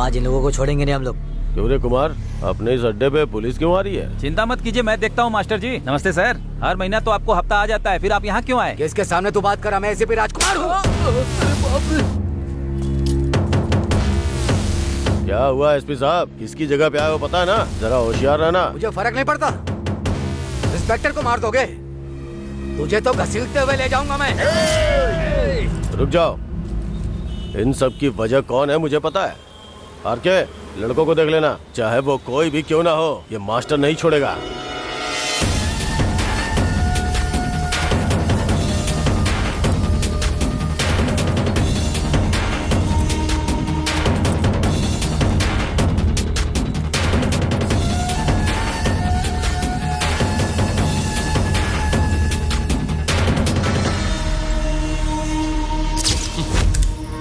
आज इन लोगों को छोड़ेंगे नहीं हम लोग। क्यों रे कुमार, अपने इस अड्डे पे पुलिस क्यों आ रही है? चिंता मत कीजिए, मैं देखता हूँ मास्टर जी। नमस्ते सर। हर महीना तो आपको हफ्ता आ जाता है, फिर आप यहाँ क्यों आए? किसके सामने तू बात कर? मैं एसीपी राजकुमार हूँ। क्या हुआ एसपी साहब, किसकी जगह पे आए हो पता है ना? जरा होशियार रहना। मुझे फर्क नहीं पड़ता, इंस्पेक्टर को मार दोगे तुझे तो घसीटते हुए ले जाऊंगा मैं। रुक जाओ, इन सब की वजह कौन है मुझे पता है। आरके, लड़कों को देख लेना, चाहे वो कोई भी क्यों ना हो, ये मास्टर नहीं छोड़ेगा।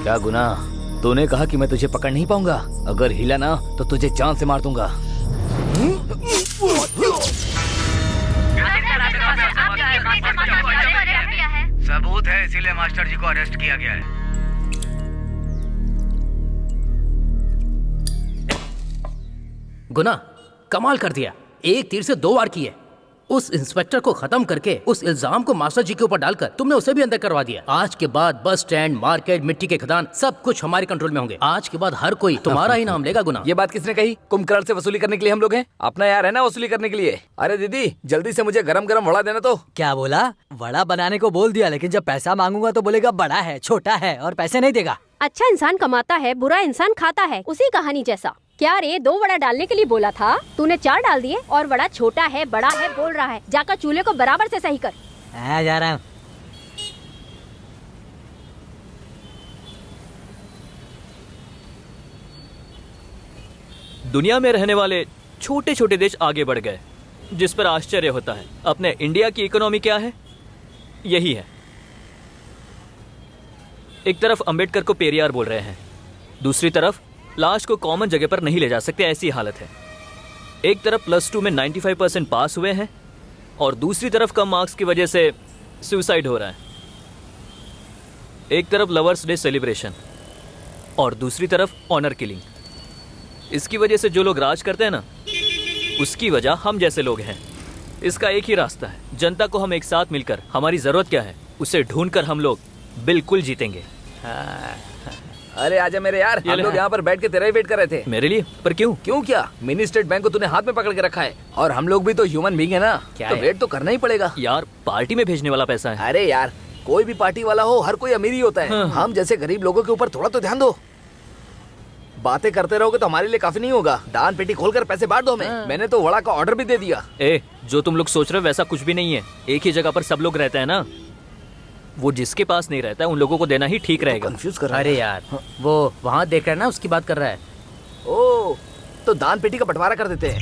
क्या गुनाह? तूने कहा कि मैं तुझे पकड़ नहीं पाऊंगा, अगर हिला ना तो तुझे जान से मार दूंगा। सबूत है, इसीलिए मास्टर जी को अरेस्ट किया गया है। गुना कमाल कर दिया, एक तीर से दो वार किए। उस इंस्पेक्टर को खत्म करके उस इल्जाम को मास्टर जी के ऊपर डालकर तुमने उसे भी अंदर करवा दिया। आज के बाद बस स्टैंड, मार्केट, मिट्टी के खदान सब कुछ हमारे कंट्रोल में होंगे। आज के बाद हर कोई तुम्हारा ही नाम लेगा। गुना, ये बात किसने कही? कुंभकर्ण से वसूली करने के लिए हम लोग हैं, अपना यार है ना वसूली करने के लिए। अरे दीदी, जल्दी से मुझे गरम गरम वड़ा देना। तो क्या बोला? वड़ा बनाने को बोल दिया, लेकिन जब पैसा मांगूंगा तो बोलेगा बड़ा है, छोटा है और पैसे नहीं देगा। अच्छा इंसान कमाता है, बुरा इंसान खाता है, उसी कहानी जैसा। क्या रे, 2 वड़ा डालने के लिए बोला था, तूने 4 डाल दिए और वड़ा छोटा है बड़ा है बोल रहा है। जाकर चूल्हे को बराबर से सही कर। जा रहा हूँ। दुनिया में रहने वाले छोटे छोटे देश आगे बढ़ गए, जिस पर आश्चर्य होता है। अपने इंडिया की इकोनॉमी क्या है? यही है। एक तरफ अंबेडकर को पेरियार बोल रहे हैं, दूसरी तरफ लाश को कॉमन जगह पर नहीं ले जा सकते, ऐसी हालत है। एक तरफ +2 में 95% पास हुए हैं और दूसरी तरफ कम मार्क्स की वजह से सुसाइड हो रहा है। एक तरफ लवर्स डे सेलिब्रेशन और दूसरी तरफ ऑनर किलिंग। इसकी वजह से जो लोग राज करते हैं ना, उसकी वजह हम जैसे लोग हैं। इसका एक ही रास्ता है, जनता को हम एक साथ मिलकर, हमारी जरूरत क्या है उसे ढूंढकर हम लोग बिल्कुल जीतेंगे। अरे आजा मेरे यार, हम लोग यहाँ पर बैठ के तेरा ही वेट कर रहे थे। मेरे लिए? पर क्यों? क्यों क्या? मिनी स्टेट बैंक को तूने हाथ में पकड़ के रखा है और हम लोग भी तो ह्यूमन बीइंग है ना, तो वेट तो करना ही पड़ेगा। यार, पार्टी में भेजने वाला पैसा है। अरे यार, कोई भी पार्टी वाला हो, हर कोई अमीर ही होता है। हम जैसे गरीब लोगों के ऊपर थोड़ा तो ध्यान दो। बातें करते रहोगे तो हमारे लिए काफी नहीं होगा। दान पेटी खोलकर पैसे बांट दो हमें। मैंने तो वड़ा का ऑर्डर भी दे दिया। जो तुम लोग सोच रहे हो वैसा कुछ भी नहीं है। एक ही जगह पर सब लोग रहते हैं ना, वो जिसके पास नहीं रहता है उन लोगों को देना ही ठीक रहेगा। कंफ्यूज कर रहा है। अरे यार, वो वहाँ देख रहा है ना, उसकी बात कर रहा है। ओ, तो दान पेटी का बंटवारा कर देते हैं।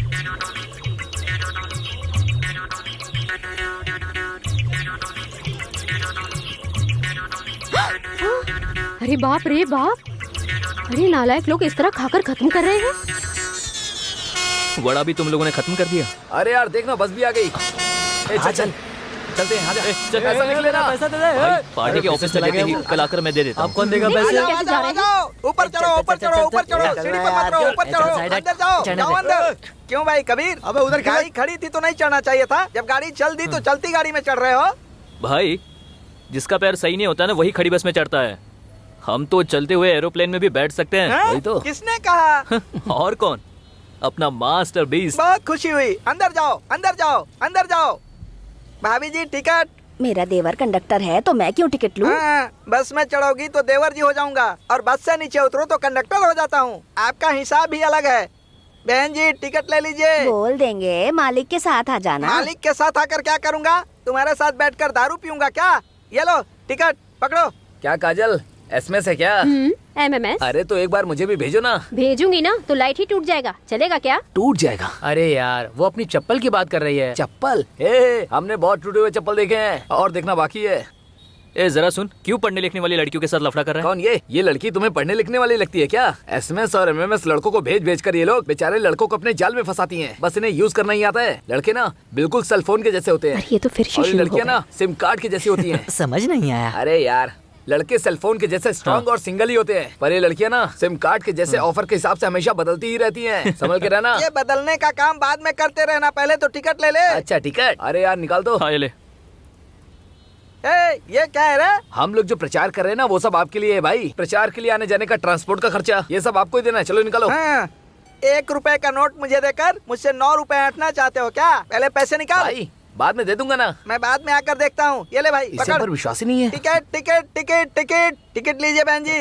अरे बाप रे बाप, अरे नालायक लोग इस तरह खाकर खत्म कर रहे हैं। वड़ा भी तुम लोगों ने खत्म कर दिया। अरे यार देखना, बस भी आ गई। चल चल चलते हैं। चल, पैसा निकल लेना। पैसा दे दे। पार्टी के ऑफिस से लेके ही कल आकर मैं दे देता हूँ। अब कौन देगा पैसे? कैसे जा रहे हैं? ऊपर चढ़ो, ऊपर चढ़ो, ऊपर चढ़ो, सीढ़ी पर मत रहो, ऊपर चढ़ो, अंदर जाओ, जाओ अंदर। क्यों भाई कबीर? अबे उधर गाड़ी खड़ी थी तो नहीं चढ़ना चाहिए था? जब गाड़ी चल दी तो चलती गाड़ी में चढ़ रहे हो। भाई, जिसका पैर सही नहीं होता ना, वही खड़ी बस में चढ़ता है। हम तो चलते हुए एरोप्लेन में भी बैठ सकते हैं। वही तो। किसने कहा? और कौन? अपना मास्टर बीस्ट। बहुत खुशी हुई। अंदर जाओ, अंदर जाओ, अंदर जाओ। भाभी जी टिकट। मेरा देवर कंडक्टर है तो मैं क्यों टिकट लूं? बस में चढ़ोगी तो देवर जी हो जाऊंगा और बस से नीचे उतरो तो कंडक्टर हो जाता हूँ। आपका हिसाब भी अलग है। बहन जी टिकट ले लीजिए। बोल देंगे मालिक के साथ आ जाना। मालिक के साथ आकर क्या करूँगा? तुम्हारे साथ बैठकर दारू पीऊंगा क्या? ये लो टिकट पकड़ो। क्या काजल, एसएमएस है क्या? MMS। अरे तो एक बार मुझे भी भेजो ना। भेजूंगी ना तो लाइट ही टूट जाएगा। चलेगा क्या? टूट जाएगा? अरे यार, वो अपनी चप्पल की बात कर रही है। चप्पल? हमने बहुत टूटे हुए चप्पल देखे हैं और देखना बाकी है। जरा सुन, क्यों पढ़ने लिखने वाली लड़कियों के साथ लफड़ा कर रहा है? कौन ये लड़की तुम्हें पढ़ने लिखने वाली लगती है क्या? एसएमएस और MMS लड़कों को भेज भेज कर ये लोग बेचारे लड़कों को अपने जाल में फंसाती हैं। बस इन्हें यूज करना ही आता है। लड़के ना बिल्कुल सेल फोन के जैसे होते हैं। ये तो फिर और लड़कियाँ ना सिम कार्ड की जैसी होती हैं। समझ नहीं आया। अरे यार, लड़के सेलफोन के जैसे स्ट्रांग और सिंगल ही होते हैं, पर ये लड़कियां ना सिम कार्ड के जैसे ऑफर के हिसाब से हमेशा बदलती ही रहती हैं। समझ के रहना। ये बदलने का काम बाद में करते रहना, पहले तो टिकट ले ले। अच्छा टिकट, अरे यार निकाल दो। हाँ ये ले। ये क्या है रे? हम लोग जो प्रचार कर रहे हैं ना वो सब आपके लिए है भाई। प्रचार के लिए आने जाने का ट्रांसपोर्ट का खर्चा ये सब आपको ही देना है। चलो निकालो। हाँ, 1 रुपए का नोट मुझे देकर मुझसे 9 रुपए हटना चाहते हो क्या? पहले पैसे निकाल। भाई बाद में दे दूंगा ना। मैं बाद में आकर देखता हूँ। ये ले भाई, इसे पकड़। पर विश्वास ही नहीं है। Ticket ticket ticket ticket ticket लीजिए बहन जी।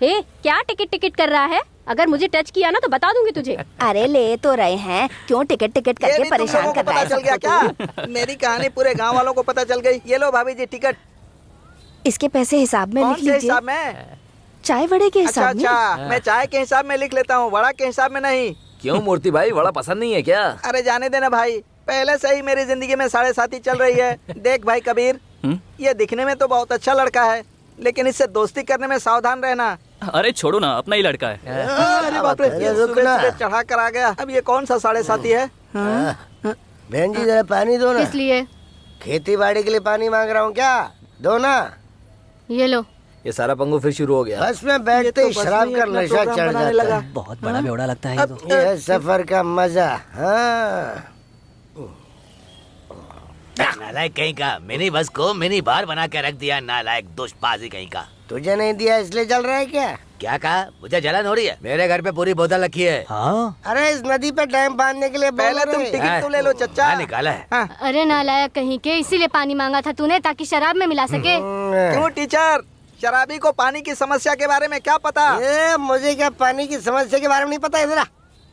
हे क्या टिकट टिकट कर रहा है? अगर मुझे टच किया ना तो बता दूंगी तुझे। अरे ले तो रहे हैं, क्यों टिकट टिकट ये करके भी तुम परेशान लोगों को कर रहा पता है चल गया सबको क्या? मेरी कहानी पूरे गांव वालों को पता चल गई। ये लो भाभी जी टिकट। तू? इसके पैसे हिसाब में कौन लिख से लीजिए। हिसाब में? चाय वड़े के अच्छा हिसाब में। अच्छा, मैं चाय के हिसाब में लिख लेता हूँ, वड़ा के हिसाब में नहीं। क्यों मूर्ति भाई, बड़ा पसंद नहीं है क्या? अरे जाने देना भाई, पहले से ही मेरी जिंदगी में 7.5 चल रही है। देख भाई कबीर, ये दिखने में तो बहुत अच्छा लड़का है, लेकिन इससे दोस्ती करने में सावधान रहना। अरे छोड़ो ना, अपना ही लड़का है। अरे बाप रे, ये सुबह चढ़ा कर आ गया। अब ये कौन सा 7.5 है? बहन जी जरा पानी दो ना। किस लिए? खेती बाड़ी के लिए पानी मांग रहा हूँ, क्या दो ना। ये लो। ये सारा पंगो फिर शुरू हो गया। बस में बैठते ही शराब का नशा चढ़ जाता है। बहुत बड़ा बेवड़ा लगता है ये तो। ये सफर का मजा। हाँ नालायक कहीं का, मिनी बस को मिनी बार बना के रख दिया। नालायक दोस्तबाजी कहीं का। तुझे नहीं दिया इसलिए जल रहा है क्या? क्या कहा? मुझे जलन हो रही है? मेरे घर पे पूरी बोतल रखी है। हाँ अरे इस नदी पे डैम बांधने के लिए पहले तुम टिकट तो ले लो चच्चा। निकाला है। हाँ। अरे नालायक कहीं के, इसीलिए पानी मांगा था तूने ताकि शराब में मिला सके। क्यों टीचर, शराबी को पानी की समस्या के बारे में क्या पता? ये मुझे क्या पानी की समस्या के बारे में नहीं पता। इधर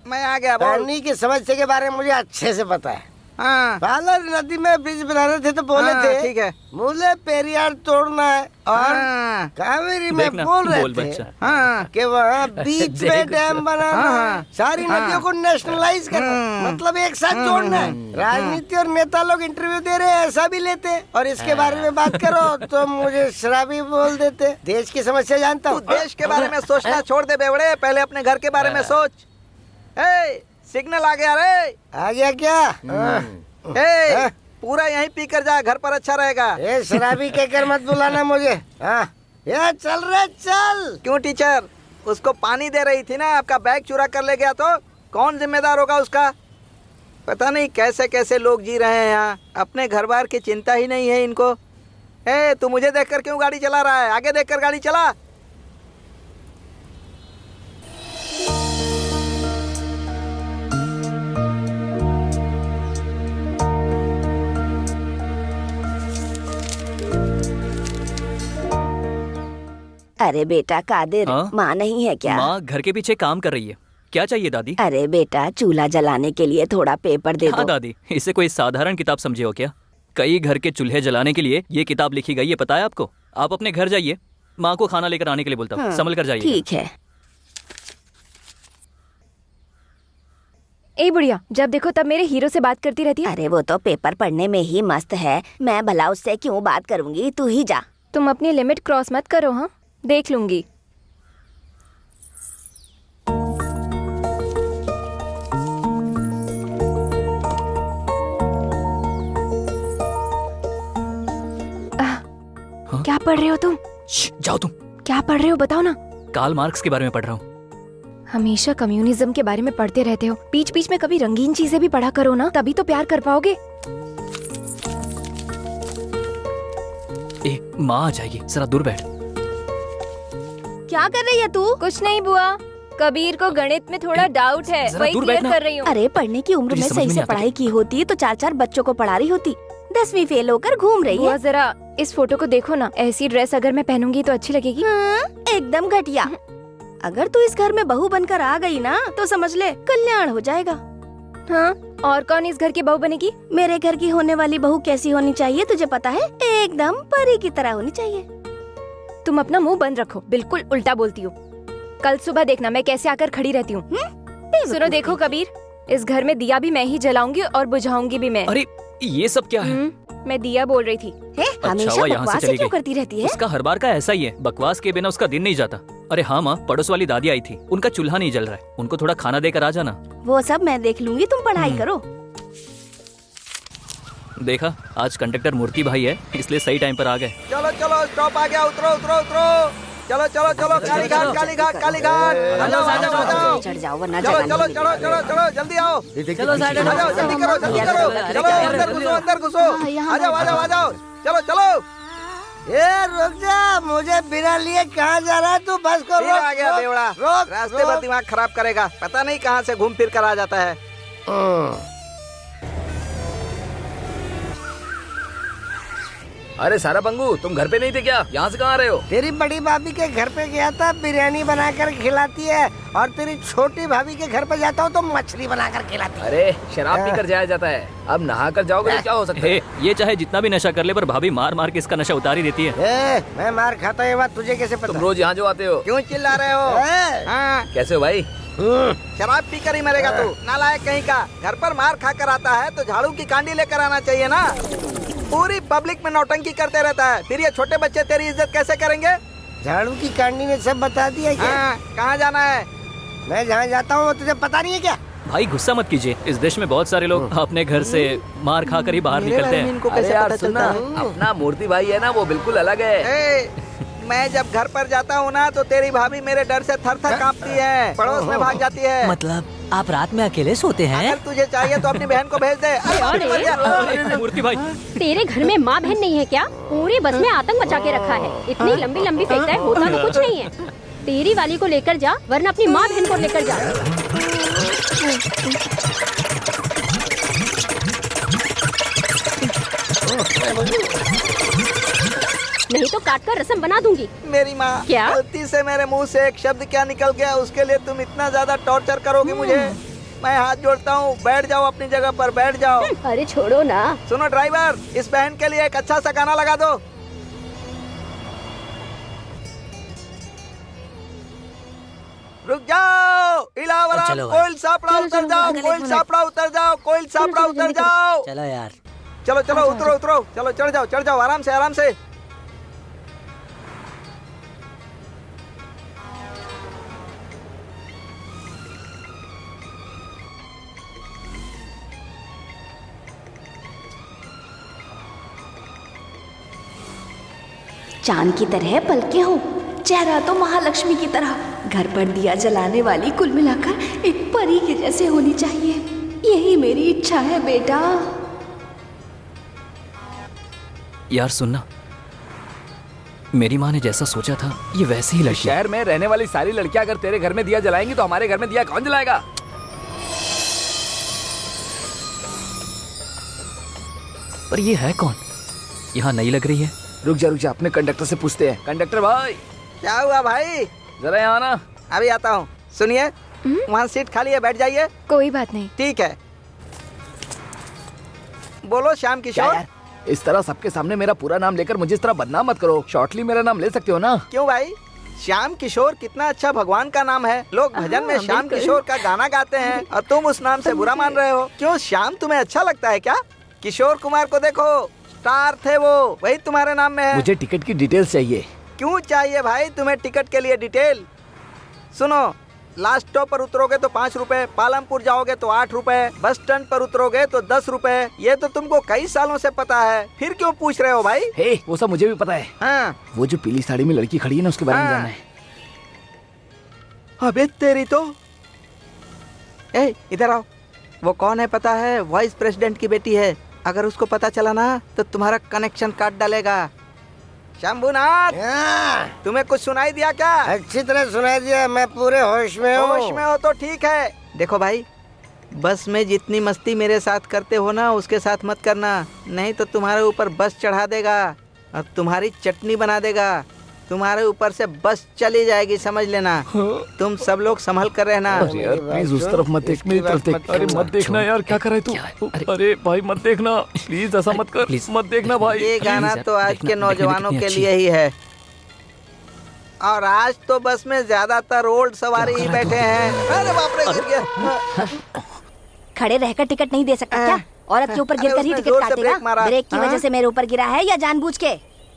मैं आ गया, बोल। पानी की समस्या के बारे में मुझे अच्छे से पता है। हाँ पालर नदी में ब्रिज बना रहे थे तो बोले हाँ, थे ठीक है। मुझे पेरियार तोड़ना है और हाँ, कावेरी में देखना, बोल रहे बोल थे बच्चा। हाँ, कि वहाँ बीच में डैम बनाना हाँ, है, सारी नदियों को नेशनलाइज करना है, मतलब एक साथ जोड़ना है। राजनीति और नेता लोग इंटरव्यू दे रहे हैं, ऐसा भी लेते हैं, और इसके बारे में बात करो तो मुझे शराबी बोल देते। देश की समस्या जानता तू हूँ। देश के बारे में सोचना छोड़ दे बेवड़े, पहले अपने घर के बारे में सोच। ए, सिग्नल आ गया रे। आ गया क्या? ए, पूरा यहीं पी कर जा, घर पर अच्छा रहेगा। ये शराबी कहकर मत बुलाना मुझे। हाँ ये चल रहे चल। क्यों टीचर, उसको पानी दे रही थी ना, आपका बैग चुरा कर ले गया तो कौन जिम्मेदार होगा उसका? पता नहीं कैसे कैसे लोग जी रहे हैं यहाँ, अपने घर बार की चिंता ही नहीं है इनको। ए, तू मुझे देखकर क्यों गाड़ी चला रहा है? आगे देखकर गाड़ी चला। अरे बेटा कादिर, हाँ? माँ नहीं है क्या? माँ घर के पीछे काम कर रही है। क्या चाहिए दादी? अरे बेटा चूल्हा जलाने के लिए थोड़ा पेपर दे हाँ दो। दादी, इसे कोई साधारण किताब समझे हो क्या? कई घर के चूल्हे जलाने के लिए ये किताब लिखी गई है, पता है आपको? आप अपने घर जाइए, माँ को खाना लेकर आने के लिए बोलता हूँ। संभल कर जाइए। ठीक है। ए बुढ़िया, जब देखो तब मेरे हीरो से बात करती रहती है। अरे वो तो पेपर पढ़ने में ही मस्त है, मैं भला उससे क्यों बात करूंगी, तू ही जा। तुम अपनी लिमिट क्रॉस मत करो। हाँ देख लूंगी। क्या पढ़ रहे हो तुम? जाओ तुम। क्या पढ़ रहे हो बताओ ना। कार्ल मार्क्स के बारे में पढ़ रहा हूँ। हमेशा कम्युनिज्म के बारे में पढ़ते रहते हो, बीच बीच में कभी रंगीन चीजें भी पढ़ा करो ना, तभी तो प्यार कर पाओगे। ए, माँ आ जाएगी, जरा दूर बैठ। क्या कर रही है तू? कुछ नहीं बुआ, कबीर को गणित में थोड़ा डाउट है, जरा वही दूर क्लियर बैठना। कर रही हूँ। अरे पढ़ने की उम्र तुझे में समझ सही में से नहीं आता पढ़ाई की होती तो 4-4 बच्चों को पढ़ा रही होती। 10वीं फेल होकर घूम रही बुआ है। जरा इस फोटो को देखो ना, ऐसी ड्रेस अगर मैं पहनूंगी तो अच्छी लगेगी? हाँ, एकदम घटिया। अगर तू इस घर में बहू बनकर आ गई ना तो समझ ले कल्याण हो जाएगा। हाँ, और कौन इस घर की बहू बनेगी? मेरे घर की होने वाली बहू कैसी होनी चाहिए तुझे पता है? एकदम परी की तरह होनी चाहिए। तुम अपना मुंह बंद रखो, बिल्कुल उल्टा बोलती हो। कल सुबह देखना मैं कैसे आकर खड़ी रहती हूँ। सुनो देखो कबीर, इस घर में दिया भी मैं ही जलाऊंगी और बुझाऊंगी भी मैं। अरे ये सब क्या है? मैं दिया बोल रही थी। हमेशा हुआ, यहाँ से बकवास चली क्यों गई। करती रहती है? उसका हर बार का ऐसा ही है, बकवास के बिना उसका दिन नहीं जाता। अरे हाँ माँ, पड़ोस वाली दादी आई थी, उनका चूल्हा नहीं जल रहा है, उनको थोड़ा खाना देकर आ जाना। वो सब मैं देख लूंगी, तुम पढ़ाई करो। देखा, आज कंडक्टर मूर्ति भाई है, इसलिए सही टाइम पर आ गए। चलो चलो स्टॉप आ गया, उतरो उतरो उतरो। चलो चलो चलो, काली घाट काली घाट काली घाट। आ जाओ आ जाओ आ जाओ। चढ़ जाओ वरना चलो चलो चलो चलो चलो, जल्दी आओ। चलो साइड में आ जाओ, जल्दी करो जल्दी करो। चलो अंदर घुसो अंदर घुसो। आ जाओ आ जाओ आ जाओ। चलो चलो। ए रुक जा, मुझे बिना लिए कहाँ जा रहा है तू? बस को फिर आ गया बेवड़ा, रोक रास्ते पर दिमाग खराब करेगा, पता नहीं कहाँ से घूम फिर कर आ जाता है। अरे सारा बंगू, तुम घर पे नहीं थे क्या? यहाँ से कहाँ आ रहे हो? तेरी बड़ी भाभी के घर पे गया था, बिरयानी बनाकर खिलाती है, और तेरी छोटी भाभी के घर पे जाता हूँ तो मछली बनाकर खिलाती है। अरे शराब पीकर जाया जाता है, अब नहा कर जाओगे तो क्या हो सकता है? ये चाहे जितना भी नशा कर ले, पर भाभी मार मार के इसका नशा उतार ही देती है। मैं मार खाता हूँ, ये बात तुझे कैसे पता? तुम रोज यहाँ जो आते हो, क्यों चिल्ला रहे हो? हाँ, कैसे हो भाई? शराब पी कर ही मरेगा तू, नालायक कहीं का। घर पर मार खा कर आता है तो झाड़ू की कांडी लेकर आना चाहिए ना। पूरी पब्लिक में नौटंकी करते रहता है, फिर ये छोटे बच्चे तेरी इज्जत कैसे करेंगे? झाड़ू की कांडी ने सब बता दिया क्या? हाँ, कहाँ जाना है? मैं जहाँ जाता हूँ वो तुझे पता नहीं है क्या? भाई गुस्सा मत कीजिए, इस देश में बहुत सारे लोग अपने घर से मार खाकर ही बाहर निकलते हैं। इनको अरे कैसे यार पता सुनना, चलता है? अपना मूर्ति भाई है ना, वो बिल्कुल अलग है। मैं जब घर पर जाता हूँ ना तो तेरी भाभी मेरे डर से थर थर कांपती है, पड़ोस में भाग जाती है। मतलब आप रात में अकेले सोते हैं? अगर तुझे चाहिए तो अपनी बहन को भेज दे। अरे मूर्ति भाई, तेरे घर में माँ बहन नहीं है क्या? पूरी बस में आतंक मचा के रखा है, इतनी लंबी लंबी फेंकता है, होता तो कुछ नहीं है। तेरी वाली को लेकर जा, वरना अपनी माँ बहन को लेकर जा। नहीं तो काट कर रसम बना दूंगी। मेरी माँ, क्या? गलती से मेरे मुंह से एक शब्द क्या निकल गया, उसके लिए तुम इतना ज्यादा टॉर्चर करोगी मुझे? मैं हाथ जोड़ता हूँ, बैठ जाओ अपनी जगह पर, बैठ जाओ। अरे छोड़ो ना। सुनो ड्राइवर, इस बहन के लिए एक अच्छा सा गाना लगा दो। रुक जाओ, इलावरा कोयल सापड़ा उतर जाओ, कोयल सापड़ा उतर जाओ, कोयल सापड़ा उतर जाओ। चलो यार, चलो चलो उतरो उतरो, चलो चढ़ जाओ आराम से आराम से। चांद की तरह पलके हो, चेहरा तो महालक्ष्मी की तरह, घर पर दिया जलाने वाली, कुल मिलाकर एक परी के जैसे होनी चाहिए। यही मेरी इच्छा है बेटा। यार सुनना, मेरी माँ ने जैसा सोचा था ये वैसे ही लड़की। शहर में रहने वाली सारी लड़कियां अगर तेरे घर में दिया जलाएंगी तो हमारे घर में दिया कौन जलाएगा? पर ये है कौन? यहाँ नई लग रही है। रुक जा, अपने कंडक्टर से पूछते हैं। कंडक्टर भाई, क्या हुआ भाई? जरा यहाँ आना। अभी आता हूँ। सुनिए, वहाँ सीट खाली है, बैठ जाइए। कोई बात नहीं। ठीक है। बोलो श्याम किशोर। इस तरह सबके सामने मेरा पूरा नाम लेकर मुझे इस तरह बदनाम मत करो। शॉर्टली मेरा नाम ले सकते हो ना? क्यों भाई? श्याम किशोर कितना अच्छा भगवान का नाम है। लोग भजन में श्याम किशोर का गाना गाते हैं और तुम उस नाम से बुरा मान रहे हो। क्यों, श्याम तुम्हें अच्छा लगता है क्या? किशोर कुमार को देखो, स्टार थे वो, वही तुम्हारे नाम में है। मुझे टिकट की डिटेल्स चाहिए। क्यों चाहिए भाई तुम्हें टिकट के लिए डिटेल? सुनो, लास्ट स्टॉप पर उतरोगे तो 5 रुपए, पालमपुर जाओगे तो 8 रुपए, बस स्टैंड पर उतरोगे तो 10 रुपए। ये तो तुमको कई सालों से पता है, फिर क्यों पूछ रहे हो भाई? हे, वो सब मुझे भी पता है। हाँ। वो जो पीली साड़ी में लड़की खड़ी है ना, उसके बारे में जानना है। अबे तेरी तो। ए, इधर आओ। वो कौन है पता है? वाइस प्रेसिडेंट की बेटी है। अगर उसको पता चला ना तो तुम्हारा कनेक्शन काट डालेगा। शंभुनाथ, तुम्हें कुछ सुनाई दिया क्या? अच्छी तरह सुनाई दिया, मैं पूरे होश में हूँ। होश में हो तो ठीक है। देखो भाई, बस में जितनी मस्ती मेरे साथ करते हो ना, उसके साथ मत करना, नहीं तो तुम्हारे ऊपर बस चढ़ा देगा और तुम्हारी चटनी बना देगा। तुम्हारे ऊपर से बस चली जाएगी, समझ लेना। तुम सब लोग संभल कर रहना। यार प्लीज उस तरफ मत देख, मेरी तरफ देख। अरे मत देखना यार, क्या कर रहा है तू? अरे भाई मत देखना प्लीज, ऐसा मत कर, मत देखना भाई। ये गाना तो आज के नौजवानों के लिए ही है, और आज तो बस में ज्यादातर ओल्ड सवारी ही बैठे हैं। अरे बाप रे, गिर गया। खड़े रहकर टिकट नहीं दे सकता क्या? औरत के ऊपर गिरकर ही टिकट काटेगा? ब्रेक की वजह से मेरे ऊपर गिरा है या जानबूझ के?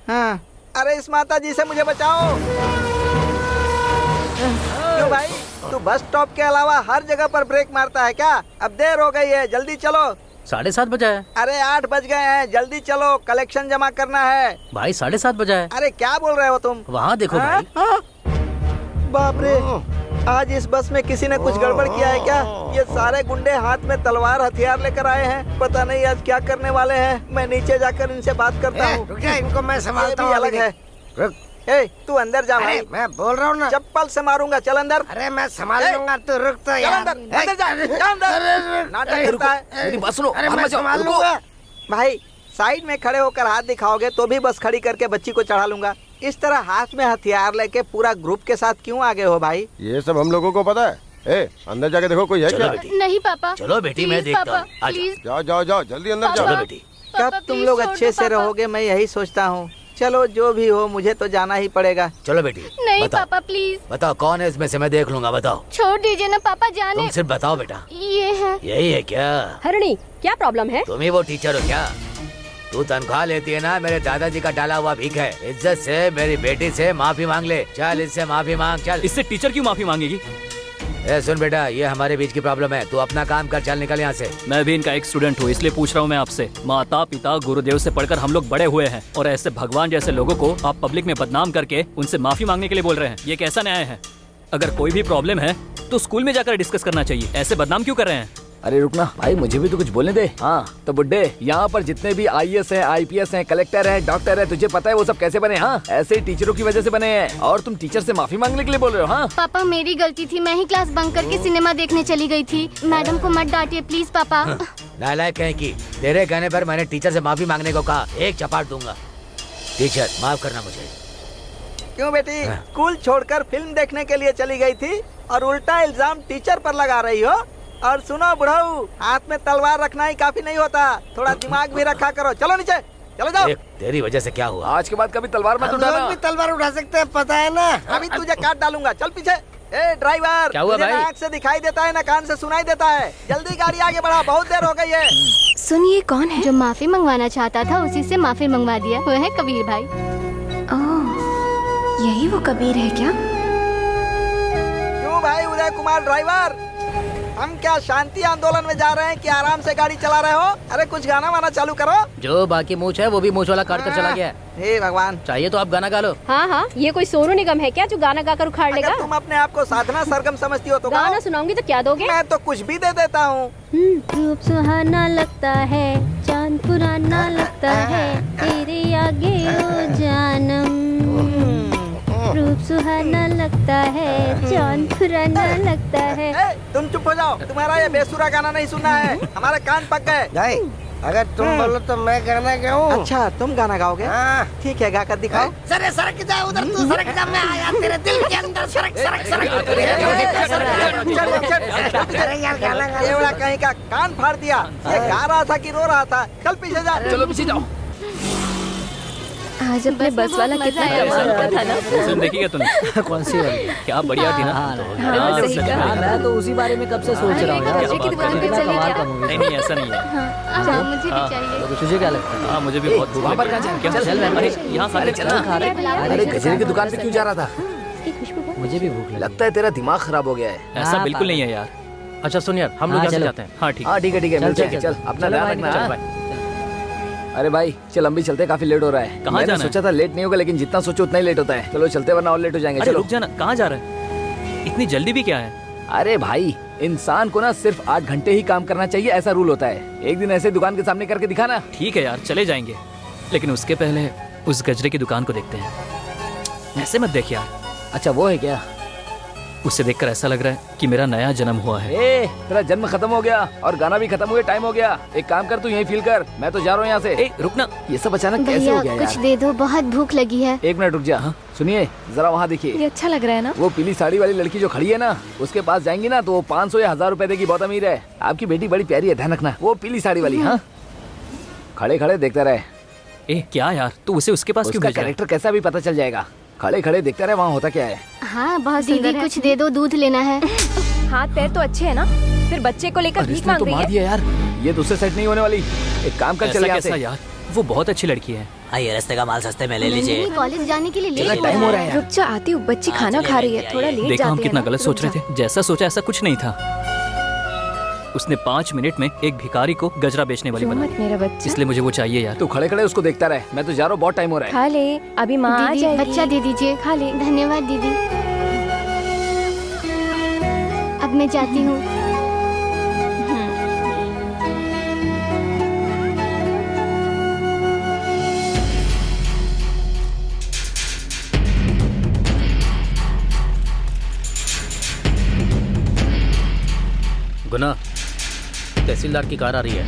हाँ। अरे इस माता जी से मुझे बचाओ। क्यों भाई, तू बस स्टॉप के अलावा हर जगह पर ब्रेक मारता है क्या? अब देर हो गई है, जल्दी चलो। 7:30 बजा है अरे 8 बज गए हैं, जल्दी चलो, कलेक्शन जमा करना है। भाई, 7:30 बजा है। अरे क्या बोल रहे हो तुम? वहाँ देखो भाई। बाप रे, आज इस बस में किसी ने कुछ गड़बड़ किया है क्या? ये सारे गुंडे हाथ में तलवार हथियार लेकर आए हैं, पता नहीं आज क्या करने वाले हैं। मैं नीचे जाकर इनसे बात करता हूँ। रुक जा, इनको मैं संभालता हूँ। अलग है। रुक, ए, तू अंदर जा भाई। मैं बोल रहा हूँ ना, चप्पल से मारूंगा, चल अंदर। अरे मैं संभाल लूंगा, तू रुक तो चल यार। अंदर, अंदर जा अंदर। नाटक करता है। मेरी बात सुनो, अरे बाहर मैं मत जाओ, संभाल रुको। लूंगा। भाई साइड में खड़े होकर हाथ दिखाओगे तो भी बस खड़ी करके बच्ची को चढ़ा लूंगा। इस तरह हाथ में हथियार लेके पूरा ग्रुप के साथ क्यों आगे हो भाई? ये सब हम लोगों को पता है। ए, अंदर जाके देखो कोई है क्या? नहीं पापा। चलो बेटी, मैं प्लीज देखता पापा, हूँ। आ जाओ। प्लीज। जाओ जाओ जाओ, जल्दी अंदर पापा। जाओ। बेटी। कब तुम प्लीज लोग छोड़ अच्छे दो, से पापा। रहोगे, मैं यही सोचता हूँ। चलो जो भी हो, मुझे तो जाना ही पड़ेगा। चलो बेटी। नहीं बताओ, पापा प्लीज बताओ कौन है इसमें से, मैं देख लूंगा। बताओ, छोड़ दीजिए ना पापा, जाने। तुम सिर्फ बताओ बेटा। ये है। यही है क्या? हरणी, क्या प्रॉब्लम है? तुम ही वो टीचर हो क्या? तू तनख्वाह लेती है ना, मेरे दादाजी का डाला हुआ भीख है। इज्जत से मेरी बेटी से माफी मांग ले। चल इससे माफी मांग, चल। इससे टीचर क्यों माफी मांगेगी? ए सुन बेटा, ये हमारे बीच की प्रॉब्लम है, तू अपना काम कर, चल निकल यहाँ से। मैं भी इनका एक स्टूडेंट हूँ, इसलिए पूछ रहा हूँ मैं आपसे। माता पिता गुरुदेव से पढ़कर हम लोग बड़े हुए हैं, और ऐसे भगवान जैसे लोगों को आप पब्लिक में बदनाम करके उनसे माफी मांगने के लिए बोल रहे हैं। ये कैसा न्याय है? अगर कोई भी प्रॉब्लम है तो स्कूल में जाकर डिस्कस करना चाहिए, ऐसे बदनाम क्यों कर रहे हैं? अरे रुकना भाई, मुझे भी तो कुछ बोलने दे। हाँ तो बुड्ढे, यहाँ पर जितने भी IAS हैं, IPS हैं, कलेक्टर हैं, डॉक्टर हैं, तुझे पता है वो सब कैसे बने? हाँ, ऐसे ही टीचरों की वजह से बने हैं, और तुम टीचर से माफी मांगने के लिए बोल रहे हो? हाँ पापा मेरी गलती थी, मैं ही क्लास बंक करके सिनेमा देखने चली गई थी। मैडम को मत डांटिए प्लीज पापा। नालायक कहीं की, तेरे कहने पर मैंने टीचर से माफी मांगने को कहा, एक चपाट दूंगा। टीचर माफ करना मुझे। क्यों बेटी, स्कूल छोड़कर फिल्म देखने के लिए चली गई थी और उल्टा इल्जाम टीचर पर लगा रही हो? और सुनो बुढ़ाऊ, हाथ में तलवार रखना ही काफी नहीं होता, थोड़ा दिमाग भी रखा करो। चलो नीचे, चलो जाओ। तेरी वजह से क्या हुआ? आज के बाद कभी तलवार मत हम उठाना। लोग भी तलवार उठा सकते हैं, पता है ना। अभी तुझे काट डालूंगा, चल पीछे। ए ड्राइवर, क्या हुआ तुझे भाई? ना आँख से दिखाई देता है ना कान से सुनाई देता है, जल्दी गाड़ी आगे बढ़ा, बहुत देर हो गई है। सुनिए, कौन है? जो माफी मंगवाना चाहता था उसी से माफी मंगवा दिया, वो है कबीर भाई। ओह, यही वो कबीर है क्या? क्यों भाई उदय कुमार ड्राइवर, हम क्या शांति आंदोलन में जा रहे हैं कि आराम से गाड़ी चला रहे हो? अरे कुछ गाना वाना चालू करो। जो बाकी मूछ है वो भी मूछ वाला काट कर चला गया है। हे भगवान, चाहिए तो आप गाना गा लो। हाँ हाँ, ये कोई सोनू निगम है क्या जो गाना गाकर उखाड़ लेगा? अगर तुम अपने आप को साधना सरगम समझती हो तो गाना गाओ। सुनाऊंगी तो क्या दोगे? मैं तो कुछ भी दे देता हूँ। रूप सुहाना लगता है, चांद पुराना लगता है, तेरे आगे ओ जानम। रूप सुहाना लगता है, चांद पुराना लगता है। तुम चुप हो जाओ, तुम्हारा ये बेसुरा गाना नहीं सुनना है, हमारे कान पक गए। भाई, अगर तुम बोलो तो मैं गाना गाऊं। अच्छा तुम गाना गाओगे? हाँ। ठीक है, गाकर दिखाओ। सरे सरक जा उधर, तू सरक जा, मैं आया तेरे दिल के अंदर। सरक सरक सरक। अरे यार गाना गा। ये वाला कहीं का कान फाड़ दिया। ये गा रहा था कि रो रहा था? चल पीछे जा। चलो पीछे जाओ। आज अपने बस वाला कितना कमाल का था ना। फिल्म देखी क्या तूने? कौन सी वाली? क्या बढ़िया थी ना। हाँ, सही कहा। मैं तो उसी बारे में कब से सोच रहा हूँ यार। गजरे की दुकान पे कितना चले कमाल क्या? का मूवी। नहीं नहीं, ऐसा नहीं है। हाँ, मुझे भी चाहिए। तुझे क्या लगता है? हाँ मुझे भी बहुत भूख वहाँ पर लगी कहाँ है। जा- क्या? चल, मैं- अरे यहाँ खा ले, चल, खा रहे। अरे गजरे की दुकान पे क्यों जा रहा था? मुझे भी भूख लगी। लगता है तेरा दिमाग खराब हो गया है। ऐसा हाँ, बिल्कुल नहीं है यार। अच्छा सुन यार, हम लोग हाँ, यहाँ से चलो। जाते हैं। हाँ ठीक। हाँ ठीक है मिलते हैं। चल अपना चलो ध्यान भाई, रखना। चल हाँ? भाई। अरे भाई चल, हम भी चलते हैं, काफी लेट हो रहा है। कहाँ मैंने जाना है? सोचा था लेट नहीं होगा, लेकिन जितना सोचो उतना ही लेट होता है। चलो चलते, वरना और लेट हो जाएंगे। अरे चलो। रुक जाना, कहाँ जा रहे हैं? इतनी जल्दी भी क्या है? अरे भाई, इंसान को ना सिर्फ 8 घंटे ही काम करना चाहिए, ऐसा रूल होता है। एक दिन ऐसे दुकान के सामने करके दिखाना। ठीक है यार, चले जाएंगे, लेकिन उसके पहले उस गजरे की दुकान को देखते हैं। ऐसे मत देख यार। अच्छा वो है क्या? उसे देखकर ऐसा लग रहा है कि मेरा नया जन्म हुआ है। ए, तेरा जन्म खत्म हो गया और गाना भी खत्म हुए, टाइम हो गया। एक काम कर, तू यहीं फील कर, मैं तो जा रहा हूँ यहाँ से। ए रुकना। ये सब अचानक कैसे हो गया कुछ यार? दे दो, बहुत भूख लगी है। एक मिनट रुक जा। सुनिए जरा, वहाँ देखिए। ये अच्छा लग रहा है ना? वो पीली साड़ी वाली लड़की जो खड़ी है ना, उसके पास जाएंगी ना तो वो 500 या 1000 रुपए देगी। बहुत अमीर है। आपकी बेटी बड़ी प्यारी है, ध्यान रखना। वो पीली साड़ी वाली। हाँ, खड़े खड़े देखता रहे। ए क्या यार, तू उसे उसके पास क्यों उसका भेजा है? कैरेक्टर कैसा भी पता चल जाएगा। खड़े खड़े देखते रहे वहाँ होता क्या है। हाँ बहुत सुंदर है। कुछ दे दो, दूध लेना है। हाथ पैर तो अच्छे है ना, फिर बच्चे को लेकर और भीख इसने मांग तो रही मार है। दिया यार। ये दूसरे सेट नहीं होने वाली। एक काम कर, ऐसा चले यहाँ कैसा से। यार, वो बहुत अच्छी लड़की है। आइए, रास्ते का माल सस्ते में ले लीजिए। नहीं, कॉलेज जाने के लिए लेट चलो, टाइम हो रहा है यार। रुक जा, आती हूँ। बच्ची खाना खा रही है, थोड़ा लेट देखा जाते हम हैं कितना ना। गलत रुक सोच रहे जा। थे। जैसा सोचा ऐसा कुछ नहीं था। उसने 5 मिनट में एक भिखारी को गजरा बेचने वाली बना मत मेरा बच्चा। इसलिए मुझे वो चाहिए यार। तू खड़े खड़े उसको देखता रहे, मैं तो जा रहा हूँ, बहुत टाइम हो रहा है। खा ले, अभी माँ आ दीदी जाएगी। बच्चा दे दीजिए। खा ले। धन्यवाद दीदी। अब मैं जाती हूँ। गुना, तहसीलदार की कार आ रही है।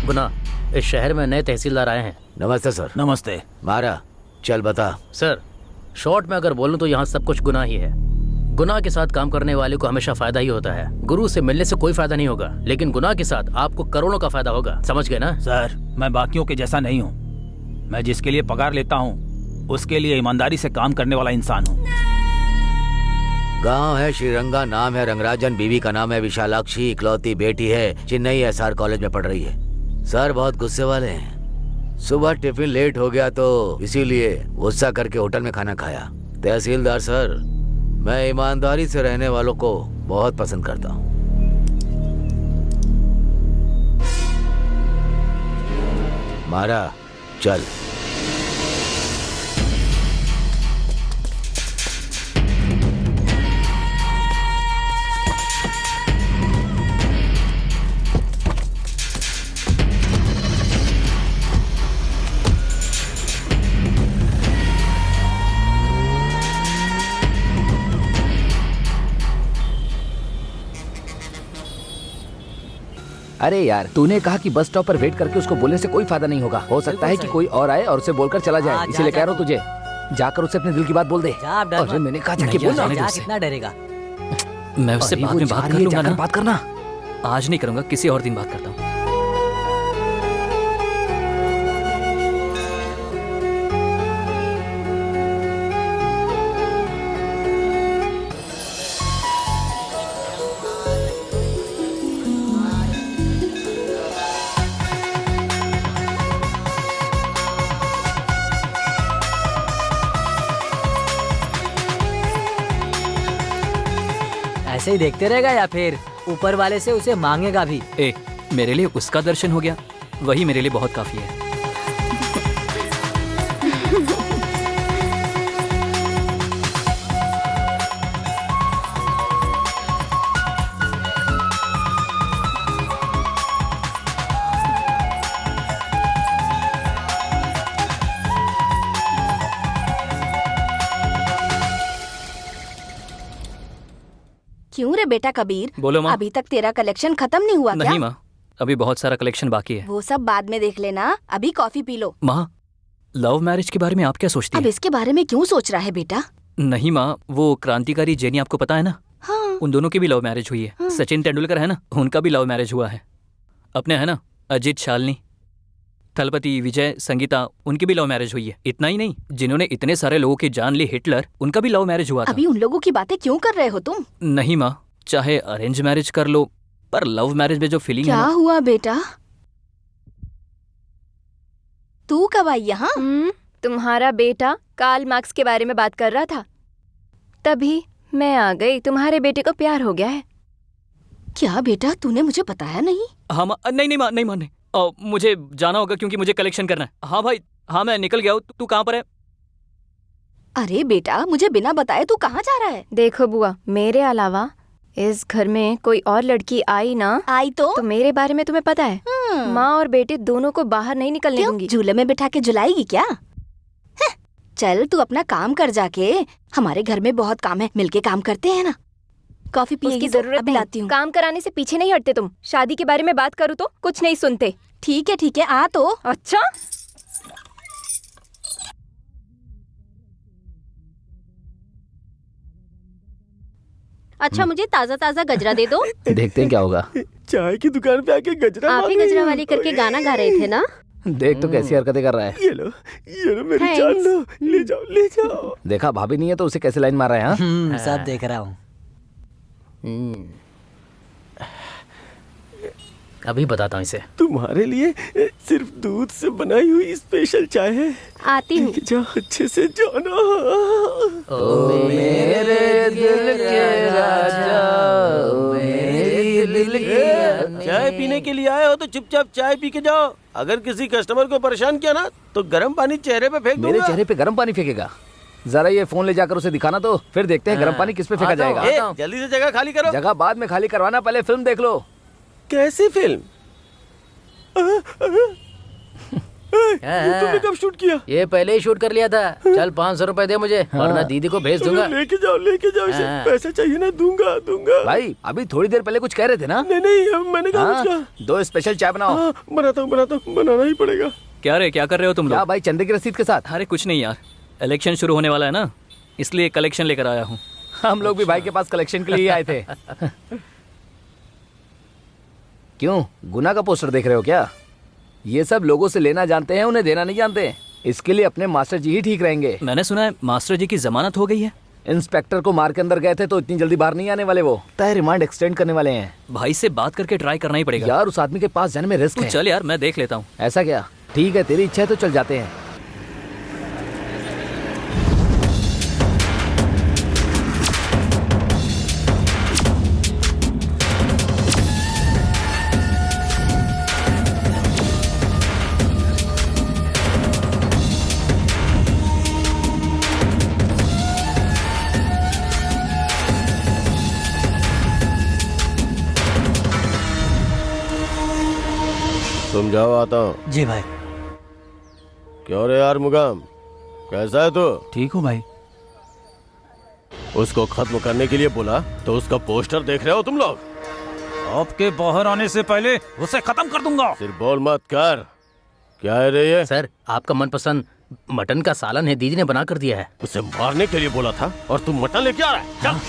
गुना, इस शहर में नए तहसीलदार आए हैं। नमस्ते सर। नमस्ते। मारा, चल बता। सर, शॉर्ट में अगर बोलूं तो यहाँ सब कुछ गुनाह ही है। गुनाह के साथ काम करने वाले को हमेशा फायदा ही होता है। गुरु से मिलने से कोई फायदा नहीं होगा, लेकिन गुनाह के साथ आपको करोड़ों का फायदा होगा। समझ गए ना? सर, मैं बाकियों के जैसा नहीं हूँ। मैं जिसके लिए पगार लेता हूँ उसके लिए ईमानदारी से काम करने वाला इंसान हूँ। गांव है श्रीरंगा, नाम है रंगराजन, बीवी का नाम है विशालाक्षी, इकलौती बेटी है, चेन्नई एसआर कॉलेज में पढ़ रही है। सर बहुत गुस्से वाले हैं। सुबह टिफिन लेट हो गया तो इसीलिए गुस्सा करके होटल में खाना खाया। तहसीलदार सर, मैं ईमानदारी से रहने वालों को बहुत पसंद करता हूँ। मारा, चल। अरे यार, तूने कहा कि बस स्टॉप पर वेट करके उसको बोलने से कोई फायदा नहीं होगा। हो सकता है कि कोई और आए और उसे बोलकर चला जाए, इसीलिए कह रहा हूँ तुझे, जाकर उसे अपने दिल की बात बोल दे। अरे मैंने कहा जाके बोलना। कितना डरेगा? मैं उससे बाद में बात कर लूंगा ना। बात करना। आज नहीं करूंगा, किसी और दिन बात करता हूँ। ऐसे ही देखते रहेगा या फिर ऊपर वाले से उसे मांगेगा भी? मेरे लिए उसका दर्शन हो गया, वही मेरे लिए बहुत काफी है। क्यों रे बेटा कबीर? बोलो माँ। अभी तक तेरा कलेक्शन खत्म नहीं हुआ क्या? नहीं माँ, अभी बहुत सारा कलेक्शन बाकी है। वो सब बाद में देख लेना, अभी कॉफी पी लो। माँ, लव मैरिज के बारे में आप क्या सोचती अब हैं? इसके बारे में क्यों सोच रहा है बेटा? नहीं माँ, वो क्रांतिकारी जेनी आपको पता है ना? हाँ। उन दोनों की भी लव मैरिज हुई है। हाँ। सचिन तेंदुलकर है ना, उनका भी लव मैरिज हुआ है। अपने है ना अजित शालिनी, थलपति विजय संगीता, उनकी भी लव मैरिज हुई है। इतना ही नहीं, जिन्होंने इतने सारे लोगों की जान ली, हिटलर, उनका भी लव मैरिज हुआ था। अभी उन लोगों की बातें क्यों कर रहे हो तुम? नहीं माँ, चाहे अरेंज मैरिज कर लो, पर लव मैरिज में जो फीलिंग है क्या ना। हुआ बेटा? तू कब आई यहाँ? तुम्हारा बेटा कार्ल मार्क्स के बारे में बात कर रहा था, तभी मैं आ गई। तुम्हारे बेटे को प्यार हो गया है। क्या बेटा, तूने मुझे बताया नहीं? हाँ माँ, नहीं माँ, नहीं माँ, नहीं। मुझे जाना होगा क्योंकि मुझे कलेक्शन करना है। हाँ भाई, हाँ मैं निकल गया हूँ। तू कहाँ पर है? अरे बेटा, मुझे बिना बताए तू कहाँ जा रहा है? देखो बुआ, मेरे अलावा इस घर में कोई और लड़की आई ना, आई तो मेरे बारे में तुम्हें पता है। माँ और बेटे दोनों को बाहर नहीं निकलने दूंगी। झूले में बिठा के झुलाएगी क्या? चल तू अपना काम कर जाके, हमारे घर में बहुत काम है, मिलके काम करते हैं ना। कॉफी पिएगी? उसकी जरूरत अभी नहीं। लाती हूँ। काम कराने से पीछे नहीं हटते तुम। शादी के बारे में बात करूँ तो कुछ नहीं सुनते। ठीक है, आ तो। अच्छा, अच्छा मुझे ताजा ताजा गजरा दे दो। देखते हैं क्या होगा। चाय की दुकान पे आके गजरा आप ही गजरा वाली करके गाना गा रहे थे ना? देख तो कैसी हरकतें कर रहा है। ये लो मेरी Thanks. जान लो, ले जाओ। देखा, भाभी नहीं है तो उसे कैसे लाइन मार रहा है। हाँ? सब देख रहा हूँ। अभी बताता हूँ इसे। तुम्हारे लिए सिर्फ दूध से बनाई हुई स्पेशल चाय है। आती हूँ। जा अच्छे से जाना। ओ मेरे दिल के राजा, मेरे दिल के चाय पीने के लिए आए हो तो चुपचाप चाय पी के जाओ। अगर किसी कस्टमर को परेशान किया ना तो गर्म पानी चेहरे पे फेंक दूंगा। मेरे चेहरे पे गर्म पानी फेंकेगा? जरा ये फोन ले जाकर उसे दिखाना तो फिर देखते हैं गर्म पानी किस पे फेंका जाएगा। जल्दी से जगह खाली करो। जगह बाद में खाली करवाना, पहले फिल्म देख लो। कैसी फिल्म? तुमने कब शूट किया? ये पहले ही शूट कर लिया था। चल 500 रुपए दे मुझे, वरना दीदी को भेज दूंगा। लेके जाओ इसे। पैसा चाहिए ना? दूंगा। भाई अभी थोड़ी देर पहले कुछ कह रहे थे ना? नहीं मैंने कहा 2 स्पेशल चाय बनाओ। बनाता हूँ, बनाना ही पड़ेगा। क्या कर रहे हो तुम क्या लोग? भाई, चंदे की रसीद के साथ? अरे कुछ नहीं यार, इलेक्शन शुरू होने वाला है ना, इसलिए कलेक्शन लेकर आया हूँ। हम लोग भी भाई के पास कलेक्शन के लिए आए थे। क्यों, गुना का पोस्टर देख रहे हो क्या? ये सब लोगों से लेना जानते हैं, उन्हें देना नहीं जानते। इसके लिए अपने मास्टर जी ही ठीक रहेंगे। मैंने सुना है मास्टर जी की जमानत हो गई है। इंस्पेक्टर को मार के अंदर गए थे तो इतनी जल्दी बाहर नहीं आने वाले। वो तय रिमांड एक्सटेंड करने वाले हैं। भाई से बात करके ट्राई करना ही पड़ेगा यार। उस आदमी के पास जाने में रिस्क है। चल यार, मैं देख लेता हूँ। ऐसा क्या? ठीक है, तेरी इच्छा है तो चल जाते हैं। तुम जाओ, आता हूँ। जी भाई। क्यों रे यार मुगाम, कैसा है तू? ठीक हूँ भाई। उसको खत्म करने के लिए बोला तो उसका पोस्टर देख रहे हो तुम लोग? आपके बाहर आने से पहले उसे खत्म कर दूंगा। सिर्फ बोल मत कर। क्या है रे ये? सर, आपका मनपसंद मटन का सालन है, दीदी ने बना कर दिया है। उसे मारने के लिए बोला था और तुम मटन लेके आ रहा है? चल।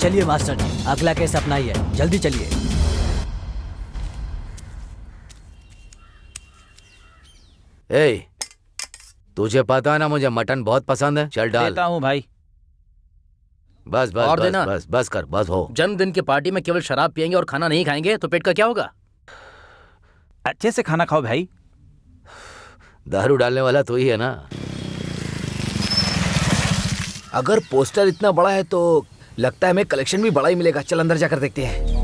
चलिए मास्टर जी, अगला केस अपना ही है, जल्दी चलिए। ए, तुझे पता है ना मुझे मटन बहुत पसंद है। चल डाल। देता हूँ भाई। बस बस और बस, देना। बस कर, बस हो। जन्मदिन की पार्टी में केवल शराब पियेंगे और खाना नहीं खाएंगे तो पेट का क्या होगा? अच्छे से खाना खाओ भाई। दारू डालने वाला तो ही है ना। अगर पोस्टर इतना बड़ा है तो लगता है हमें कलेक्शन भी बड़ा ही मिलेगा। चल अंदर जाकर देखते हैं।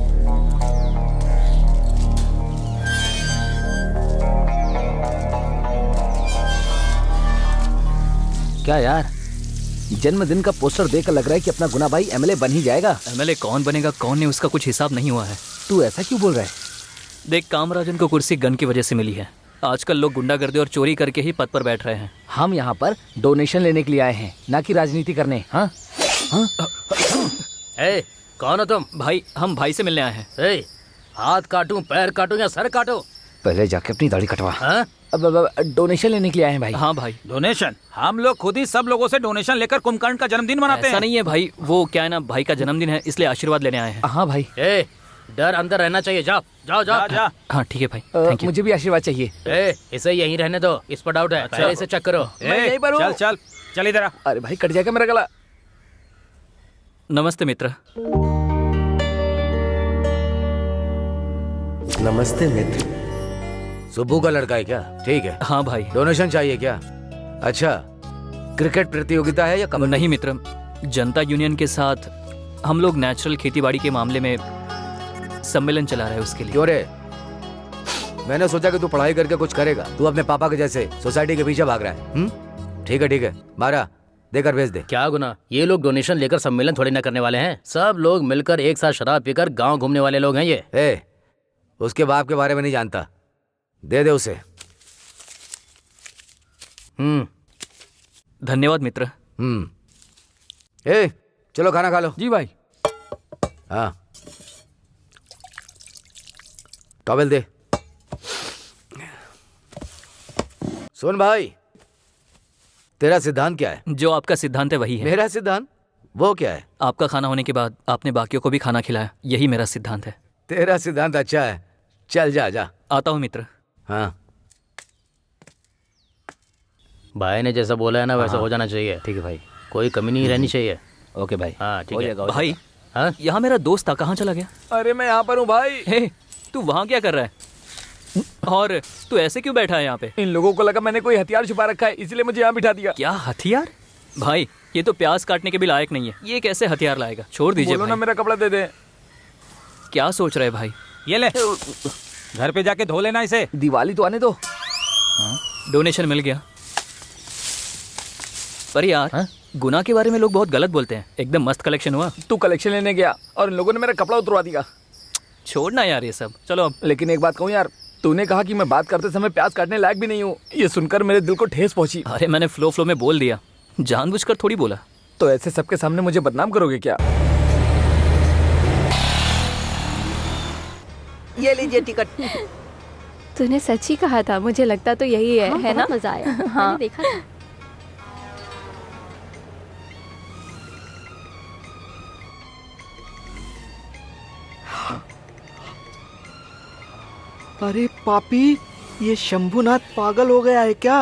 क्या यार, जन्मदिन का पोस्टर देखकर लग रहा है कि अपना गुना भाई एमएलए बन ही जाएगा। एमएलए कौन बनेगा कौन नहीं, उसका कुछ हिसाब नहीं हुआ है। तू ऐसा क्यों बोल रहा है? देख, कामराजन को कुर्सी गन की वजह से मिली है। आजकल लोग गुंडागर्दी और चोरी करके ही पद पर बैठ रहे हैं। हम यहाँ पर डोनेशन लेने के लिए आए हैं, ना कि राजनीति करने। हाँ हाँ। ए, कौन हो तुम? भाई, हम भाई से मिलने आए हैं। ए, हाथ काटूं, पैर काटूं या सर काटूं? पहले जाके अपनी दाढ़ी कटवा। हाँ? अब डोनेशन लेने के लिए आए हैं भाई। हाँ भाई। डोनेशन? हम लोग खुद ही सब लोगों से डोनेशन लेकर कुंभकर्ण का जन्मदिन मनाते हैं। ऐसा नहीं है भाई, वो क्या है ना, भाई का जन्मदिन है इसलिए आशीर्वाद लेने आए हैं। हाँ भाई। ए, डर अंदर रहना चाहिए। जाओ जाओ जाओ। जा। हाँ ठीक है भाई, थैंक यू। मुझे भी आशीर्वाद चाहिए। ए, इसे यहीं रहने दो, इस पर डाउट है। पहले इसे चेक करो। मैं यहीं पर हूँ। चल इधर आ। अरे भाई, कट जाएगा मेरा गला। नमस्ते मित्र। नमस्ते मित्र। सुब्बू का लड़का है क्या? ठीक है। हाँ भाई। डोनेशन चाहिए क्या? अच्छा, क्रिकेट प्रतियोगिता है या कबड्डी? नहीं मित्र, जनता यूनियन के साथ हम लोग नेचुरल खेतीबाड़ी के मामले में सम्मेलन चला रहे हैं, उसके लिए। क्यों रे? मैंने सोचा कि तू पढ़ाई करके कुछ करेगा। तू अपने पापा के जैसे सोसाइटी के पीछे भाग रहा है। ठीक है, मारा देकर भेज दे। क्या गुना, ये लोग डोनेशन लेकर सम्मेलन थोड़ी ना करने वाले हैं। सब लोग मिलकर एक साथ शराब पीकर गांव घूमने वाले लोग हैं ये। उसके बाप के बारे में नहीं जानता, दे दे उसे। धन्यवाद मित्र। चलो खाना खा लो। जी भाई। हाँ, टॉवेल दे। सुन भाई, तेरा सिद्धांत क्या है? जो आपका सिद्धांत है वही है। मेरा सिद्धांत? वो क्या है? आपका खाना होने के बाद आपने बाकियों को भी खाना खिलाया, यही मेरा सिद्धांत है। तेरा सिद्धांत अच्छा है, चल जा जा। आता हूँ मित्र। हाँ भाई ने जैसा बोला है ना वैसा हाँ। हो जाना चाहिए। ठीक है भाई। कोई कमी नहीं रहनी चाहिए। ओके भाई। हाँ ठीक हो है जाएगा, हो भाई हाँ यहाँ मेरा दोस्त था, कहाँ चला गया? अरे मैं यहाँ पर हूँ भाई। हे, तू वहाँ क्या कर रहा है? और तू ऐसे क्यों बैठा है यहाँ पे? इन लोगों को लगा मैंने कोई हथियार छुपा रखा है, इसलिए मुझे यहाँ बिठा दिया। क्या हथियार? भाई ये तो प्याज काटने के भी लायक नहीं है, ये कैसे हथियार लाएगा? छोड़ दीजिए बोलो ना भाई। मेरा कपड़ा दे दे। क्या सोच रहे भाई? ये ले, घर पे जाके धो लेना इसे। दिवाली तो आने दो। डोनेशन मिल गया। पर यार हाँ? गुना के बारे में लोग बहुत गलत बोलते हैं। एकदम मस्त कलेक्शन हुआ। तू कलेक्शन लेने गया और इन लोगों ने मेरा कपड़ा उतरवा दिया। छोड़ना यार ये सब, चलो अब। लेकिन एक बात कहूँ यार, तूने कहा कि मैं बात करते समय प्याज काटने लायक भी नहीं हूँ। ये सुनकर मेरे दिल को ठेस पहुंची। अरे मैंने फ्लो में बोल दिया, जानबूझकर थोड़ी बोला। तो ऐसे सबके सामने मुझे बदनाम करोगे क्या? ये लीजिए टिकट। तूने सच ही कहा था, मुझे लगता तो यही है ना? मजा आया। हाँ। मैंने देखा था। अरे पापी, ये शंभुनाथ पागल हो गया है क्या?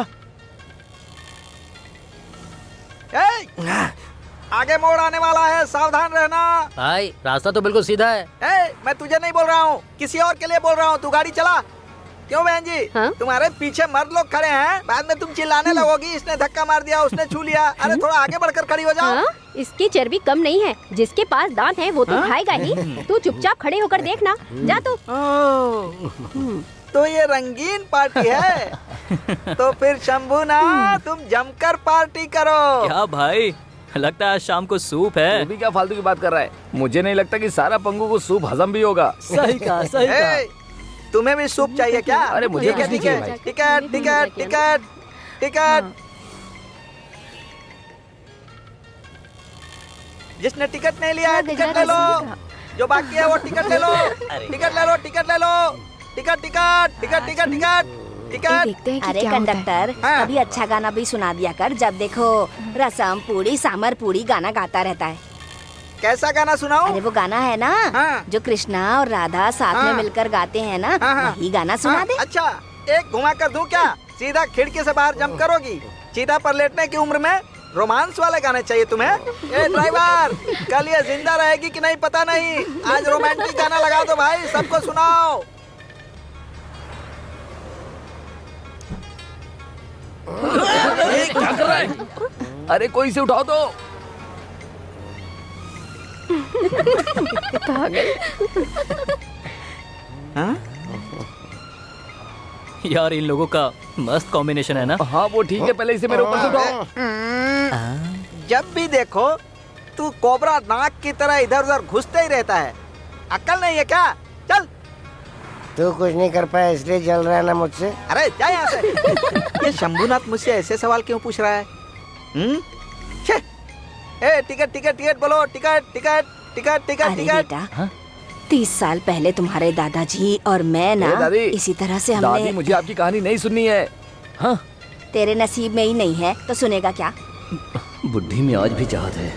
आगे मोड़ आने वाला है, सावधान रहना। भाई रास्ता तो बिल्कुल सीधा है। मैं तुझे नहीं बोल रहा हूँ, किसी और के लिए बोल रहा हूँ। तू गाड़ी चला। क्यों बहन जी? हाँ? तुम्हारे पीछे मर्द लोग खड़े हैं, बाद में तुम चिल्लाने लगोगी इसने धक्का मार दिया, उसने छू लिया। अरे थोड़ा आगे बढ़कर खड़ी हो जाओ। हाँ? इसकी चर्बी कम नहीं है, जिसके पास दांत है वो तो खाएगा ही। तू चुपचाप खड़े होकर देखना, जा तू। तो ये रंगीन पार्टी है। तो फिर शंभुनाथ तुम जमकर पार्टी करो। क्या भाई, लगता है आज शाम को सूप है। तू भी क्या फालतू की बात कर रहा है? मुझे नहीं लगता कि सारा पंगू को सूप हजम भी होगा। सही कहा, सही कहा। तुम्हें भी सूप चाहिए क्या? अरे मुझे कुछ नहीं चाहिए भाई। Ticket ticket ticket ticket. जिसने टिकट नहीं लिया है टिकट ले लो। जो बाकी है वो टिकट ले लो। टिकट ले लो, टिकट ले लो। Ticket ticket ticket ticket ticket ticket. देखते हैं कि अरे क्या होता है। कंडक्टर, हाँ। कभी अच्छा गाना भी सुना दिया कर। जब देखो रसम पूरी सामर पूरी गाना गाता रहता है। कैसा गाना सुनाऊं? अरे वो गाना है ना, हाँ। जो कृष्णा और राधा साथ में हाँ। मिलकर गाते हैं ना, हाँ। वही गाना सुना दे। अच्छा, एक घुमा कर दूं क्या? सीधा खिड़की से बाहर जंप करोगी? चीता पर लेटने की उम्र में रोमांस वाले गाने चाहिए तुम्हें? ए ड्राइवर, कल ये जिंदा रहेगी कि नहीं पता नहीं। आज रोमांटिक गाना लगा दो भाई, सबको सुनाओ। क्या कर रहा है? अरे कोई से उठाओ तो। यार इन लोगों का मस्त कॉम्बिनेशन है ना। हाँ वो ठीक है, पहले इसे मेरे ऊपर से उठाओ। जब भी देखो तू कोबरा नाक की तरह इधर उधर घुसते ही रहता है। अक्ल नहीं है क्या? चल। तू कुछ नहीं कर पाया इसलिए जल रहा है ना मुझसे। अरे जा यहाँ से। ये शंभुनाथ मुझसे ऐसे सवाल क्यों पूछ रहा है? छे। ए टिकट टिकट टिकट बोलो, टिकट टिकट टिकट टिकट अरे टिकट। बेटा, 30 साल पहले तुम्हारे दादाजी और मैं ना दादी, इसी तरह से दादी हमने। मुझे आपकी कहानी नहीं सुननी है। हाँ तेरे नसीब में ही नहीं है तो सुनेगा क्या? बुद्धि में आज भी चाहत है।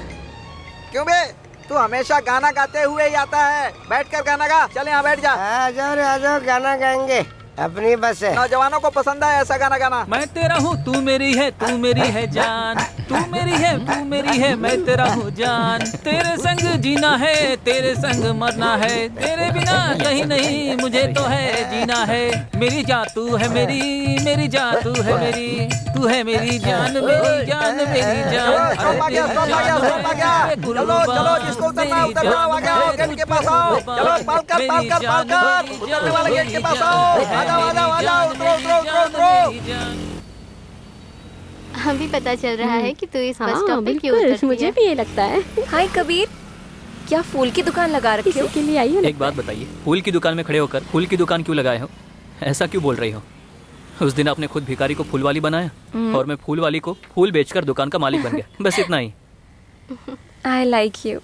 क्यों बे? तू हमेशा गाना गाते हुए ही आता है। बैठ कर गाना गा। चल यहाँ बैठ जा। आ जाओ रे, आ जाओ, गाना गाएंगे। अपनी बस है। नौजवानों को पसंद है ऐसा गाना गाना। मैं तेरा हूँ तू मेरी है, तू मेरी है जान। तू मेरी है, तू मेरी है, मैं तेरा हूँ जान। तेरे संग जीना है, तेरे संग मरना है। तेरे बिना कहीं नहीं मुझे तो है जीना है। मेरी जान तू है मेरी जान तू है मेरी। तू है मेरी जान, मेरी जान, मेरी जान। स्टॉप आ गया, स्टॉप आ गया, स्टॉप आ गया। चलो चलो, जिसको उतरना है, उतर जाओ। आ जाओ गेट के पास आओ। चलो पालकर पालकर पालकर उतरने वाले गेट के पास आओ। आ जाओ आ जाओ आ जाओ। उतरो उतरो उतरो उतरो। हमें पता चल रहा है कि तू इस बस हाँ, स्टॉप पे क्यों बिल्कुल, उतरती मुझे है। भी ये लगता है। हाय कबीर, क्या फूल की दुकान लगा रखी हो? इसी के लिए आई हो। एक बात बताइए, फूल की दुकान में खड़े होकर फूल की दुकान क्यों लगाए हो? ऐसा क्यों बोल रही हो? उस दिन आपने खुद भिखारी को फूल वाली बनाया और मैं फूल वाली को फूल बेचकर दुकान का मालिक बन गया। बस इतना ही। I like you.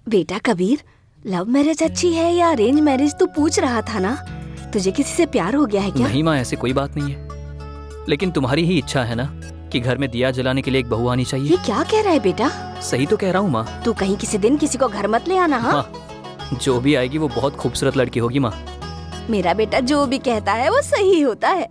बेटा कबीर, लव मैरिज अच्छी है या अरेंज मैरिज तू पूछ रहा था ना? तुझे किसी से प्यार हो गया है क्या? नहीं माँ, ऐसी कोई बात नहीं है, लेकिन तुम्हारी ही इच्छा है ना कि घर में दिया जलाने के लिए एक बहू आनी चाहिए। ये क्या कह रहा है बेटा? सही तो कह रहा हूँ माँ। तू कहीं किसी दिन किसी को घर मत ले आना। हाँ, जो भी आएगी वो बहुत खूबसूरत लड़की होगी माँ। मेरा बेटा जो भी कहता है वो सही होता है।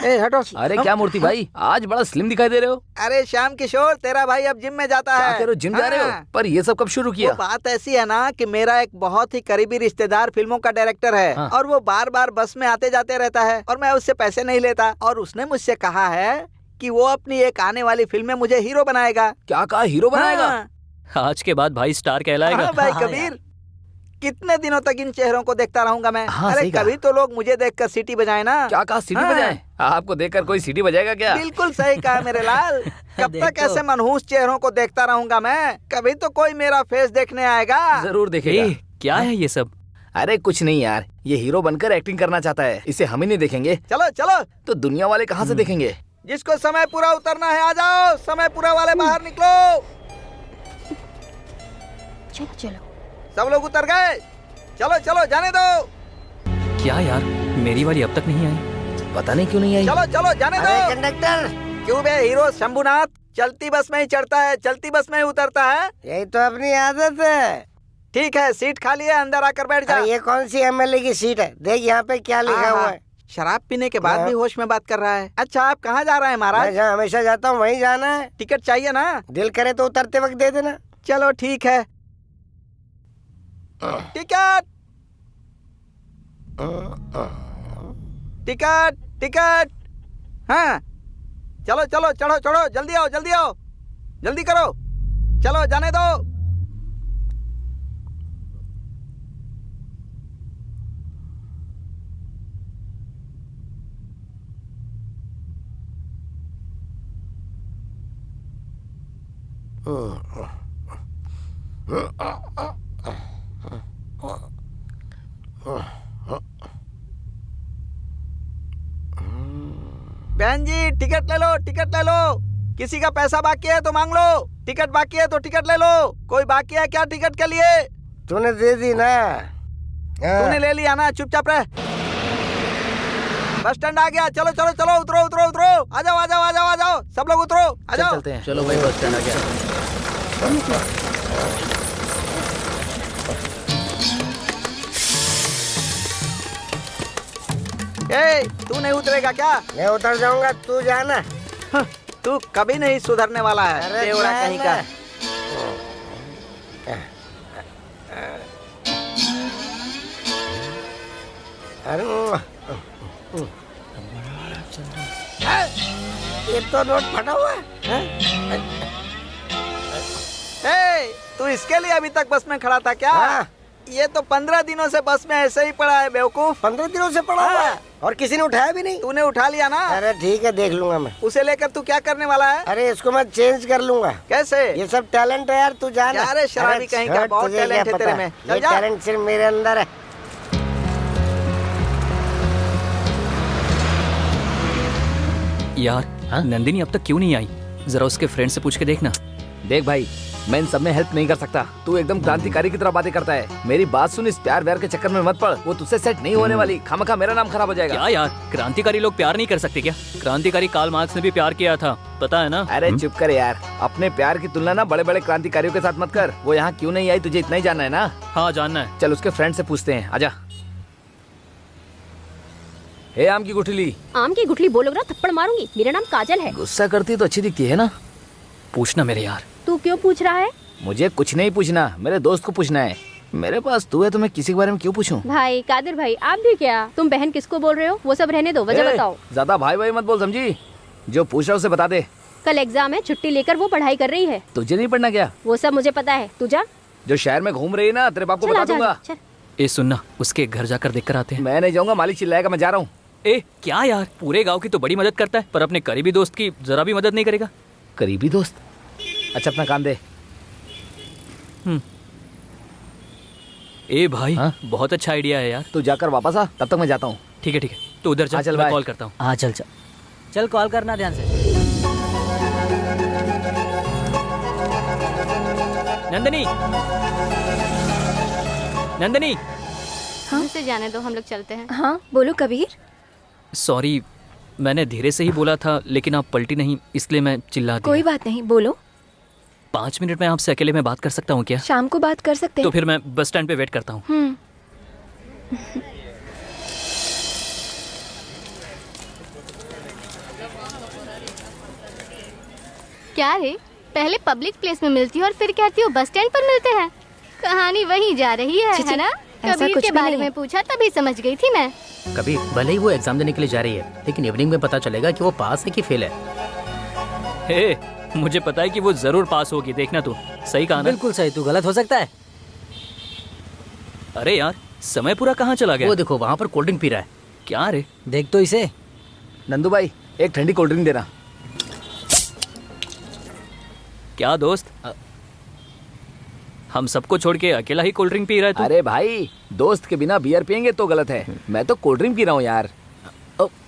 ए हटो। अरे क्या मूर्ति भाई, आज बड़ा स्लिम दिखाई दे रहे हो। अरे श्याम किशोर, तेरा भाई अब जिम में जाता क्या है। कह रहे हो, जिम जा रहे हो? हाँ। पर ये सब कब शुरू किया? वो बात ऐसी है ना कि मेरा एक बहुत ही करीबी रिश्तेदार फिल्मों का डायरेक्टर है। हाँ। और वो बार बार बस में आते जाते रहता है और मैं उससे पैसे नहीं लेता, और उसने मुझसे कहा है कि वो अपनी एक आने वाली फिल्म में मुझे हीरो बनाएगा। क्या कहा, हीरो बनाएगा? हाँ। आज के बाद भाई स्टार कहलाएगा। हाँ भाई कबीर, कितने दिनों तक इन चेहरों को देखता रहूंगा मैं। हाँ, अरे सही कहा। कभी तो लोग मुझे देखकर सीटी बजाए ना। क्या कहा, सीटी हाँ। बजाए? आपको देखकर कोई सीटी बजाएगा क्या? बिल्कुल सही कहा मेरे लाल। कब तक देखो। ऐसे मनहूस चेहरों को देखता रहूंगा मैं? कभी तो कोई मेरा फेस देखने आएगा। जरूर देखेगा। ए, क्या है ये सब? अरे कुछ नहीं यार, ये हीरो बनकर एक्टिंग करना चाहता है, इसे हम ही नहीं देखेंगे चलो चलो, तो दुनिया वाले कहाँ से देखेंगे? जिसको समय पूरा उतरना है आ जाओ। समय पूरा वाले बाहर निकलो। चलो चलो। सब लोग उतर गए? चलो चलो जाने दो। क्या यार, मेरी वाली अब तक नहीं आई। पता नहीं क्यों नहीं आई। चलो चलो जाने अरे दो। कंडक्टर, क्यों बे हीरो शंभुनाथ, चलती बस में ही चढ़ता है, चलती बस में ही उतरता है। यही तो अपनी आदत है। ठीक है, सीट खाली है, अंदर आकर बैठ जा। अरे ये कौन सी एमएलए की सीट है? देख यहाँ पे क्या लिखा हुआ है। शराब पीने के बाद हाँ। भी होश में बात कर रहा है। अच्छा, आप कहाँ जा रहे हैं मैं महाराज? जहाँ हमेशा जाता हूँ वहीं जाना है। टिकट चाहिए ना? दिल करे तो उतरते वक्त दे देना। चलो ठीक है। Ticket ticket ticket. हाँ चलो चलो, चढ़ो चढ़ो, जल्दी आओ जल्दी आओ, जल्दी करो। चलो जाने दो। बहन जी टिकट ले लो, टिकट ले लो। किसी का पैसा बाकी है तो मांग लो। टिकट बाकी है तो टिकट ले लो। कोई बाकी है क्या टिकट के लिए? तूने दे दी ना? तूने ले लिया ना, चुपचाप रह। बस स्टैंड आ गया। चलो चलो चलो, उतरो उतरो उतरो। आ जाओ आ जाओ आ जाओ आ जाओ, सब लोग उतरो, आ जाओ। चलते हैं। चलो भाई, बस स्टैंड आ गया। ए, तू नहीं उतरेगा क्या? मैं उतर जाऊंगा, तू जाना। हाँ, तू कभी नहीं सुधरने वाला है। अरे बेवड़ा जाना। कहीं का। अरे ये तो नोट फटा हुआ है। ए, तू इसके लिए अभी तक बस में खड़ा था क्या? हाँ। ये तो 15 दिनों से बस में ऐसे ही पड़ा है बेवकूफ। 15 दिनों से पड़ा हुआ है और किसी ने उठाया भी नहीं। तूने उठा लिया ना? अरे ठीक है, देख लूंगा मैं। उसे लेकर तू क्या करने वाला है? अरे इसको मैं चेंज कर लूंगा। कैसे? ये सब टैलेंट है यार, तू जाना। अरे शराबी कहीं का, हट, बहुत तुझे टैलेंट क्या है तेरे पता? में। ये चल जा। टैलेंट सिर्फ मेरे अंदर है। यार हाँ? नंदिनी अब तक क्यों नहीं आई? जरा उसके फ्रेंड से पूछ के देखना। देख भाई, मैं इन सब में हेल्प नहीं कर सकता। तू एकदम क्रांतिकारी की तरह बातें करता है। मेरी बात सुन, इस प्यार व्यार के चक्कर में मत पड़। वो तुझसे सेट नहीं होने वाली। खामखा मेरा नाम खराब हो जाएगा। क्या यार, क्रांतिकारी लोग प्यार नहीं कर सकते क्या? क्रांतिकारी कार्ल मार्क्स ने भी प्यार किया था, पता है ना? अरे चुप कर यार, अपने प्यार की तुलना ना बड़े बड़े क्रांतिकारियों के साथ मत कर। वो यहाँ क्यों नहीं आई तुझे इतना ही जानना है ना? हाँ जानना है। चल उसके फ्रेंड से पूछते हैं, आजा। हे आम की गुठली। आम की गुठली बोलोगे ना थप्पड़ मारूंगी। मेरा नाम काजल है। गुस्सा करती तो अच्छी दिखती है ना? पूछना मेरे यार। तू क्यों पूछ रहा है? मुझे कुछ नहीं पूछना, मेरे दोस्त को पूछना है। मेरे पास तू है तो मैं किसी के बारे में क्यों पूछूं? भाई कादिर भाई, आप भी क्या? तुम बहन किसको बोल रहे हो? वो सब रहने दो, वजह बताओ। ज्यादा भाई भाई मत बोल, समझी? जो पूछ रहा उसे बता दे। कल एग्जाम है, छुट्टी लेकर वो पढ़ाई कर रही है। तुझे नहीं पढ़ना क्या? वो सब मुझे पता है, तू जा। जो शहर में घूम रही है ना, तेरे बाप को चल, बता आजा, दूंगा। चल। ए सुनना, उसके घर जाकर देख कर आते हैं। मैं नहीं जाऊंगा, मालिक चिल्लाएगा, मैं जा रहा हूँ। ए क्या यार, पूरे गांव की तो बड़ी मदद करता है, पर अपने करीबी दोस्त की जरा भी मदद नहीं करेगा। करीबी दोस्त? अच्छा अपना काम दे। ए भाई, हाँ? बहुत अच्छा आइडिया है यार। तू जाकर वापस आ, तब तक मैं जाता हूँ। ठीक है तो उधर हाँ, चल, चल, मैं बाय। कॉल करता हूँ। हाँ चल चल चल, कॉल करना ध्यान से। नंदिनी, नंदिनी। हमसे जाने दो, हम लोग चलते हैं। हाँ बोलो कबीर। सॉरी, मैंने धीरे से ही बोला था, लेकिन आप पलटी नहीं, इसलिए मैं चिल्ला दिया। कोई बात नहीं, बोलो। 5 मिनट में आपसे अकेले में बात कर सकता हूँ क्या? शाम को बात कर सकते तो हैं। फिर मैं बस स्टैंड पे वेट करता हूँ। क्या रे, पहले पब्लिक प्लेस में मिलती हो और फिर कहती हो बस स्टैंड पर मिलते हैं। कहानी वहीं जा रही है ना? कबीर कुछ के भी बारे नहीं में है। पूछा तभी समझ गई थी मैं। कबीर, भले ही वो एग्जाम देने के लिए जा रही है, लेकिन इवनिंग में पता चलेगा कि वो पास है कि फेल है। हे, मुझे पता है कि वो जरूर पास होगी, देखना तू। सही कहा ना? बिल्कुल सही, तू गलत हो सकता है। अरे यार, समय पूरा कहाँ चला गया? वो देखो वहाँ पर कोल्ड ड्रिंक पी रहा है। क्या रे? देख तो इसे। नंदू भाई, एक ठंडी कोल्ड ड्रिंक देना। क्या दोस्त, हम सबको छोड़ के अकेला ही कोल्ड ड्रिंक पी रहा है तू? अरे भाई, दोस्त के बिना बियर पियेंगे तो गलत है। मैं तो कोल्ड ड्रिंक पी रहा हूँ यार।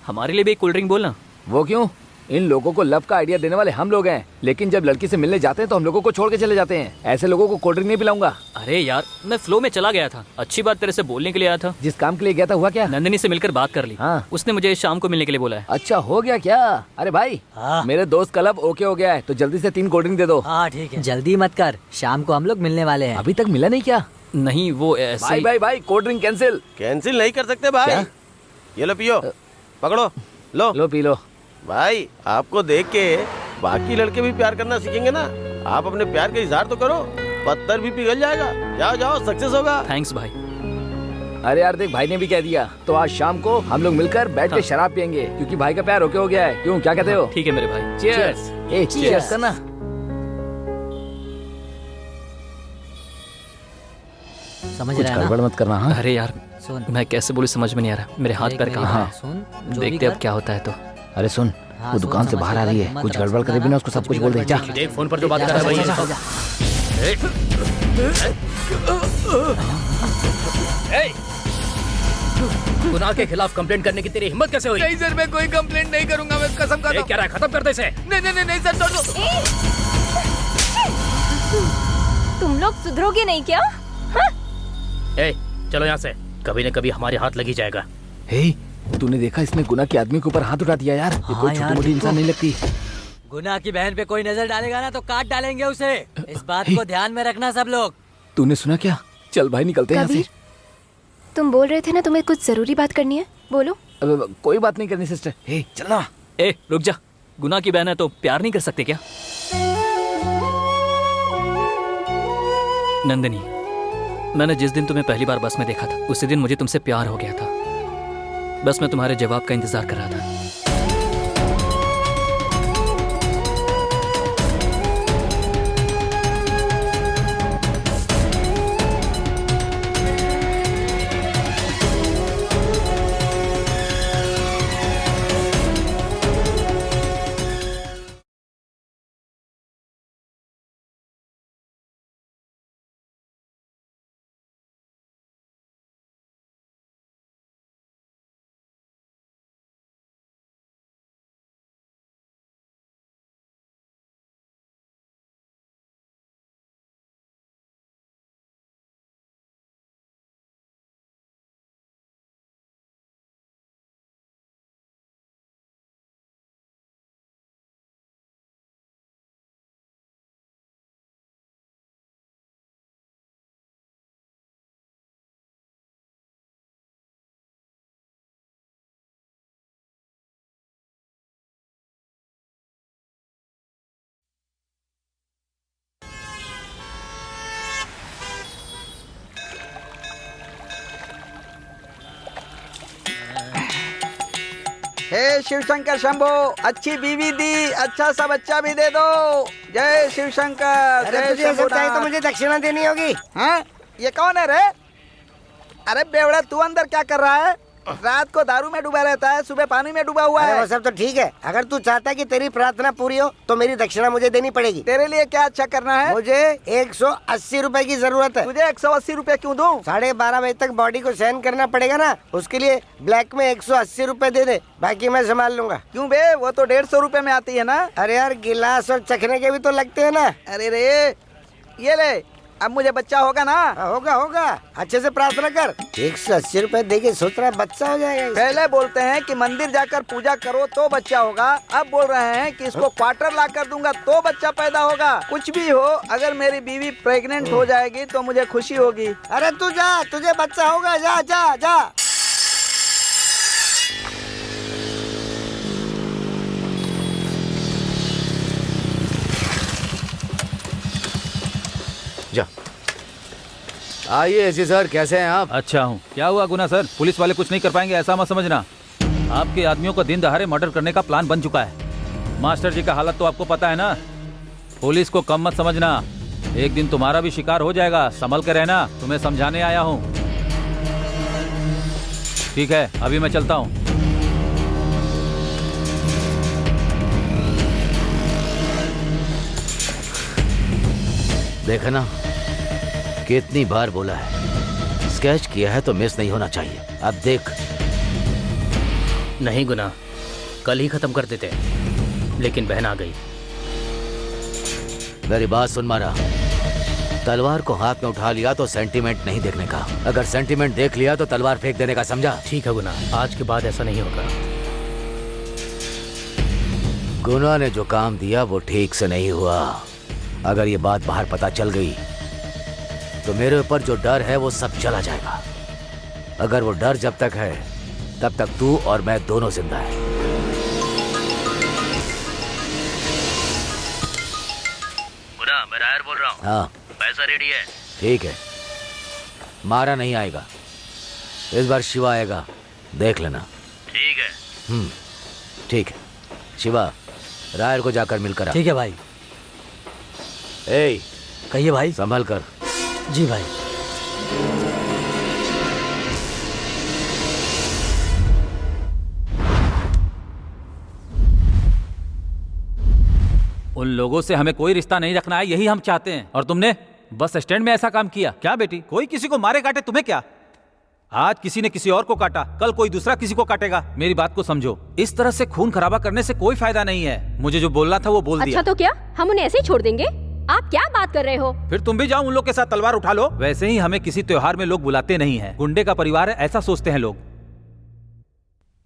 हमारे लिए भी एक कोल्ड ड्रिंक बोलना। वो क्यों? इन लोगों को लव का आइडिया देने वाले हम लोग हैं, लेकिन जब लड़की से मिलने जाते हैं तो हम लोगों को छोड़ के चले जाते हैं। ऐसे लोगों को कोल्ड ड्रिंक नहीं पिलाऊंगा। अरे यार, मैं फ्लो में चला गया था। अच्छी बात तेरे से बोलने के लिए आया था। जिस काम के लिए गया था हुआ क्या? नंदिनी से मिलकर बात कर ली। हाँ। उसने मुझे शाम को मिलने के लिए बोला है। अच्छा, हो गया क्या? अरे भाई, मेरे दोस्त का लब ओके हो गया है, तो जल्दी से 3 कोल्ड ड्रिंक दे दो। हाँ ठीक है, जल्दी मत कर, शाम को हम लोग मिलने वाले हैं। अभी तक मिला नहीं क्या? नहीं, वो ऐसे भाई भाई भाई, कोल्ड ड्रिंक कैंसिल। कैंसिल नहीं कर सकते भाई। क्या? ये लो पियो, पकड़ो, लो पी लो। भाई, आपको देख के बाकी लड़के भी प्यार करना सीखेंगे ना। आप अपने प्यार का इजहार तो करो, पत्थर भी पिघल जाएगा। जाओ जाओ, सक्सेस होगा। थैंक्स भाई। अरे यार देख, भाई ने भी कह दिया, तो आज शाम को हम लोग मिलकर बैठ के शराब पियेंगे, क्योंकि भाई का प्यार ओके हो गया है। क्यों, क्या कहते हो? ठीक है मेरे भाई। चीयर्स। ए चीयर्स करना। समझ कुछ रहा है ना? गड़बड़ मत करना। हाँ अरे यार, सुन, मैं कैसे बोलूं, समझ में नहीं आ रहा। मेरे हाथ पैर कहाँ हैं? सुन, जो भी देखते अब कर। क्या होता है। तो अरे सुन, हाँ, वो सुन, दुकान से समझ बाहर आ रही गया, है, मत कुछ रख, गड़बड़ करे बिना उसको सब कुछ बोल दे। जा। देख फोन पर जो बात कर रहा है वही है। गुनाह के खिलाफ कंप्लेंट करने की तेरी हिम्मत कैसे हुई? नहीं सर, मैं कोई कंप्लेंट नहीं करूंगा, मैं कसम खाता हूं। क्या रहा है, खत्म कर दे इसे। नहीं सर, छोड़ दो। तुम लोग सुधरोगे नहीं क्या? ए, चलो यहाँ से, कभी न कभी हमारे हाथ लगी जाएगा। हे, तूने देखा इसने गुना के आदमी के ऊपर हाथ उठा दिया यार। ये कोई छोटी मोटी इंसान नहीं लगती। गुना की बहन पे कोई नजर डालेगा ना तो काट डालेंगे उसे। इस बात को ध्यान में रखना सब लोग। तूने सुना क्या? चल भाई, निकलते हैं यहाँ कबीर, से। तुम बोल रहे थे ना तुम्हें कुछ जरूरी बात करनी है, बोलो। कोई बात नहीं करनी सिस्टर। हे चलना। ए रुक जा, गुनाह की बहन है तो प्यार नहीं कर सकते क्या? नंदिनी, मैंने जिस दिन तुम्हें पहली बार बस में देखा था, उसी दिन मुझे तुमसे प्यार हो गया था। बस मैं तुम्हारे जवाब का इंतजार कर रहा था। हे शिव शंकर शंभो, अच्छी बीवी दी, अच्छा सा बच्चा भी दे दो। जय शिव शंकर। अरे तुझे ये सब चाहिए तो मुझे दक्षिणा देनी होगी। हाँ, ये कौन है रे? अरे बेवड़ा, तू अंदर क्या कर रहा है? रात को दारू में डूबा रहता है, सुबह पानी में डूबा हुआ है। वो सब तो ठीक है, अगर तू चाहता है कि तेरी प्रार्थना पूरी हो तो मेरी दक्षिणा मुझे देनी पड़ेगी। तेरे लिए क्या अच्छा करना है? मुझे 180 रुपए की जरूरत है। तुझे 180 रुपए क्यों दूं? 12:30 बजे तक बॉडी को सहन करना पड़ेगा ना, उसके लिए ब्लैक में 180 रुपए दे दे, बाकी मैं संभाल लूंगा। क्यों बे, वो तो 150 रुपए में आती है ना। अरे यार, गिलास और चखने के भी तो लगते हैं ना। अरे रे, ये ले, अब मुझे बच्चा होगा ना? होगा होगा, अच्छे से प्रार्थना कर। 180 रुपए दे के सोच रहा है बच्चा हो जाएगा। पहले बोलते हैं कि मंदिर जाकर पूजा करो तो बच्चा होगा, अब बोल रहे हैं कि इसको क्वार्टर ला कर दूंगा तो बच्चा पैदा होगा। कुछ भी हो, अगर मेरी बीवी प्रेग्नेंट हो जाएगी तो मुझे खुशी होगी। अरे तू जा, तुझे बच्चा होगा, जा जा जा। जा। आइए एसी सर, कैसे हैं आप? अच्छा हूँ। क्या हुआ गुना सर? पुलिस वाले कुछ नहीं कर पाएंगे ऐसा मत समझना। आपके आदमियों को दिन दहाड़े मर्डर करने का प्लान बन चुका है। मास्टर जी का हालत तो आपको पता है ना। पुलिस को कम मत समझना, एक दिन तुम्हारा भी शिकार हो जाएगा। संभल कर रहना, तुम्हें समझाने आया हूँ। ठीक है, अभी मैं चलता हूँ। देखा ना, कितनी बार बोला है, स्केच किया है तो मिस नहीं होना चाहिए। अब देख। नहीं गुना, कल ही खत्म कर देते, लेकिन बहन आ गई। मेरी बात सुन मारा, तलवार को हाथ में उठा लिया तो सेंटीमेंट नहीं देखने का, अगर सेंटीमेंट देख लिया तो तलवार फेंक देने का, समझा? ठीक है गुना, आज के बाद ऐसा नहीं होगा। गुना ने जो काम दिया वो ठीक से नहीं हुआ। अगर ये बात बाहर पता चल गई तो मेरे ऊपर जो डर है वो सब चला जाएगा। अगर वो डर जब तक है तब तक तू और मैं दोनों जिंदा हैं। गुना, मैं रायर बोल रहा हूँ। हाँ, पैसा रेडी है? ठीक है। मारा नहीं आएगा, इस बार शिवा आएगा, देख लेना। ठीक है। ठीक है। शिवा, रायर को जाकर मिलकर आ। ठीक है भाई। ए, कहिए भाई। संभल कर। जी भाई। उन लोगों से हमें कोई रिश्ता नहीं रखना है, यही हम चाहते हैं। और तुमने बस स्टैंड में ऐसा काम किया क्या बेटी? कोई किसी को मारे काटे तुम्हें क्या? आज किसी ने किसी और को काटा, कल कोई दूसरा किसी को काटेगा। मेरी बात को समझो, इस तरह से खून खराबा करने से कोई फायदा नहीं है। मुझे जो बोलना था वो बोल दिया। अच्छा तो क्या हम उन्हें ऐसे ही छोड़ देंगे? आप क्या बात कर रहे हो? फिर तुम भी जाओ उन लोग के साथ तलवार उठा लो। वैसे ही हमें किसी त्योहार में लोग बुलाते नहीं हैं। गुंडे का परिवार है ऐसा सोचते हैं लोग।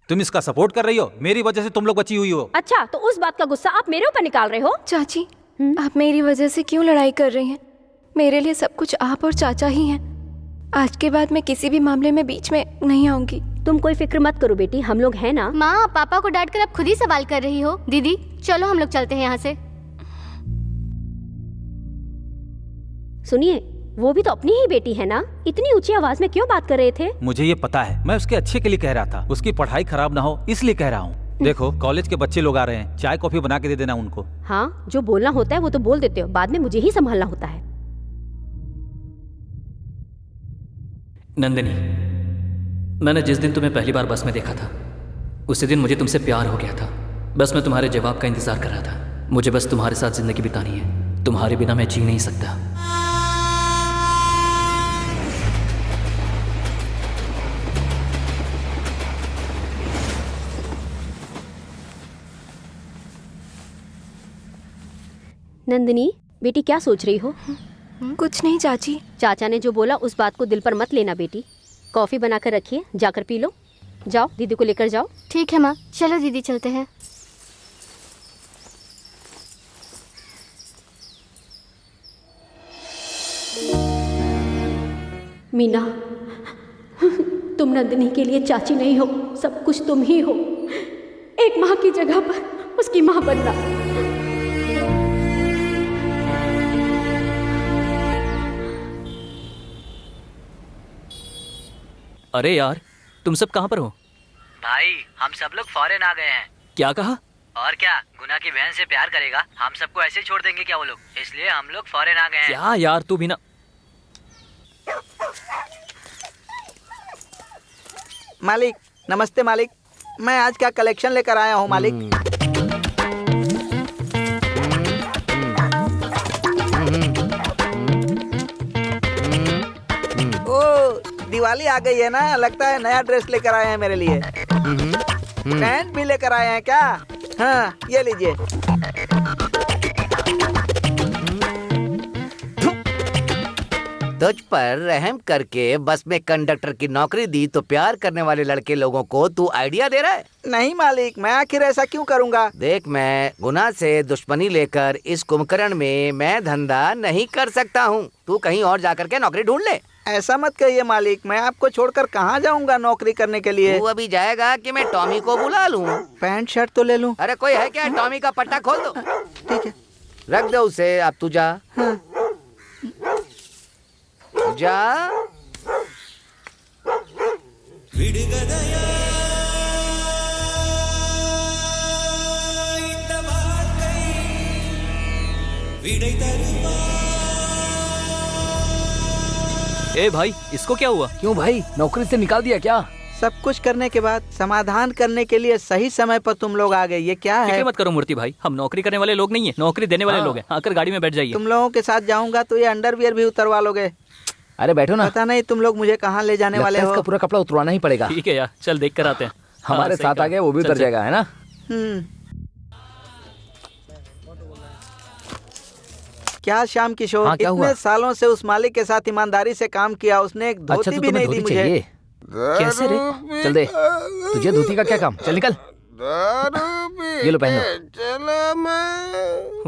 तुम इसका सपोर्ट कर रही हो, मेरी वजह से तुम लोग बची हुई हो। अच्छा तो उस बात का गुस्सा आप मेरे ऊपर निकाल रहे हो? चाची, आप मेरी वजह से क्यों लड़ाई कर रही हैं? मेरे लिए सब कुछ आप और चाचा ही हैं। आज के बाद मैं किसी भी मामले में बीच में नहीं आऊंगी। तुम कोई फिक्र मत करो बेटी, हम लोग हैं ना। माँ, पापा को डांट कर अब खुद ही सवाल कर रही हो। दीदी चलो हम लोग चलते हैं यहाँ से। सुनिए, वो भी तो अपनी ही बेटी है ना, इतनी ऊंची आवाज में क्यों बात कर रहे थे? मुझे ये पता है, मैं उसके अच्छे के लिए कह रहा था। उसकी पढ़ाई खराब ना हो इसलिए कह रहा हूँ। देखो कॉलेज के बच्चे लोग आ रहे हैं, चाय कॉफी बना के दे देना उनको। हाँ, जो बोलना होता है वो तो बोल देते हो, बाद में मुझे ही संभालना होता है। नंदिनी, मैंने जिस दिन तुम्हें पहली बार बस में देखा था उसी दिन मुझे तुमसे प्यार हो गया था। बस मैं तुम्हारे जवाब का इंतजार कर रहा था। मुझे बस तुम्हारे साथ जिंदगी बितानी है, तुम्हारे बिना मैं जी नहीं सकता। नंदिनी बेटी, क्या सोच रही हो? कुछ नहीं चाची। चाचा ने जो बोला उस बात को दिल पर मत लेना बेटी। कॉफी बनाकर रखिए, जाकर पी लो। जाओ दीदी को लेकर जाओ। ठीक है माँ, चलो दीदी चलते हैं। मीना, तुम नंदिनी के लिए चाची नहीं हो, सब कुछ तुम ही हो। एक माँ की जगह पर उसकी माँ बनना। अरे यार, तुम सब कहाँ पर हो? भाई हम सब लोग फॉरेन आ गए हैं। क्या कहा? और क्या, गुना की बहन से प्यार करेगा, हम सबको ऐसे छोड़ देंगे क्या वो लोग? इसलिए हम लोग फॉरेन आ गए हैं। क्या यार, तू भी ना। मालिक नमस्ते मालिक, मैं आज क्या कलेक्शन लेकर आया हूँ मालिक। ओ दिवाली आ गई है ना, लगता है नया ड्रेस लेकर आए हैं मेरे लिए। पैंट भी लेकर आए हैं क्या? हाँ ये लीजिए। तुझ पर रहम करके बस में कंडक्टर की नौकरी दी तो प्यार करने वाले लड़के लोगों को तू आइडिया दे रहा है? नहीं मालिक, मैं आखिर ऐसा क्यों करूँगा? देख, मैं गुना से दुश्मनी लेकर इस कुंभकर्ण में मैं धंधा नहीं कर सकता हूँ। तू कहीं और जाकर के नौकरी ढूंढ ले। ऐसा मत कहिए मालिक, मैं आपको छोड़कर कहाँ जाऊँगा नौकरी करने के लिए? तू अभी जाएगा कि मैं टॉमी को बुला लूँ? पैंट शर्ट तो ले लूँ। अरे कोई है क्या? टॉमी का पट्टा खोल दो। ठीक है, रख दो उसे। अब तू जा। हाँ। जा। ए भाई, इसको क्या हुआ? क्यों भाई, नौकरी से निकाल दिया क्या? सब कुछ करने के बाद समाधान करने के लिए सही समय पर तुम लोग आ गए, ये क्या है? फिक्र मत करो मूर्ति भाई, हम नौकरी करने वाले लोग नहीं है, नौकरी देने वाले लोग हैं। आकर गाड़ी में बैठ जाइए। तुम लोगों के साथ जाऊंगा तो ये अंडरवियर भी उतरवा लोगे। अरे बैठो ना। पता नहीं तुम लोग मुझे कहाँ ले जाने वाले हो। इसका पूरा कपड़ा उतरवाना ही पड़ेगा। ठीक है यार, चल देख कर आते हैं। हमारे साथ आ गए, वो भी उतर जाएगा, है ना? क्या श्याम किशोर, हाँ, क्या इतने हुआ? सालों से उस मालिक के साथ ईमानदारी से काम किया, उसने एक धोती भी नहीं दी मुझे। कैसे रे? चल दे, तुझे धोती का क्या काम? चल निकल। ये लो, पहन लो।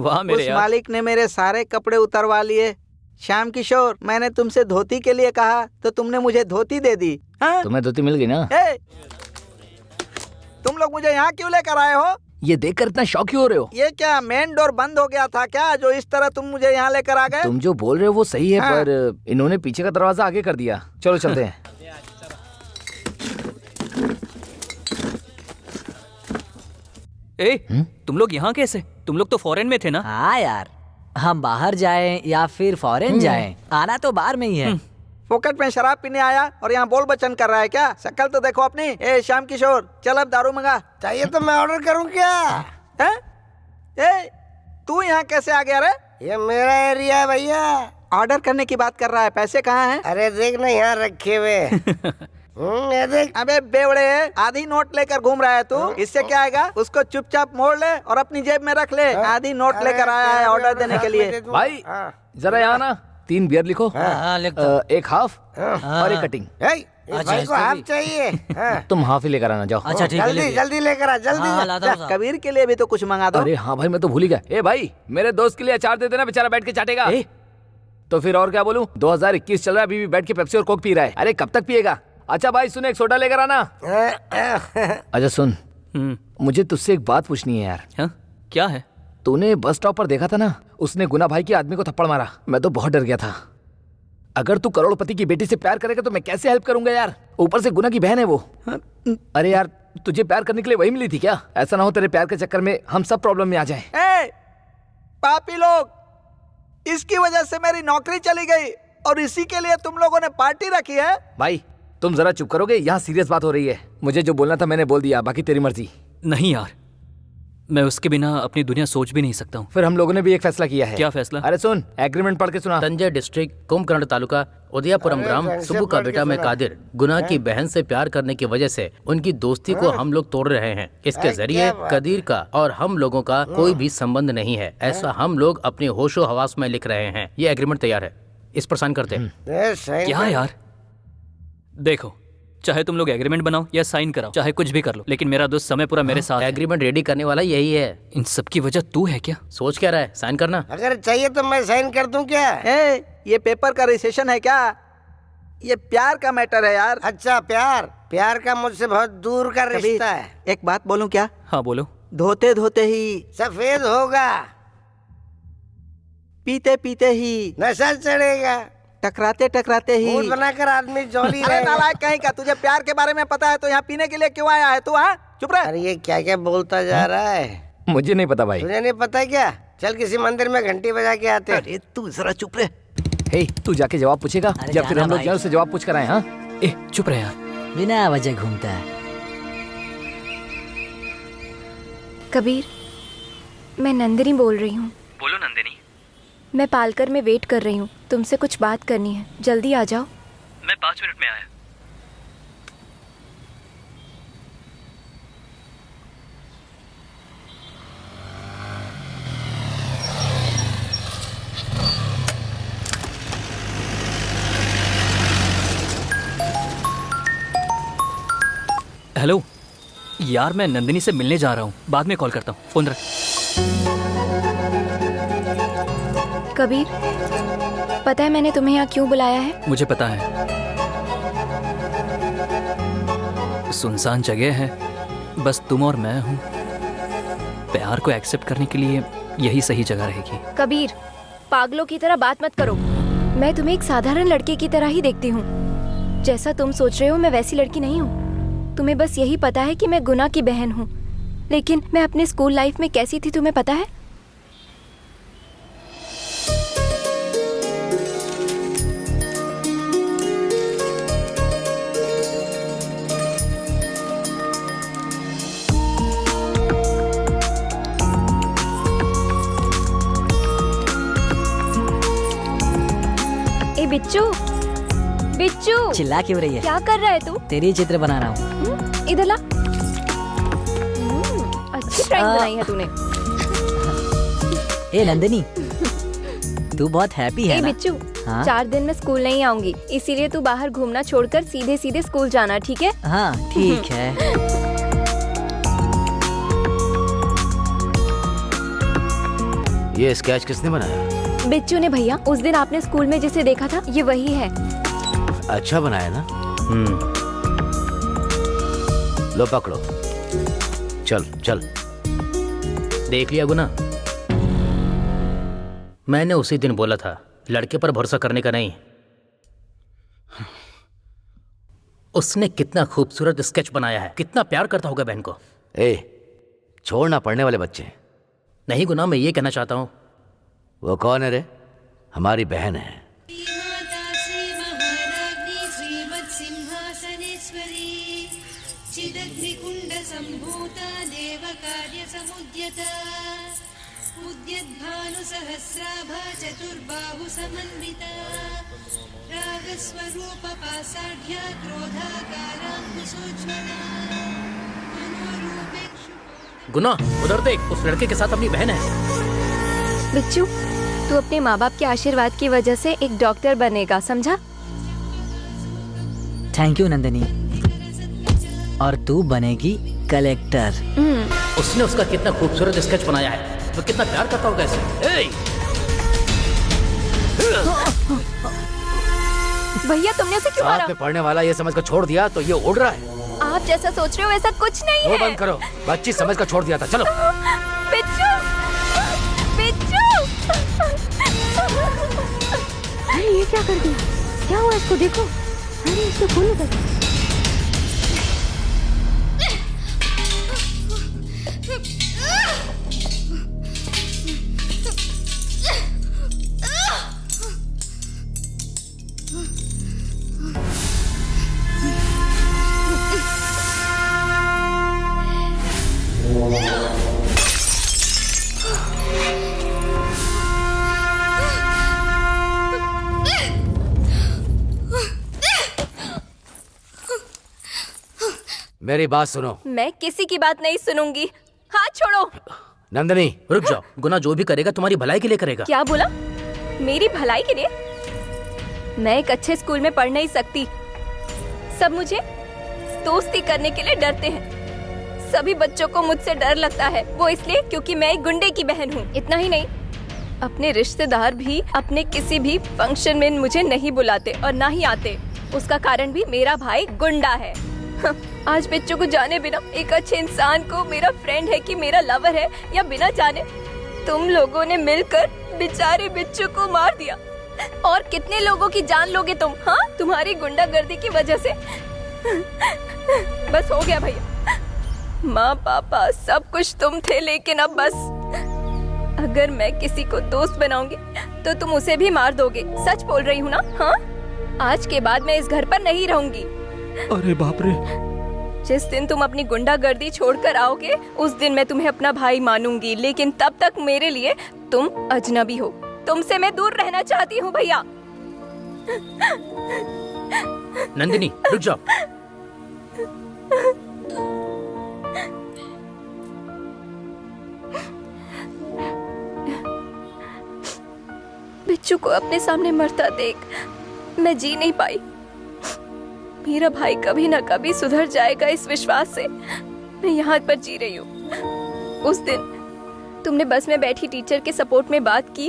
वाह मेरे उस यार। मालिक ने मेरे सारे कपड़े उतरवा लिए। श्याम किशोर, मैंने तुमसे धोती के लिए कहा तो तुमने मुझे धोती दे दी। हाँ? तुम्हें धोती मिल गई ना? तुम लोग मुझे यहाँ क्यों लेकर आए हो? ये देखकर इतना शौक क्यों हो रहे हो? ये क्या मेन डोर बंद हो गया था क्या, जो इस तरह तुम मुझे यहाँ लेकर आ गए? तुम जो बोल रहे हो वो सही है, हाँ। पर इन्होंने पीछे का दरवाजा आगे कर दिया। चलो चलते हैं। तुम लोग यहाँ कैसे? तुम लोग तो फॉरेन में थे ना? हाँ यार, हम बाहर जाएं या फिर फॉरेन जाएं, आना तो बाहर में ही है। फोकट में शराब पीने आया और यहाँ बोल बचन कर रहा है क्या? शक्ल तो देखो अपनी। ए श्याम किशोर, चल अब दारू मंगा। चाहिए तो मैं ऑर्डर करूँ क्या? है? ए, तू यहाँ कैसे आ गया रे? ये मेरा एरिया है भैया। ऑर्डर करने की बात कर रहा है, पैसे कहाँ हैं? अरे देख ना, यहाँ रखे हुए। ये देख। अबे बेवड़े, आधी नोट लेकर घूम रहा है तू, इससे क्या आएगा? उसको चुपचाप मोड़ ले और अपनी जेब में रख ले। आधी नोट लेकर आया है ऑर्डर देने के लिए। भाई जरा यहाँ ना, 3 बियर लिखो। एक हाफ और एक कटिंग। इस भाई को हाफ चाहिए। तुम हाफ ही लेकर आना, जाओ। अच्छा ठीक है, जल्दी जल्दी लेकर आ, जल्दी। कबीर के लिए भी तो कुछ मंगा दो। अरे हाँ भाई, मैं तो भूल ही गया। ए भाई, मेरे दोस्त के लिए अचार दे देना, बेचारा बैठ के चाटेगा। तो फिर और क्या बोलूं? 2021 चल रहा है, अभी भी बैठ के पेप्सी और कोक पी रहा है। अरे कब तक पिएगा? अच्छा भाई सुन, एक सोडा लेकर आना। अच्छा सुन, मुझे तुझसे एक बात पूछनी है यार। हाँ? क्या है? तूने बस स्टॉप पर देखा था ना, उसने गुना भाई के आदमी को थप्पड़ मारा। मैं तो बहुत डर गया था। अगर तू करोड़पति की बेटी से प्यार करेगा तो मैं कैसे हेल्प करूंगा यार? ऊपर से गुना की बहन है वो। अरे यार, तुझे प्यार करने के लिए वही मिली थी क्या? ऐसा ना हो तेरे प्यार के चक्कर में हम सब प्रॉब्लम में आ जाएं। पापी लोग, इसकी वजह से मेरी नौकरी चली गई और इसी के लिए तुम लोगों ने पार्टी रखी है। भाई तुम जरा चुप करोगे? यहाँ सीरियस बात हो रही है। मुझे जो बोलना था मैंने बोल दिया, बाकी तेरी मर्जी। नहीं यार, मैं उसके बिना अपनी दुनिया सोच भी नहीं सकता हूँ। फिर हम लोगों ने भी एक फैसला किया है। क्या फैसला? अरे सुन, एग्रीमेंट पढ़ के सुना। तंजय डिस्ट्रिक्ट, कुंभकर्ण तालुका, उदयपुरम ग्राम, सुब्बू का बेटा में कादिर गुना की बहन से प्यार करने की वजह से उनकी दोस्ती को हम लोग तोड़ रहे हैं। इसके जरिए कदीर का और हम लोगों का कोई भी संबंध नहीं है, ऐसा हम लोग अपने होशो हवास में लिख रहे हैं। ये एग्रीमेंट तैयार है, इस पर साइन करते हैं। क्या यार? देखो, चाहे तुम लोग एग्रीमेंट बनाओ या साइन कराओ, चाहे कुछ भी कर लो, लेकिन मेरा दोस्त समय पूरा मेरे साथ है। एग्रीमेंट रेडी करने वाला यही है। इन सब की वजह तू है क्या? सोच क्या रहा है? साइन करना। अगर चाहिए तो मैं साइन कर दूं क्या? ये पेपर का रजिस्ट्रेशन है क्या? ये प्यार का मैटर है यार। अच्छा, प्यार का मुझसे बहुत दूर का रिश्ता है। एक बात बोलूं क्या? हाँ बोलो। धोते धोते ही सफेद होगा, पीते पीते ही नशा चढ़ेगा, टकराते टकराते ही मूड बनाकर आदमी जॉली अरे नालायक कहीं का, तुझे प्यार के बारे में पता है तो यहाँ पीने के लिए क्यों आया है तू? हाँ चुप रह। अरे ये क्या क्या बोलता जा रहा है? मुझे नहीं पता भाई। तुझे नहीं पता क्या? चल किसी मंदिर में घंटी बजा के आते। अरे तू जरा चुप रह। हे, तू जाके जवाब पूछेगा या फिर हम लोग जाए उससे जवाब पूछ कर आए? हाँ चुप रहे यार, बिना वजह घूमता है। कबीर, मैं नंदिनी बोल रही हूँ। बोलो नंदिनी। मैं पालकर में वेट कर रही हूँ, तुमसे कुछ बात करनी है, जल्दी आ जाओ। मैं 5 मिनट में आया। हेलो यार, मैं नंदिनी से मिलने जा रहा हूँ, बाद में कॉल करता हूँ, फोन रख। कबीर, पता है मैंने तुम्हें यहाँ क्यों बुलाया है? मुझे पता है, सुनसान जगह है, बस तुम और मैं हूँ। प्यार को एक्सेप्ट करने के लिए यही सही जगह रहेगी। कबीर, पागलों की तरह बात मत करो। मैं तुम्हें एक साधारण लड़के की तरह ही देखती हूँ। जैसा तुम सोच रहे हो मैं वैसी लड़की नहीं हूँ। तुम्हें बस यही पता है कि मैं गुना की बहन हूँ, लेकिन मैं अपने स्कूल लाइफ में कैसी थी तुम्हें पता है? ए बिच्चू, बिच्चू, चिल्ला क्यों रही है? क्या कर रहा है तू? तेरी चित्र बना रहा हूँ। इधर ला। अच्छी ड्राइंग बनाई है तूने। ए नंदिनी, तू बहुत हैप्पी है ए ना? बिच्चू, हाँ? 4 दिन में स्कूल नहीं आऊंगी, इसीलिए तू बाहर घूमना छोड़कर सीधे सीधे स्कूल जाना, ठीक है? हाँ ठीक है। ये स्केच किसने बनाया? बिच्चू ने भैया। उस दिन आपने स्कूल में जिसे देखा था ये वही है। अच्छा बनाया ना? लो पकड़ो, चल चल। देख लिया गुना, मैंने उसी दिन बोला था लड़के पर भरोसा करने का नहीं। उसने कितना खूबसूरत स्केच बनाया है, कितना प्यार करता होगा बहन को। ए, छोड़ना पढ़ने वाले बच्चे। नहीं गुना, मैं ये कहना चाहता हूँ। वो कौन है रे? हमारी बहन है। गुना उधर देख, उस लड़के के साथ अपनी बहन है। बिच्चू, तू अपने माँ बाप के आशीर्वाद की वजह से एक डॉक्टर बनेगा, समझा? Thank you Nandini. और तू बनेगी कलेक्टर। उसने उसका कितना खूबसूरत स्केच बनाया है, वो कितना प्यार करता होगा इसे। भैया तुमने उसे क्यों मारा? साथ में पढ़ने वाला ये समझ कर छोड़ दिया तो ये उड़ रहा है। आप जैसा सोच रहे हो ऐसा कुछ नहीं वो है। बंद करो, बच्ची समझ कर छोड़ दिया था। चलो बिच्चू, बिच्चू। अरे ये क्या कर दिया? क्या हुआ इसको? देखो, अरे इसको खून निकल गया। मेरी बात सुनो। मैं किसी की बात नहीं सुनूंगी। हाथ छोड़ो। नंदिनी रुक जाओ। गुना जो भी करेगा तुम्हारी भलाई के लिए करेगा। क्या बोला? मेरी भलाई के लिए? मैं एक अच्छे स्कूल में पढ़ नहीं सकती। सब मुझे दोस्ती करने के लिए डरते हैं। सभी बच्चों को मुझसे डर लगता है, वो इसलिए क्योंकि मैं एक गुंडे की बहन हूँ। इतना ही नहीं, अपने रिश्तेदार भी अपने किसी भी फंक्शन में मुझे नहीं बुलाते और ना ही आते। उसका कारण भी मेरा भाई गुंडा है। आज बिच्चू को जाने बिना, एक अच्छे इंसान को मेरा फ्रेंड है कि मेरा लवर है या बिना जाने, तुम लोगों ने मिलकर बेचारे बिच्चू को मार दिया। और कितने लोगों की जान लोगे तुम? हाँ, तुम्हारी गुंडागर्दी की वजह से। बस हो गया भैया। माँ पापा सब कुछ तुम थे, लेकिन अब बस। अगर मैं किसी को दोस्त बनाऊंगी तो तुम उसे भी मार दोगे। सच बोल रही हूँ ना? हाँ, आज के बाद मैं इस घर पर नहीं रहूंगी। अरे बाप रे। जिस दिन तुम अपनी गुंडागर्दी छोड़कर आओगे उस दिन मैं तुम्हें अपना भाई मानूंगी, लेकिन तब तक मेरे लिए तुम अजनबी हो। तुमसे मैं दूर रहना चाहती हूँ भैया। नंदिनी रुक जाओ। बिच्चू को अपने सामने मरता देख मैं जी नहीं पाई। मेरा भाई कभी ना कभी सुधर जाएगा, इस विश्वास से मैं यहाँ पर जी रही हूँ। उस दिन तुमने बस में बैठी टीचर के सपोर्ट में बात की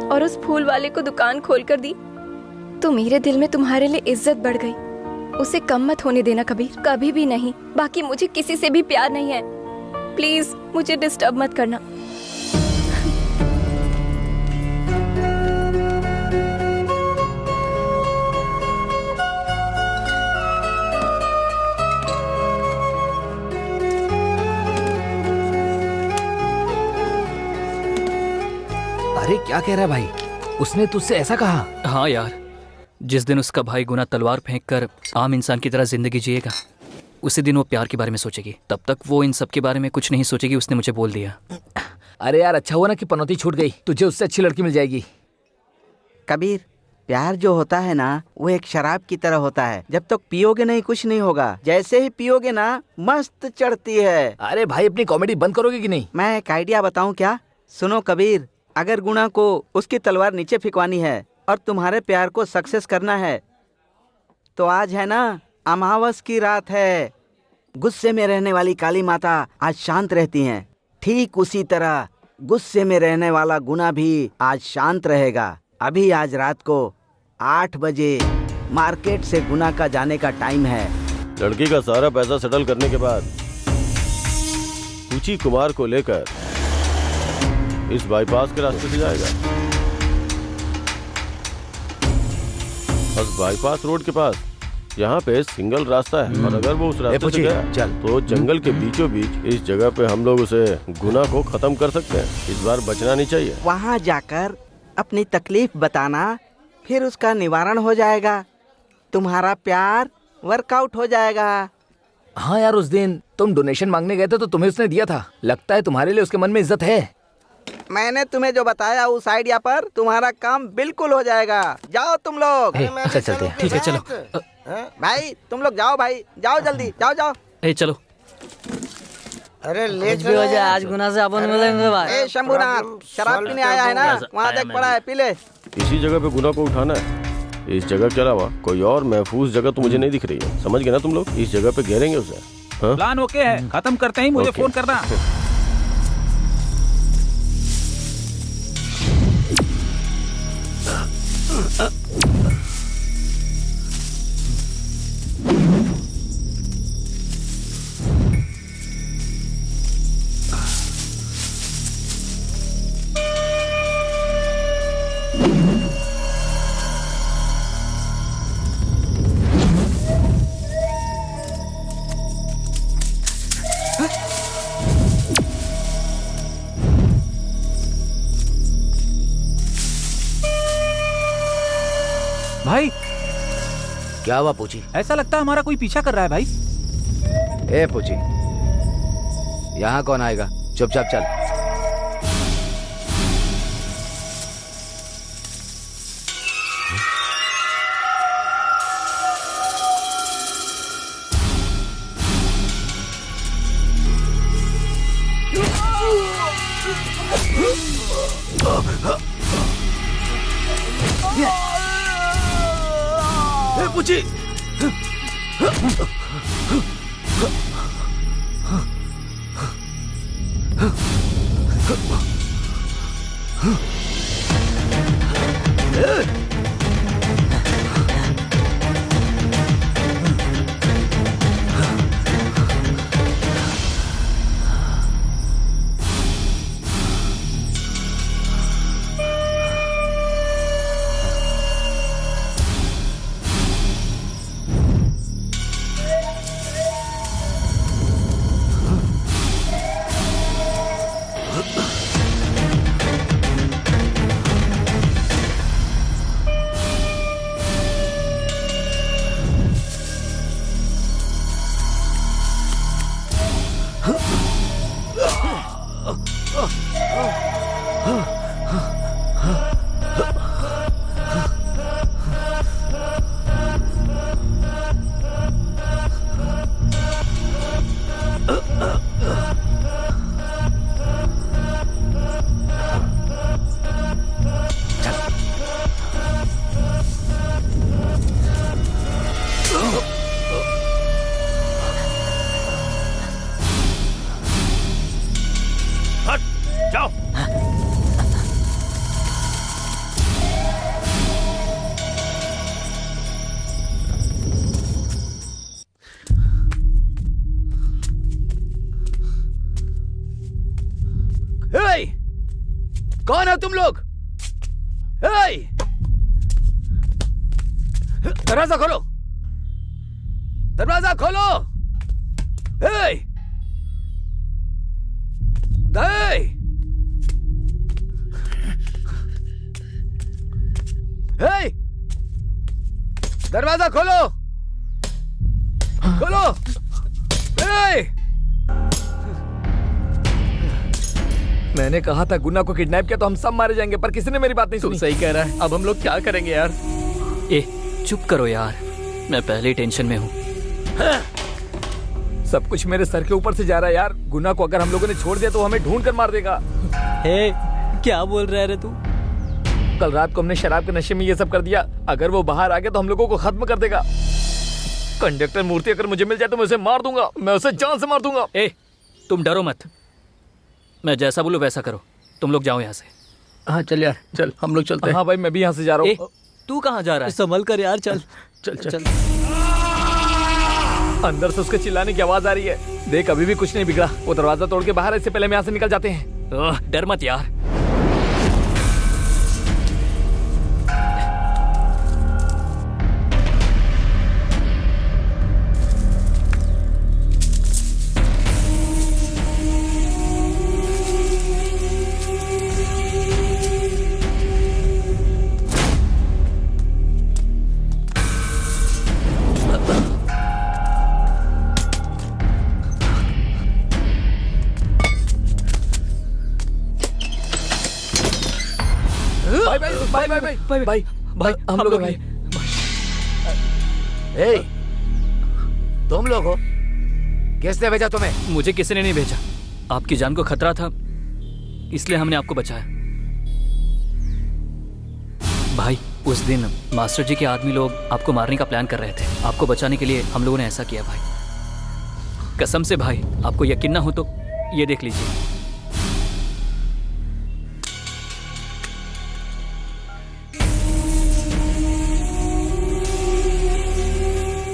और उस फूल वाले को दुकान खोल कर दी, तो मेरे दिल में तुम्हारे लिए इज्जत बढ़ गई। उसे कम मत होने देना कबीर, कभी भी नहीं। बाकी मुझे किसी से भी प्यार नहीं है, प्लीज मुझे डिस्टर्ब मत करना। अरे क्या कह रहा है भाई? उसने तुझसे ऐसा कहा? हाँ यार, जिस दिन उसका भाई गुना तलवार फेंक कर आम इंसान की तरह जिंदगी जिएगा, उसी दिन वो प्यार के बारे में सोचेगी। तब तक वो इन सब के बारे में कुछ नहीं सोचेगी। उसने मुझे बोल दिया। अरे यार अच्छा हुआ ना कि पनौती छूट गई, तुझे उससे अच्छी लड़की मिल जाएगी। कबीर, प्यार जो होता है ना, वो एक शराब की तरह होता है। जब तक पियोगे नहीं कुछ नहीं होगा, जैसे ही पियोगे ना मस्त चढ़ती है। अरे भाई अपनी कॉमेडी बंद करोगे कि नहीं? मैं एक आइडिया बताऊं क्या? सुनो कबीर, अगर गुना को उसकी तलवार नीचे फिकवानी है और तुम्हारे प्यार को सक्सेस करना है, तो आज है ना अमावस की रात है। गुस्से में रहने वाली काली माता आज शांत रहती हैं। ठीक उसी तरह गुस्से में रहने वाला गुना भी आज शांत रहेगा। अभी आज रात को 8 बजे मार्केट से गुना का जाने का टाइम है। लड़की का सारा पैसा सेटल करने के बाद पूची कुमार को लेकर इस बाईपास के रास्ते से जाएगा। बस बाईपास रोड के पास यहाँ पे सिंगल रास्ता है, और अगर वो उस रास्ते से गया तो जंगल के बीचों बीच इस जगह पे हम लोग उसे गुना को खत्म कर सकते हैं। इस बार बचना नहीं चाहिए। वहाँ जाकर अपनी तकलीफ बताना, फिर उसका निवारण हो जाएगा। तुम्हारा प्यार वर्कआउट हो जाएगा। हाँ यार, उस दिन तुम डोनेशन मांगने गए थे तो तुम्हें उसने दिया था। लगता है तुम्हारे लिए उसके मन में इज्जत है। मैंने तुम्हें जो बताया उस आइडिया पर तुम्हारा काम बिल्कुल हो जाएगा। जाओ तुम लोग। अच्छा चलते हैं। ठीक है चलो। भाई तुम लोग जाओ, भाई जाओ जल्दी, जाओ जाओ। चलो। अरे ले कुछ भी हो जाए, आज गुना से अपन मिलेंगे भाई। ए शंभूनाथ, शराब पीने आया है ना? वहाँ देख पड़ा है, पी ले। इसी जगह पे गुना को उठाना है। इस जगह के अलावा कोई और महफूज जगह तो मुझे नहीं दिख रही है। समझ गए ना तुम लोग? इस जगह पे घेरेंगे उसे। हाँ? प्लान ओके है, खत्म करते ही मुझे फोन करना। भाई क्या हुआ पूछी? ऐसा लगता है हमारा कोई पीछा कर रहा है भाई। ए पूछी, यहाँ कौन आएगा? चुपचाप चल। पूछी कौन है तुम लोग? हे! दरवाजा खोलो, दरवाजा खोलो। हे! हे! दरवाजा खोलो, खोलो। हे! मैंने कहा था गुना को किडनैप किया तो हम सब मारे जाएंगे, पर किसी ने मेरी बात नहीं सुनी। सही कह रहा है, अब हम लोग क्या करेंगे यार? ए चुप करो यार, मैं पहले ही टेंशन में हूँ। सब कुछ मेरे सर के ऊपर से जा रहा है यार। गुना को अगर हम लोगों ने छोड़ दिया तो हमें ढूंढ कर मार देगा। हे, क्या बोल रहा है रे तू? कल रात को हमने शराब के नशे में ये सब कर दिया। अगर वो बाहर आ गया तो हम लोगों को खत्म कर देगा। कंडक्टर मूर्ति अगर मुझे मिल जाए तो मैं उसे मार दूंगा, मैं उसे जान से मार दूंगा। ए तुम डरो मत, मैं जैसा बोलूं वैसा करो। तुम लोग जाओ यहाँ से। हाँ चल यार, चल हम लोग चलते हैं। हाँ भाई मैं भी यहाँ से जा रहा हूँ। तू कहाँ जा रहा है? संभल कर यार, चल चल चल, चल। अंदर से उसके चिल्लाने की आवाज आ रही है। देख अभी भी कुछ नहीं बिगड़ा। वो दरवाजा तोड़ के बाहर, इससे पहले हम यहाँ से निकल जाते हैं। डर मत यार। भाई हम लोग भाई। ए, तुम लोग हो? किसने भेजा तुम्हें? मुझे किसी ने नहीं भेजा, आपकी जान को खतरा था इसलिए हमने आपको बचाया। भाई उस दिन मास्टर जी के आदमी लोग आपको मारने का प्लान कर रहे थे। आपको बचाने के लिए हम लोगों ने ऐसा किया भाई। कसम से भाई, आपको यकीन ना हो तो ये देख लीजिए।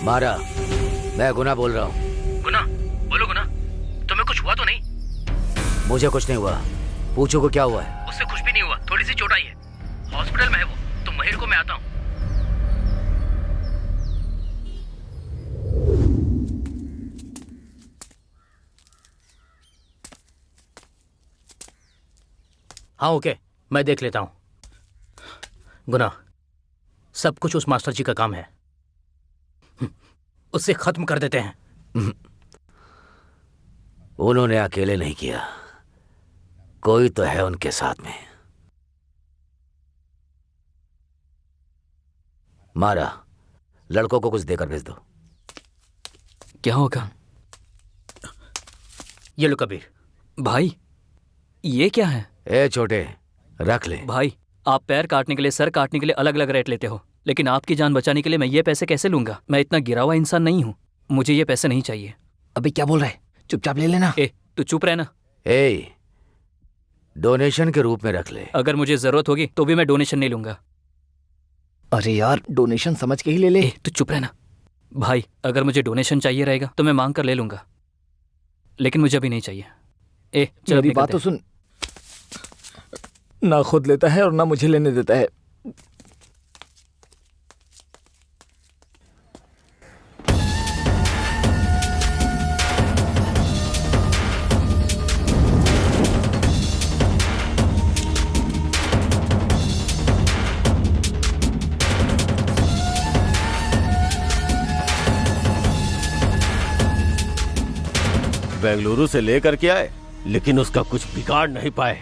मारा, मैं गुना बोल रहा हूँ। गुना, बोलो गुना, तुम्हें कुछ हुआ तो नहीं? मुझे कुछ नहीं हुआ, पूछो को क्या हुआ है। उससे कुछ भी नहीं हुआ, थोड़ी सी चोट आई है, हॉस्पिटल में है वो। तुम महिर को मैं आता हूँ। हाँ ओके, मैं देख लेता हूँ। गुना, सब कुछ उस मास्टर जी का काम है, उससे खत्म कर देते हैं। उन्होंने अकेले नहीं किया, कोई तो है उनके साथ में। मारा, लड़कों को कुछ देकर भेज दो। क्या होगा? ये लो कबीर। भाई ये क्या है? ए छोटे, रख ले। भाई आप पैर काटने के लिए, सर काटने के लिए अलग अलग रेट लेते हो, लेकिन आपकी जान बचाने के लिए मैं ये पैसे कैसे लूंगा? मैं इतना गिरा हुआ इंसान नहीं हूँ, मुझे ये पैसे नहीं चाहिए। अबे क्या बोल रहा है? चुपचाप ले लेना। ए तू चुप रहना। ए, डोनेशन के रूप में रख ले। अगर मुझे जरूरत होगी तो भी मैं डोनेशन नहीं लूंगा। अरे यार, डोनेशन समझ के ही ले ले। तू चुप रहना। भाई अगर मुझे डोनेशन चाहिए रहेगा तो मैं मांग कर ले लूंगा, लेकिन मुझे अभी नहीं चाहिए। ए चल, मेरी बात तो सुन। ना खुद लेता है और ना मुझे लेने देता है। बेंगलुरु से लेकर के आए, लेकिन उसका कुछ बिगाड़ नहीं पाए।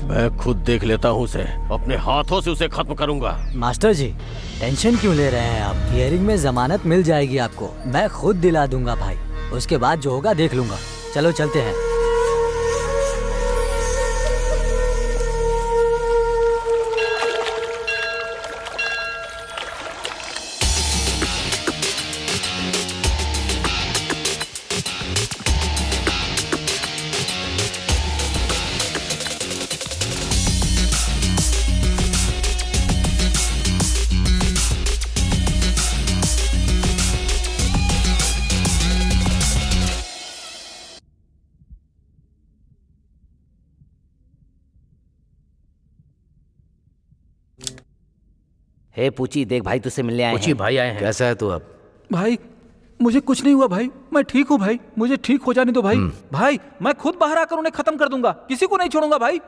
मैं खुद देख लेता हूँ उसे, अपने हाथों से उसे खत्म करूंगा। मास्टर जी टेंशन क्यों ले रहे हैं आप? हियरिंग में जमानत मिल जाएगी आपको, मैं खुद दिला दूंगा भाई। उसके बाद जो होगा देख लूंगा। चलो चलते हैं। हे पूछी, देख भाई तुझसे मिलने आए पूछी हैं। भाई आए हैं। कैसा है तू अब? भाई मुझे कुछ नहीं हुआ भाई, मैं ठीक हूँ भाई, मुझे ठीक हो जाने दो भाई। भाई मैं खुद बाहर आकर उन्हें खत्म कर दूंगा, किसी को नहीं छोड़ूंगा भाई।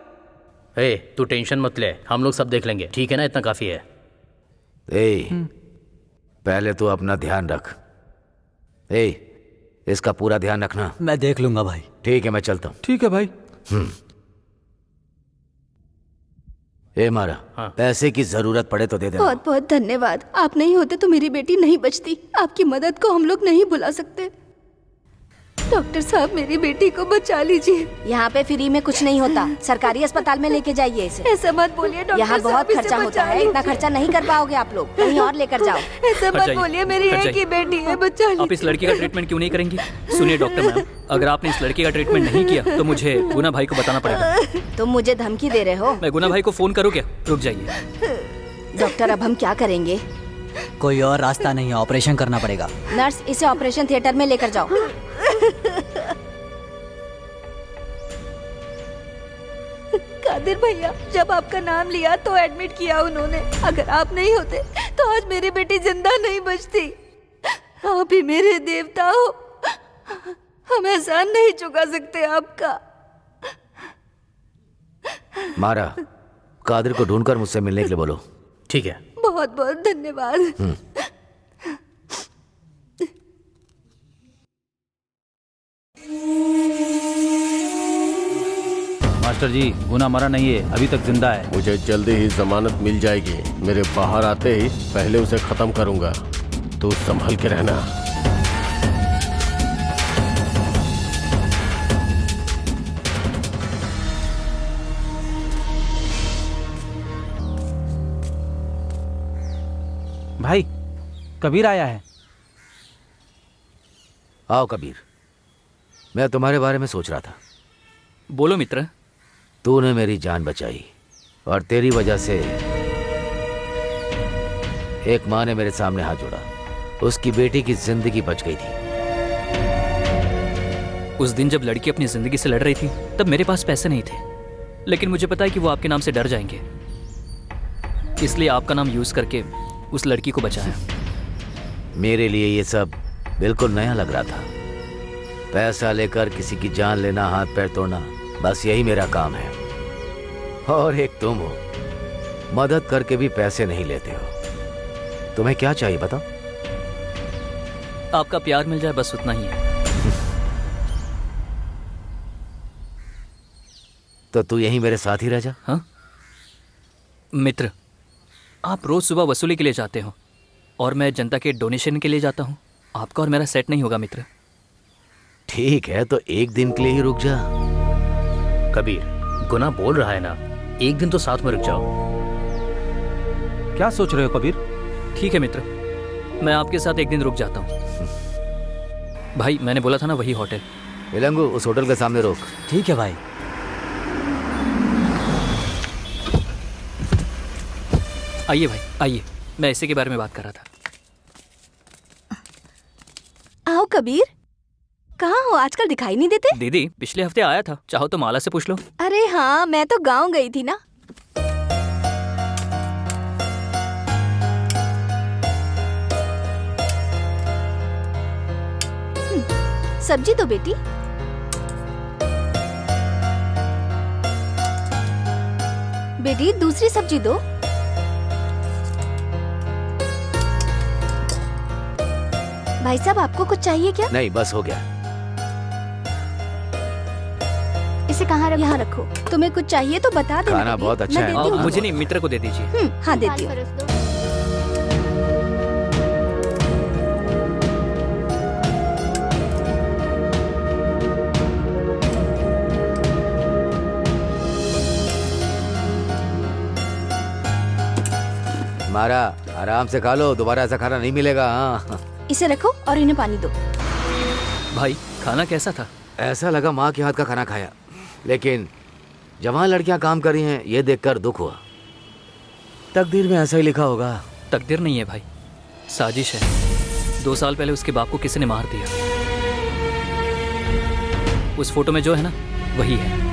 ए, तू टेंशन मत ले, हम लोग सब देख लेंगे, ठीक है ना? इतना काफी है। पहले तू अपना ध्यान रख। इसका पूरा ध्यान रखना। मैं देख लूंगा भाई। ठीक है, मैं चलता हूँ। ठीक है भाई। मारा, पैसे की जरूरत पड़े तो दे देना। बहुत बहुत धन्यवाद, आप नहीं होते तो मेरी बेटी नहीं बचती। आपकी मदद को हम लोग नहीं भुला सकते। डॉक्टर साहब मेरी बेटी को बचा लीजिए। यहाँ पे फ्री में कुछ नहीं होता, सरकारी अस्पताल में लेके जाइए इसे। ऐसा मत बोलिए डॉक्टर यहाँ साहब, बहुत इसे खर्चा होता बचा है, इतना लीजिए। खर्चा नहीं कर पाओगे आप लोग, कहीं और लेकर जाओ। ऐसा मत बोलिए, मेरी एक ही बेटी है, बचा लीजिए। आप इस लड़की का ट्रीटमेंट क्यों नहीं करेंगी? सुनिए डॉक्टर मैम, अगर आपने इस लड़की का ट्रीटमेंट नहीं किया तो मुझे गुना भाई को बताना पड़ेगा। तुम मुझे धमकी दे रहे हो? मैं गुना भाई को फोन करूँ क्या? रुक जाइए डॉक्टर, अब हम क्या करेंगे? कोई और रास्ता नहीं है, ऑपरेशन करना पड़ेगा। नर्स, इसे ऑपरेशन थिएटर में लेकर जाओ। कादिर भैया, जब आपका नाम लिया तो एडमिट किया उन्होंने। अगर आप नहीं होते तो आज मेरी बेटी जिंदा नहीं बचती। आप ही मेरे देवता हो, हम एहसान नहीं चुका सकते आपका। मारा, कादिर को ढूंढकर मुझसे मिलने के लिए बोलो। ठीक है। बहुत बहुत धन्यवाद। मास्टर जी, गुना मरा नहीं है, अभी तक जिंदा है। मुझे जल्दी ही जमानत मिल जाएगी। मेरे बाहर आते ही पहले उसे खत्म करूंगा। तू संभल के रहना। भाई, कबीर आया है। आओ कबीर, मैं तुम्हारे बारे में सोच रहा था। बोलो मित्र। तूने मेरी जान बचाई और तेरी वजह से एक माँ ने मेरे सामने हाथ जोड़ा। उसकी बेटी की जिंदगी बच गई थी। उस दिन जब लड़की अपनी जिंदगी से लड़ रही थी तब मेरे पास पैसे नहीं थे, लेकिन मुझे पता है कि वो आपके नाम से डर जाएंगे, इसलिए आपका नाम यूज करके उस लड़की को बचाया। मेरे लिए ये सब बिल्कुल नया लग रहा था। पैसा लेकर किसी की जान लेना, हाथ पैर तोड़ना, बस यही मेरा काम है। और एक तुम हो, मदद करके भी पैसे नहीं लेते हो। तुम्हें क्या चाहिए बताओ? आपका प्यार मिल जाए, बस उतना ही है। तो तू यहीं मेरे साथ ही रह जा। हाँ मित्र, आप रोज सुबह वसूली के लिए जाते हो और मैं जनता के डोनेशन के लिए जाता हूँ। आपका और मेरा सेट नहीं होगा मित्र। ठीक है, तो एक दिन के लिए ही रुक जा। कबीर, गुना बोल रहा है ना, एक दिन तो साथ में रुक जाओ। क्या सोच रहे हो कबीर? ठीक है मित्र, मैं आपके साथ एक दिन रुक जाता हूँ। भाई, मैंने बोला था ना वही होटल। इलंगू, उस होटल के सामने रोक। ठीक है भाई। आइए भाई, आइए, मैं इसी के बारे में बात कर रहा था। आओ कबीर, कहाँ हो? आजकल दिखाई नहीं देते। दीदी, पिछले हफ्ते आया था, चाहो तो माला से पूछ लो। अरे हाँ, मैं तो गांव गई थी ना। सब्जी दो बेटी। बेटी, दूसरी सब्जी दो। भाई साहब, आपको कुछ चाहिए क्या? नहीं, बस हो गया। इसे कहाँ रखो? यहाँ रखो। तुम्हें कुछ चाहिए तो बता देना। खाना बहुत अच्छा है। मुझे नहीं, मित्र को दे दीजिए। हाँ, देती हूँ। मारा, आराम से खा लो, दोबारा ऐसा खाना नहीं मिलेगा। हाँ, इसे रखो और इन्हें पानी दो। भाई, खाना कैसा था? ऐसा लगा माँ के हाथ का खाना खाया, लेकिन जवान लड़कियां काम कर रही हैं, ये देखकर दुख हुआ। तकदीर में ऐसा ही लिखा होगा। तकदीर नहीं है भाई, साजिश है। 2 साल पहले उसके बाप को किसी ने मार दिया। उस फोटो में जो है ना, वही है।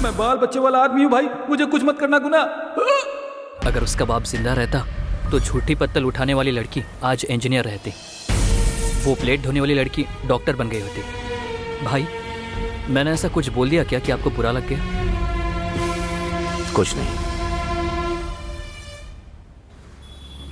मैं बाल बच्चे वाला आदमी हूँ भाई, मुझे कुछ मत करना गुना। अगर उसका बाप जिंदा रहता तो झूठी पत्तल उठाने वाली लड़की आज इंजीनियर रहती, वो प्लेट धोने वाली लड़की डॉक्टर बन गई होती। भाई, मैंने ऐसा कुछ बोल दिया क्या कि आपको बुरा लग गया? कुछ नहीं।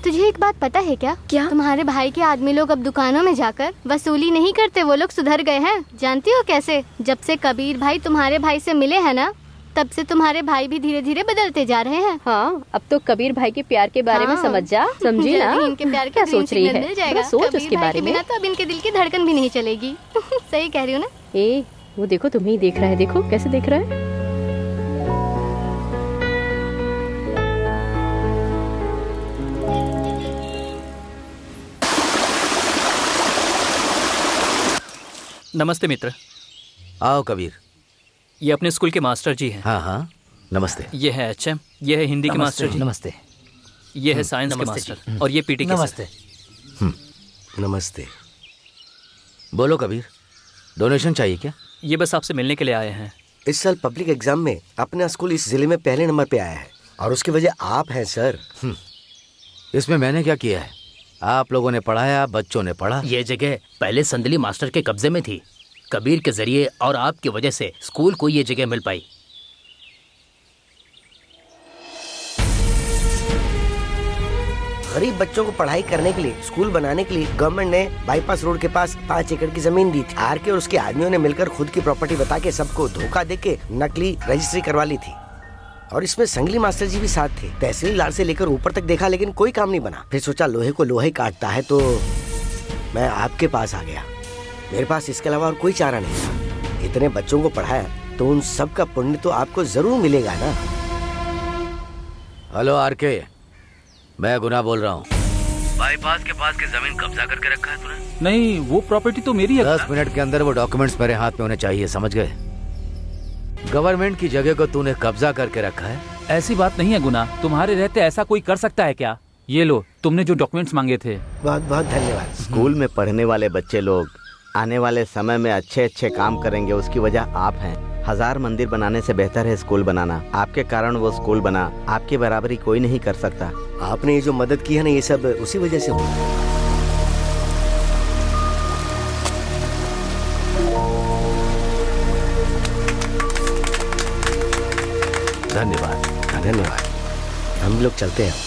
तुझे एक बात पता है क्या? तुम्हारे भाई के आदमी लोग अब दुकानों में जाकर वसूली नहीं करते, वो लोग सुधर गए हैं। जानती हो कैसे? जब से कबीर भाई तुम्हारे भाई से मिले हैं ना, तब से तुम्हारे भाई भी धीरे धीरे बदलते जा रहे हैं। हाँ, अब तो कबीर भाई के प्यार के बारे में समझ जा, समझी ना? इनके प्यार क्या सोच रही है? मिल जाएगा। सोच उसके बारे में। तो अब इनके दिल की धड़कन भी नहीं चलेगी। सही कह रही हूँ ना? ए, वो देखो तुम्हें ही देख रहा है, देखो कैसे देख रहा है। नमस्ते मित्र। आओ कबीर। ये अपने स्कूल के मास्टर जी हैं। हाँ हाँ, नमस्ते। ये है HM, ये है हिंदी के मास्टर जी। नमस्ते। ये है साइंस के मास्टर और ये PT के नमस्ते। नमस्ते। बोलो कबीर, डोनेशन चाहिए क्या? ये बस आपसे मिलने के लिए आए हैं। इस साल पब्लिक एग्जाम में अपना स्कूल इस जिले में पहले नंबर पे आया है और उसकी वजह आप हैं सर। इसमें मैंने क्या किया है? आप लोगों ने पढ़ाया, बच्चों ने पढ़ा। ये जगह पहले संदली मास्टर के कब्जे में थी। कबीर के जरिए और आपकी वजह से स्कूल को ये जगह मिल पाई। गरीब बच्चों को पढ़ाई करने के लिए स्कूल बनाने के लिए गवर्नमेंट ने बाईपास रोड के पास 5 एकड़ की जमीन दी थी। आर के और उसके आदमियों ने मिलकर खुद की प्रॉपर्टी बता के सबको धोखा देके नकली रजिस्ट्री करवा ली थी और इसमें संगली मास्टर जी भी साथ थे। तहसीलदार से लेकर ऊपर तक देखा लेकिन कोई काम नहीं बना। फिर सोचा लोहे को लोहे काटता है तो मैं आपके पास आ गया। मेरे पास इसके अलावा और कोई चारा नहीं था। इतने बच्चों को पढ़ाया तो उन सब का पुण्य तो आपको जरूर मिलेगा ना। हेलो RK, मैं गुना बोल रहा हूँ। बाईपास के पास की जमीन कब्जा करके रखा है तूने? नहीं, वो प्रॉपर्टी तो मेरी है। 10 मिनट के अंदर वो डॉक्यूमेंट्स मेरे हाथ में होने चाहिए, समझ गए? गवर्नमेंट की जगह को तूने कब्जा करके रखा है। ऐसी बात नहीं है गुना, तुम्हारे रहते ऐसा कोई कर सकता है क्या? ये लो, तुमने जो डॉक्यूमेंट्स मांगे थे। बहुत बहुत धन्यवाद। स्कूल में पढ़ने वाले बच्चे लोग आने वाले समय में अच्छे अच्छे काम करेंगे, उसकी वजह आप हैं। 1000 मंदिर बनाने से बेहतर है स्कूल बनाना। आपके कारण वो स्कूल बना, आपकी बराबरी कोई नहीं कर सकता। आपने ये जो मदद की है ना, ये सब उसी वजह से हुआ। धन्यवाद। धन्यवाद। हम लोग चलते हैं।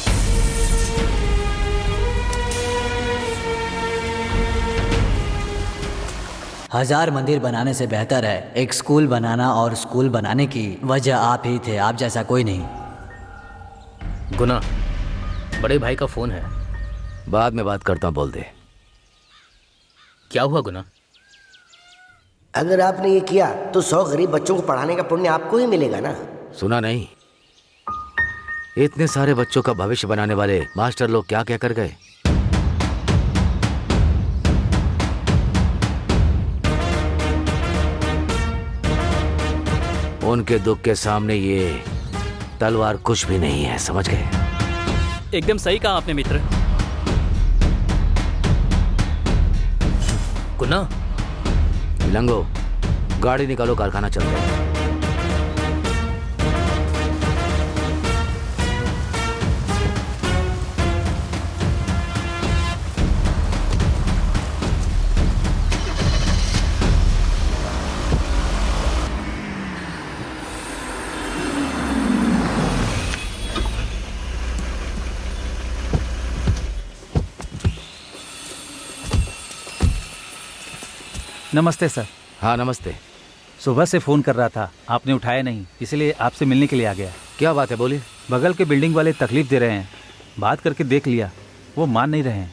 हजार मंदिर बनाने से बेहतर है एक स्कूल बनाना, और स्कूल बनाने की वजह आप ही थे, आप जैसा कोई नहीं। गुना, बड़े भाई का फोन है। बाद में बात करता हूँ, बोल दे। क्या हुआ गुना? अगर आपने ये किया तो 100 गरीब बच्चों को पढ़ाने का पुण्य आपको ही मिलेगा ना। सुना नहीं? इतने सारे बच्चों का भविष्य बनाने वाले मास्टर लोग क्या क्या कर गए। उनके दुख के सामने ये तलवार कुछ भी नहीं है, समझ गए? एकदम सही कहा आपने मित्र। गुना, लंगो, गाड़ी निकालो, कारखाना चलते हैं। नमस्ते सर। हाँ नमस्ते। सुबह से फोन कर रहा था, आपने उठाया नहीं, इसलिए आपसे मिलने के लिए आ गया। क्या बात है, बोलिए। बगल के बिल्डिंग वाले तकलीफ दे रहे हैं, बात करके देख लिया, वो मान नहीं रहे हैं।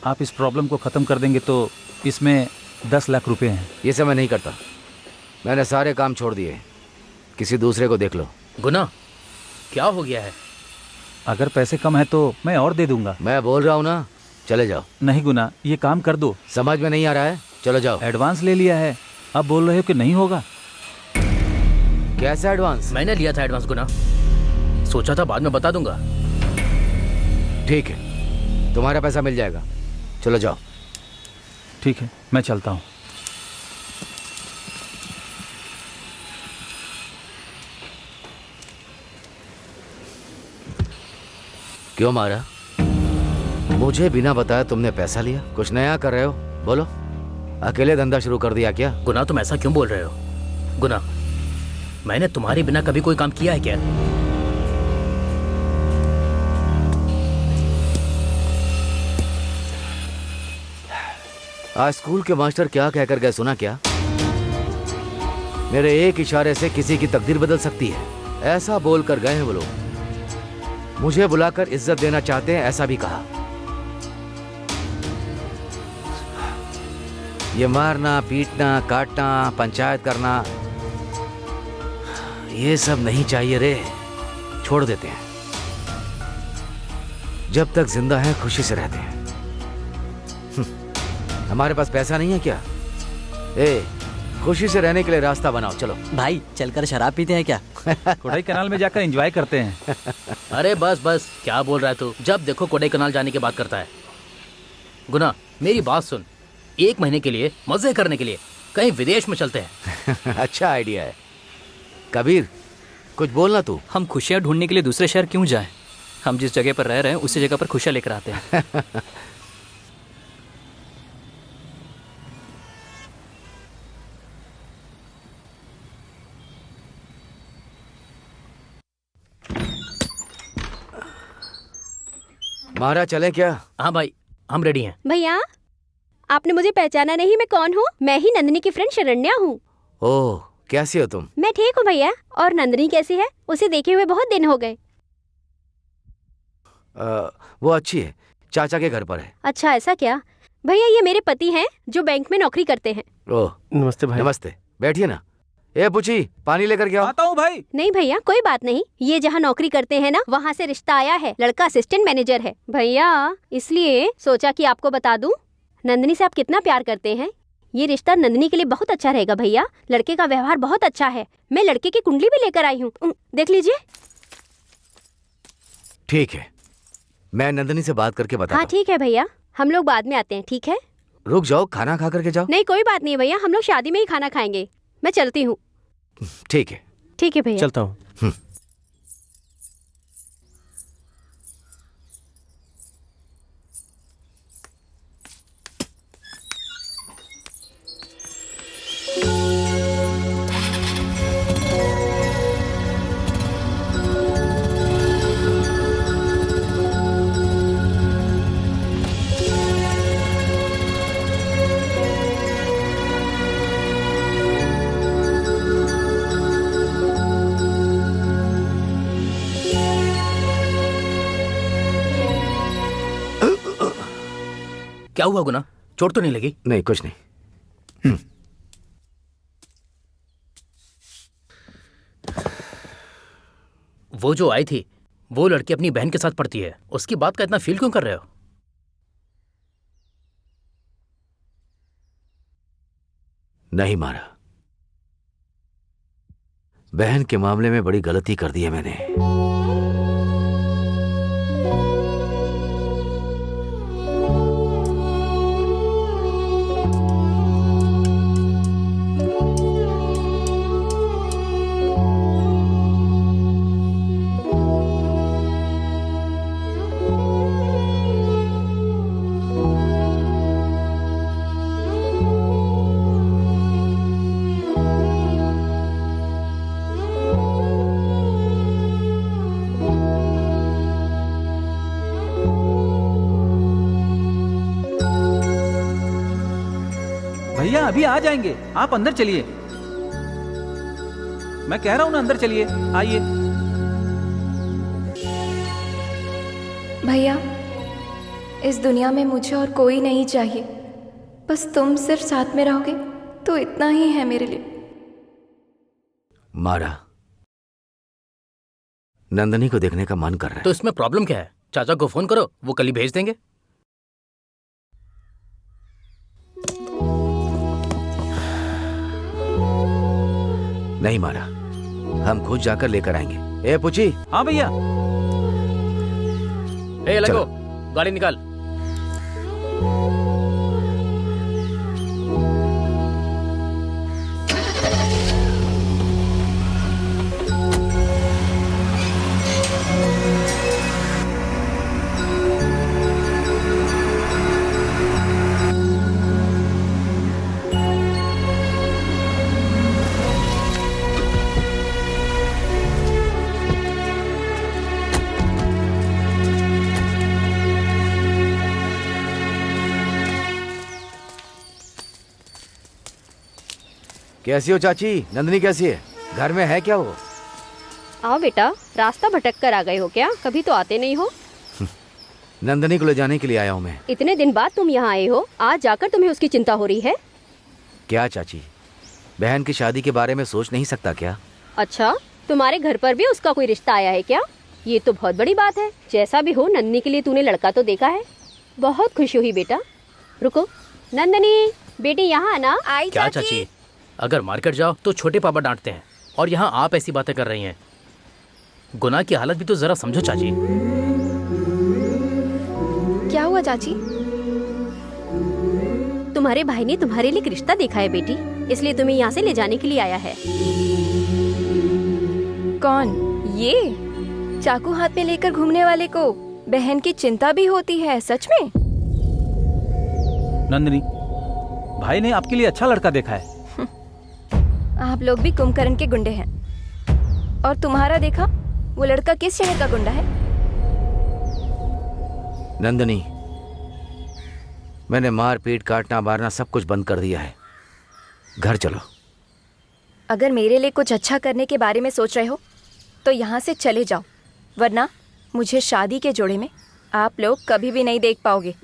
आप इस प्रॉब्लम को ख़त्म कर देंगे तो इसमें 10 लाख रुपए हैं। ये सब मैं नहीं करता, मैंने सारे काम छोड़ दिए, किसी दूसरे को देख लो। गुना, क्या हो गया है? अगर पैसे कम है तो मैं और दे दूंगा। मैं बोल रहा हूँ ना, चले जाओ। नहीं गुना, ये काम कर दो। समझ में नहीं आ रहा है? चलो जाओ। एडवांस ले लिया है, अब बोल रहे हो कि नहीं होगा। कैसा एडवांस? मैंने लिया था एडवांस गुना, सोचा था बाद में बता दूंगा। ठीक है, तुम्हारा पैसा मिल जाएगा, चलो जाओ। ठीक है, मैं चलता हूँ। क्यों मारा? मुझे बिना बताया तुमने पैसा लिया? कुछ नया कर रहे हो? बोलो। अकेले धंधा शुरू कर दिया क्या? गुना, तुम ऐसा क्यों बोल रहे हो? गुना, मैंने तुम्हारे बिना कभी कोई काम किया है क्या? आज स्कूल के मास्टर क्या कहकर गए सुना क्या? मेरे एक इशारे से किसी की तकदीर बदल सकती है, ऐसा बोलकर गए हैं वो लोग। मुझे बुलाकर इज्जत देना चाहते हैं, ऐसा भी कहा। ये मारना, पीटना, काटना, पंचायत करना, ये सब नहीं चाहिए रे। छोड़ देते हैं। जब तक जिंदा है खुशी से रहते हैं। हमारे पास पैसा नहीं है क्या? खुशी से रहने के लिए रास्ता बनाओ। चलो भाई, चलकर शराब पीते हैं क्या? कोडाई कनाल में जाकर एंजॉय करते हैं। अरे बस बस, क्या बोल रहा है तू? जब देखो कोडाई कनाल जाने की बात करता है। गुना, मेरी बात सुन। 1 महीने के लिए मजे करने के लिए कहीं विदेश में चलते हैं। अच्छा आइडिया है। कबीर, कुछ बोलना तू। हम खुशियाँ ढूंढने के लिए दूसरे शहर क्यों जाएं? हम जिस जगह पर रह रहे हैं उसी जगह पर खुशियाँ लेकर आते हैं। मारा चले क्या? हाँ भाई, हम रेडी हैं। भैया, आपने मुझे पहचाना नहीं? मैं कौन हूँ? मैं ही नंदिनी की फ्रेंड शरण्या हूँ। ओह, कैसी हो तुम? मैं ठीक हूँ भैया। और नंदिनी कैसी है? उसे देखे हुए बहुत दिन हो गए। वो अच्छी है, चाचा के घर पर है। अच्छा, ऐसा क्या? भैया, ये मेरे पति हैं जो बैंक में नौकरी करते हैं। ओह, नमस्ते भाई। नमस्ते, बैठिए ना। ए पुची, पानी लेकर के आओ। आता हूँ भाई। नहीं भैया, कोई बात नहीं। ये जहाँ नौकरी करते हैं ना, वहाँ से रिश्ता आया है। लड़का असिस्टेंट मैनेजर है भैया, इसलिए सोचा कि आपको बता दूं। नंदिनी से आप कितना प्यार करते हैं। ये रिश्ता नंदिनी के लिए बहुत अच्छा रहेगा भैया। लड़के का व्यवहार बहुत अच्छा है। मैं लड़के की कुंडली भी लेकर आई हूँ, देख लीजिए। ठीक है, मैं नंदिनी से बात करके बताता हाँ हूँ। ठीक है भैया, हम लोग बाद में आते हैं, ठीक है? रुक जाओ, खाना खा करके जाओ। नहीं, कोई बात नहीं भैया, हम लोग शादी में ही खाना खाएंगे। मैं चलती हूँ। ठीक है। ठीक है भैया, चलता हूँ। क्या हुआ गुना? चोट तो नहीं लगी? नहीं, कुछ नहीं। वो जो आई थी, वो लड़की अपनी बहन के साथ पढ़ती है। उसकी बात का इतना फील क्यों कर रहे हो? नहीं मारा। बहन के मामले में बड़ी गलती कर दी है मैंने। भैया अभी आ जाएंगे, आप अंदर चलिए। मैं कह रहा हूँ ना, अंदर चलिए, आइए। भैया, इस दुनिया में मुझे और कोई नहीं चाहिए। बस तुम सिर्फ साथ में रहोगे तो इतना ही है मेरे लिए। मारा, नंदनी को देखने का मन कर रहा है। तो इसमें प्रॉब्लम क्या है? चाचा को फोन करो, वो कल ही भेज देंगे। नहीं मारा, हम खुद जाकर लेकर आएंगे। ए पुची। हाँ भैया। ए लगो, गाड़ी निकाल। कैसी हो चाची? नंदनी कैसी है? घर में है क्या वो? आओ बेटा, रास्ता भटक कर आ गए हो क्या? कभी तो आते नहीं हो। नंदनी को ले जाने के लिए आया हूँ मैं। इतने दिन बाद तुम यहाँ आए हो, आज जाकर तुम्हें उसकी चिंता हो रही है? क्या चाची, बहन की शादी के बारे में सोच नहीं सकता क्या? अच्छा, तुम्हारे घर पर भी उसका कोई रिश्ता आया है क्या? ये तो बहुत बड़ी बात है। जैसा भी हो, नंदनी के लिए तूने लड़का तो देखा है। बहुत खुशी हुई बेटा। रुको, नंदनी बेटी यहाँ आना। आई क्या चाची, अगर मार्केट जाओ तो छोटे पापा डांटते हैं, और यहाँ आप ऐसी बातें कर रही हैं। गुनाह की हालत भी तो जरा समझो चाची। क्या हुआ चाची? तुम्हारे भाई ने तुम्हारे लिए एक रिश्ता देखा है बेटी, इसलिए तुम्हें यहाँ से ले जाने के लिए आया है। कौन? ये चाकू हाथ में लेकर घूमने वाले को बहन की चिंता भी होती है? सच में? नंदनी, भाई ने आपके लिए अच्छा लड़का देखा है। आप लोग भी कुंभकर्ण के गुंडे हैं। और तुम्हारा देखा, वो लड़का किस शहर का गुंडा है? नंदनी, मैंने मार पीट काटना मारना सब कुछ बंद कर दिया है। घर चलो। अगर मेरे लिए कुछ अच्छा करने के बारे में सोच रहे हो तो यहाँ से चले जाओ, वरना मुझे शादी के जोड़े में आप लोग कभी भी नहीं देख पाओगे।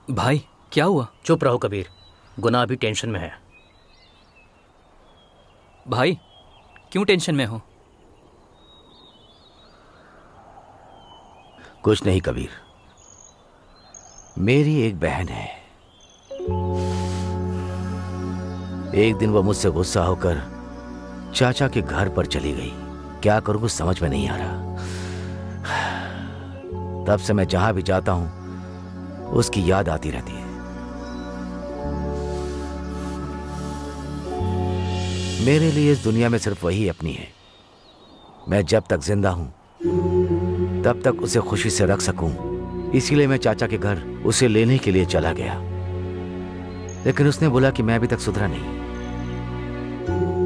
भाई, क्या हुआ? चुप रहो कबीर, गुनाह अभी टेंशन में है। भाई, क्यों टेंशन में हो? कुछ नहीं कबीर, मेरी एक बहन है। एक दिन वो मुझसे गुस्सा होकर चाचा के घर पर चली गई। क्या करूं कुछ समझ में नहीं आ रहा। तब से मैं जहां भी जाता हूं उसकी याद आती रहती है। मेरे लिए इस दुनिया में सिर्फ वही अपनी है। मैं जब तक जिंदा हूं तब तक उसे खुशी से रख सकूं, इसीलिए मैं चाचा के घर उसे लेने के लिए चला गया। लेकिन उसने बोला कि मैं अभी तक सुधरा नहीं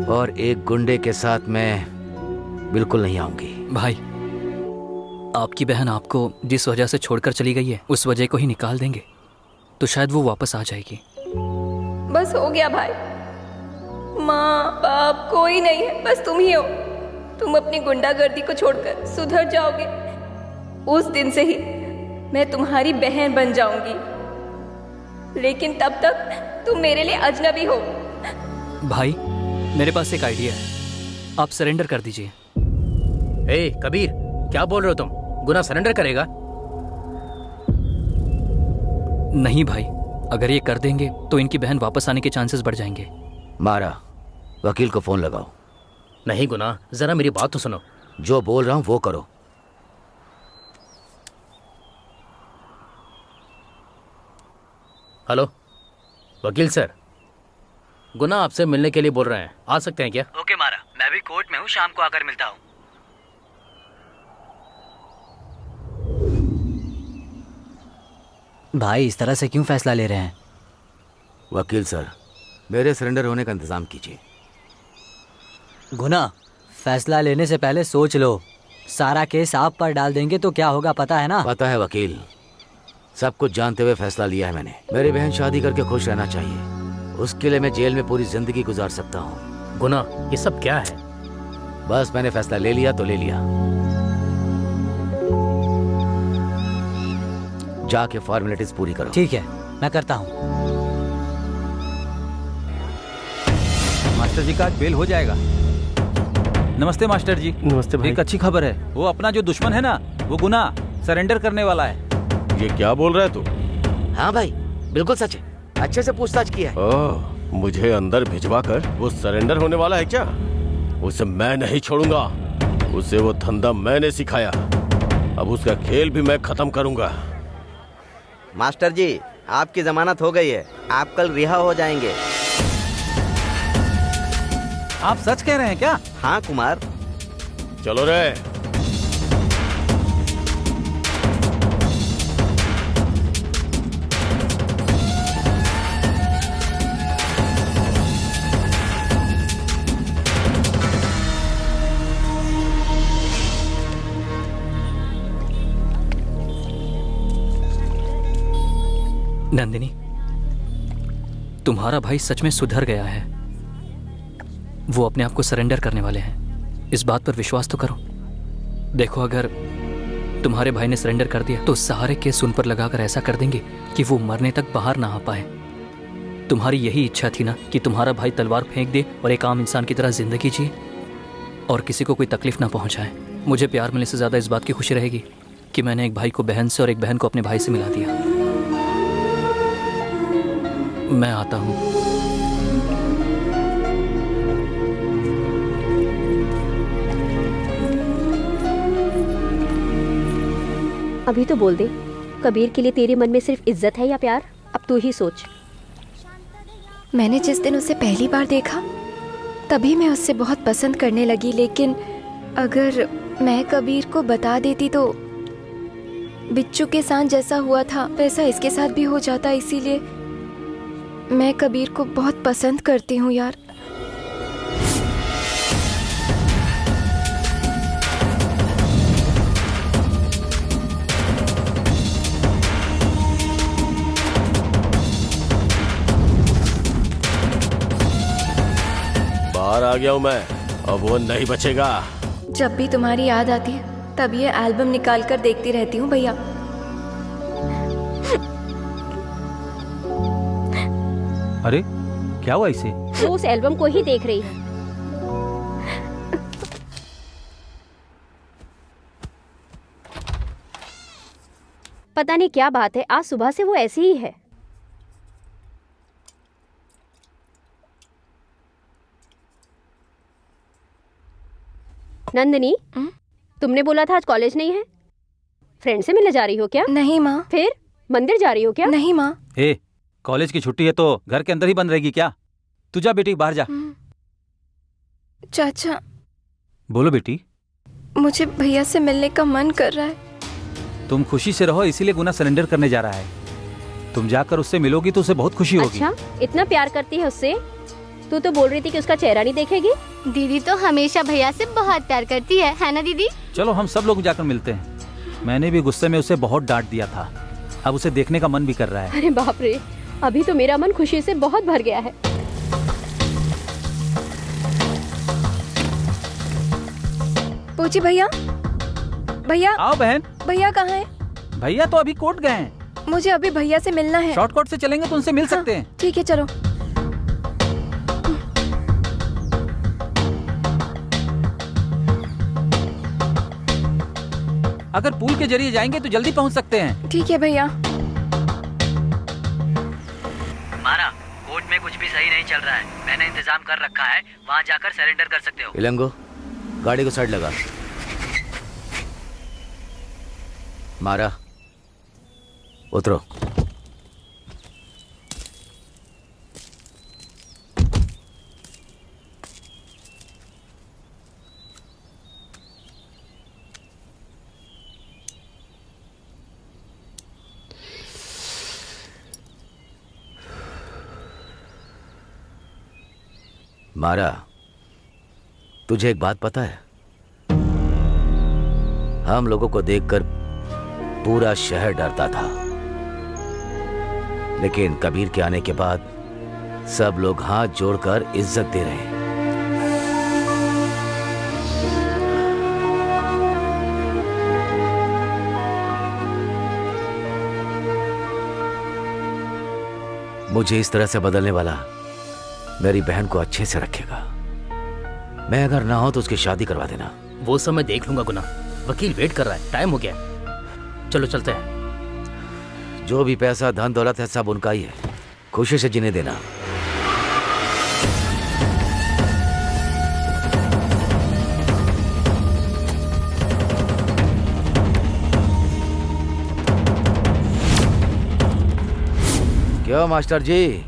और एक गुंडे के साथ मैं बिल्कुल नहीं आऊंगी। भाई, आपकी बहन आपको जिस वजह से छोड़कर चली गई है, उस वजह को ही निकाल देंगे तो शायद वो वापस आ जाएगी। बस हो गया भाई। माँ बाप कोई नहीं है, बस तुम ही हो। तुम अपनी गुंडागर्दी को छोड़कर सुधर जाओगे, उस दिन से ही मैं तुम्हारी बहन बन जाऊंगी। लेकिन तब तक तुम मेरे लिए अजनबी हो। भाई, मेरे पास एक आइडिया है, आप सरेंडर कर दीजिए। ए कबीर, क्या बोल रहे हो तुम? गुनाह सरेंडर करेगा? नहीं भाई, अगर ये कर देंगे तो इनकी बहन वापस आने के चांसेस बढ़ जाएंगे। मारा, वकील को फोन लगाओ। नहीं गुना, जरा मेरी बात तो सुनो। जो बोल रहा हूँ वो करो। हेलो वकील सर, गुना आपसे मिलने के लिए बोल रहे हैं, आ सकते हैं क्या? ओके मारा, मैं भी कोर्ट में हूँ, शाम को आकर मिलता हूँ। भाई इस तरह से क्यों फैसला ले रहे हैं? वकील सर, मेरे सरेंडर होने का इंतजाम कीजिए। गुना, फैसला लेने से पहले सोच लो। सारा केस आप पर डाल देंगे तो क्या होगा पता है ना? पता है वकील, सब कुछ जानते हुए फैसला लिया है मैंने। मेरी बहन शादी करके खुश रहना चाहिए, उसके लिए मैं जेल में पूरी जिंदगी गुजार सकता हूँ। गुना, ये सब क्या है? बस मैंने फैसला ले लिया तो ले लिया। जाके फॉर्मेलिटीज पूरी करो। ठीक है, मैं करता हूँ। मास्टर जी का आज बेल हो जाएगा। नमस्ते मास्टर जी। नमस्ते भाई। एक अच्छी खबर है, वो अपना जो दुश्मन है ना, वो गुना सरेंडर करने वाला है। ये क्या बोल रहा है तू? हाँ भाई, बिल्कुल सच है। अच्छे से पूछताछ किया है। ओह, मुझे अंदर भिजवा कर वो सरेंडर होने वाला है क्या? उसे मैं नहीं छोड़ूंगा। उसे वो धंधा मैंने सिखाया, अब उसका खेल भी मैं खत्म करूंगा। मास्टर जी, आपकी जमानत हो गई है, आप कल रिहा हो जाएंगे। आप सच कह रहे हैं क्या? हाँ कुमार। चलो रे। नंदिनी, तुम्हारा भाई सच में सुधर गया है। वो अपने आप को सरेंडर करने वाले हैं, इस बात पर विश्वास तो करो। देखो, अगर तुम्हारे भाई ने सरेंडर कर दिया तो सारे केस उन पर लगाकर ऐसा कर देंगे कि वो मरने तक बाहर ना आ पाए। तुम्हारी यही इच्छा थी ना कि तुम्हारा भाई तलवार फेंक दे और एक आम इंसान की तरह जिंदगी जिए और किसी को कोई तकलीफ ना पहुंचाए। मुझे प्यार मिलने से ज्यादा इस बात की खुशी रहेगी कि मैंने एक भाई को बहन से और एक बहन को अपने भाई से मिला दिया। मैं आता हूं। अभी तो बोल दे, कबीर के लिए तेरे मन में सिर्फ इज्जत है या प्यार? अब तू ही सोच। मैंने जिस दिन उसे पहली बार देखा तभी मैं उससे बहुत पसंद करने लगी, लेकिन अगर मैं कबीर को बता देती तो बिच्छू के साथ जैसा हुआ था वैसा इसके साथ भी हो जाता। इसीलिए मैं कबीर को बहुत पसंद करती हूँ यार। बाहर आ गया हूँ मैं, अब वो नहीं बचेगा। जब भी तुम्हारी याद आती है तब ये एल्बम निकाल कर देखती रहती हूँ भैया। अरे क्या हुआ इसे? वो उस एल्बम को ही देख रही है। पता नहीं क्या बात है, आज सुबह से वो ऐसी ही है। नंदिनी, तुमने बोला था आज कॉलेज नहीं है, फ्रेंड से मिलने जा रही हो क्या? नहीं माँ। फिर मंदिर जा रही हो क्या? नहीं माँ। ए, कॉलेज की छुट्टी है तो घर के अंदर ही बंद रहेगी क्या? तू जा बेटी, बाहर जा। चाचा। बोलो बेटी। मुझे भैया से मिलने का मन कर रहा है। तुम खुशी से रहो, इसीलिए गुना सरेंडर करने जा रहा है। तुम जाकर उससे मिलोगी तो उसे बहुत खुशी होगी। अच्छा, इतना प्यार करती है उससे? तू तो बोल रही थी कि उसका चेहरा नहीं देखेगी। दीदी तो हमेशा भैया से बहुत प्यार करती है ना दीदी? चलो हम सब लोग जाकर मिलते हैं। मैंने भी गुस्से में उसे बहुत डांट दिया था, अब उसे देखने का मन भी कर रहा है। अरे बाप रे, अभी तो मेरा मन खुशी से बहुत भर गया है। पूछी भैया। भैया। आओ बहन। भैया कहाँ है? भैया तो अभी कोर्ट गए हैं। मुझे अभी भैया से मिलना है। शॉर्टकट से चलेंगे तो उनसे मिल सकते हैं। ठीक है चलो। अगर पुल के जरिए जाएंगे तो जल्दी पहुंच सकते हैं। ठीक है भैया। चल रहा है, मैंने इंतजाम कर रखा है, वहाँ जाकर सरेंडर कर सकते हो। इलंगो, गाड़ी को साइड लगा। मारा, उतरो। मारा, तुझे एक बात पता है? हम लोगों को देखकर पूरा शहर डरता था, लेकिन कबीर के आने के बाद सब लोग हाथ जोड़कर इज्जत दे रहे हैं। मुझे इस तरह से बदलने वाला मेरी बहन को अच्छे से रखेगा। मैं अगर ना हो तो उसकी शादी करवा देना। वो सब मैं देख लूंगा गुना, वकील वेट कर रहा है, टाइम हो गया है। चलो चलते हैं। जो भी पैसा धन दौलत है सब उनका ही है, खुशी से जीने देना। क्यों मास्टर जी,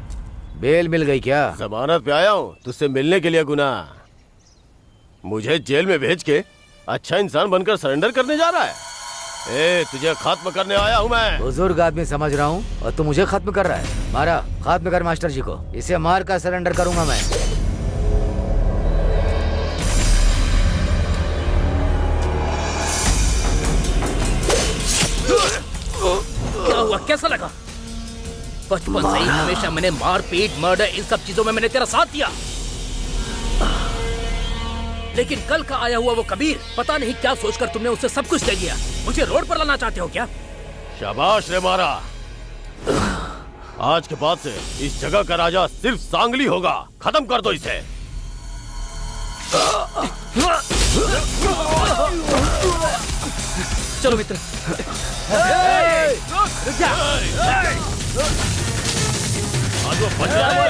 बेल मिल गई क्या? जमानत पे आया हूँ तुझसे मिलने के लिए गुना। मुझे जेल में भेज के अच्छा इंसान बनकर सरेंडर करने जा रहा है। ए, तुझे खत्म करने आया हूँ मैं। बुजुर्ग आदमी समझ रहा हूँ और तू मुझे खत्म कर रहा है। मारा, खत्म कर मास्टर जी को, इसे मार कर सरेंडर करूंगा मैं। क्या हुआ, कैसा लगा? बचपन से ही हमेशा मैंने मार पीट मर्डर इन सब चीजों में मैंने तेरा साथ दिया, लेकिन कल का आया हुआ वो कबीर, पता नहीं क्या सोचकर तुमने उससे सब कुछ ले लिया। मुझे रोड पर लाना चाहते हो क्या? शाबाश रे मारा, आज के बाद से इस जगह का राजा सिर्फ सांगली होगा। खत्म कर दो इसे। चलो मित्र। आज वो बच रहा है।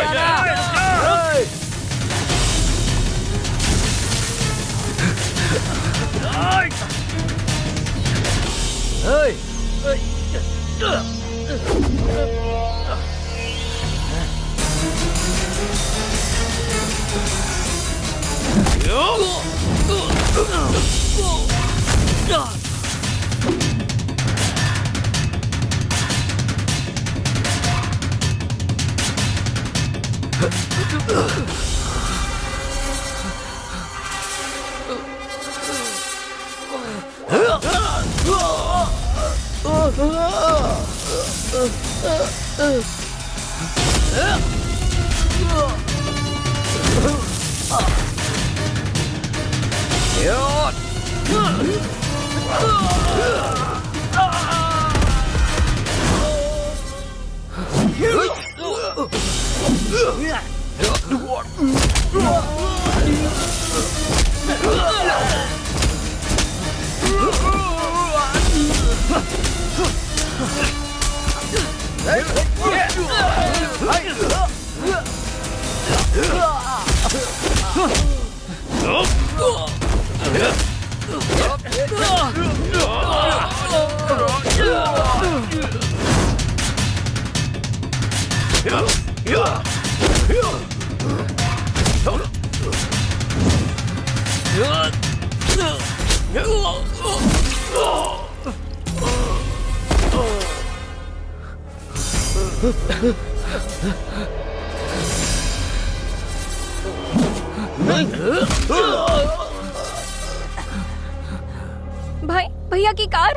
भाई, भैया की कार।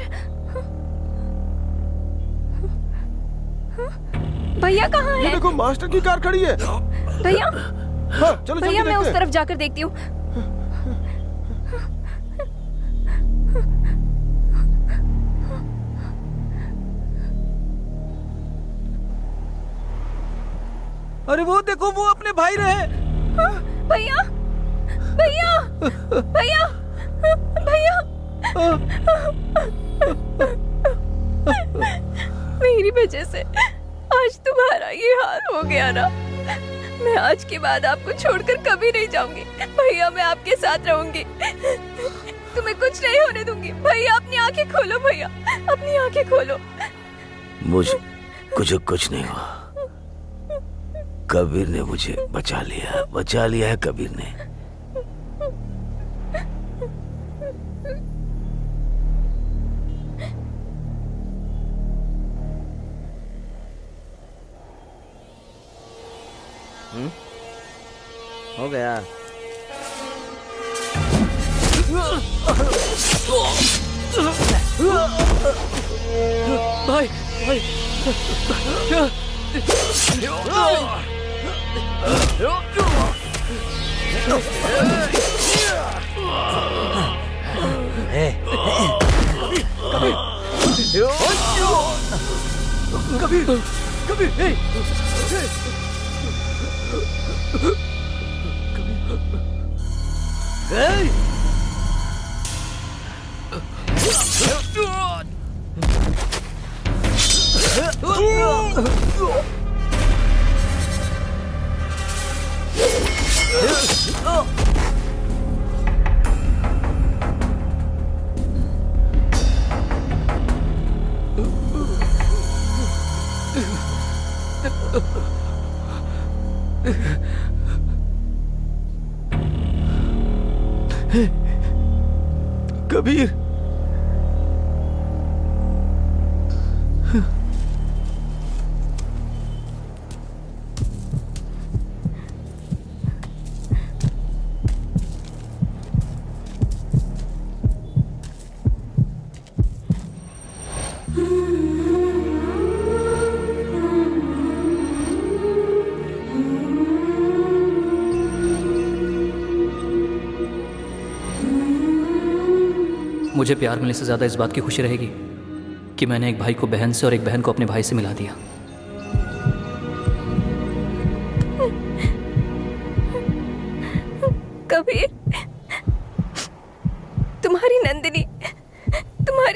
भैया कहाँ है? देखो मास्टर की कार खड़ी है। भैया, हाँ, चलो भैया मैं उस देखते हैं। तरफ जाकर देखती हूँ। अरे वो देखो, वो अपने भाई रहे। भैया, भैया, भैया, भैया। मेरी वजह से आज तुम्हारा ये हाल हो गया ना। मैं आज के बाद आपको छोड़कर कभी नहीं जाऊंगी भैया। मैं आपके साथ रहूंगी, तुम्हें कुछ नहीं होने दूंगी भैया। अपनी आंखें खोलो भैया, अपनी आंखें खोलो। मुझे कुछ नहीं हुआ। कबीर ने मुझे बचा लिया है कबीर ने। हो गया। भाई भाई कबीर कबीर मुझे प्यार मिलने से ज़्यादा इस बात की खुशी रहेगी कि मैंने एक भाई को बहन से और एक बहन को अपने भाई से मिला दिया। कबीर, तुम्हारी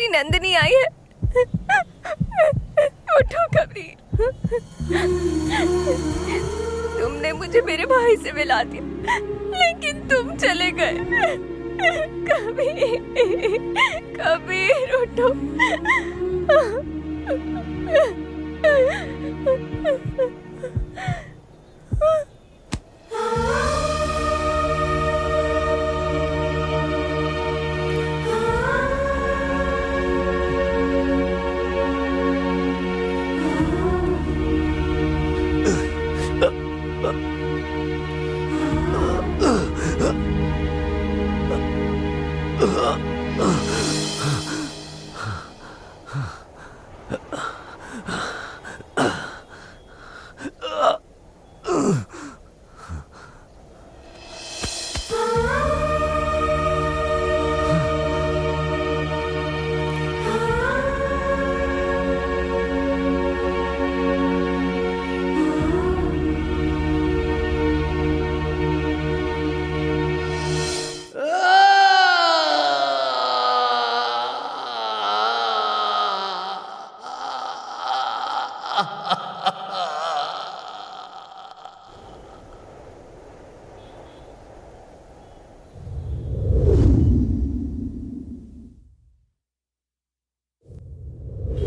नंदिनी आई है। उठो कबीर, तुमने मुझे मेरे भाई से मिला दिया, लेकिन तुम चले गए। कबीर उठो।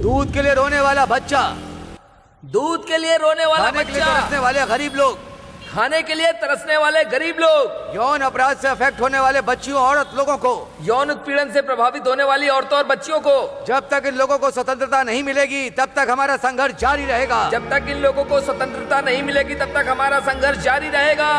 दूध के लिए रोने वाला बच्चा, दूध के लिए रोने वाला खाने के लिए बच्चा, तरसने वाले गरीब लोग, खाने के लिए तरसने वाले गरीब लोग, यौन अपराध से अफेक्ट होने वाले बच्चियों औरत लोगों को, यौन उत्पीड़न से प्रभावित होने वाली औरतों और बच्चियों को। जब तक इन लोगों को स्वतंत्रता नहीं मिलेगी तब तक हमारा संघर्ष जारी रहेगा। जब तक इन लोगों को स्वतंत्रता नहीं मिलेगी तब तक हमारा संघर्ष जारी रहेगा।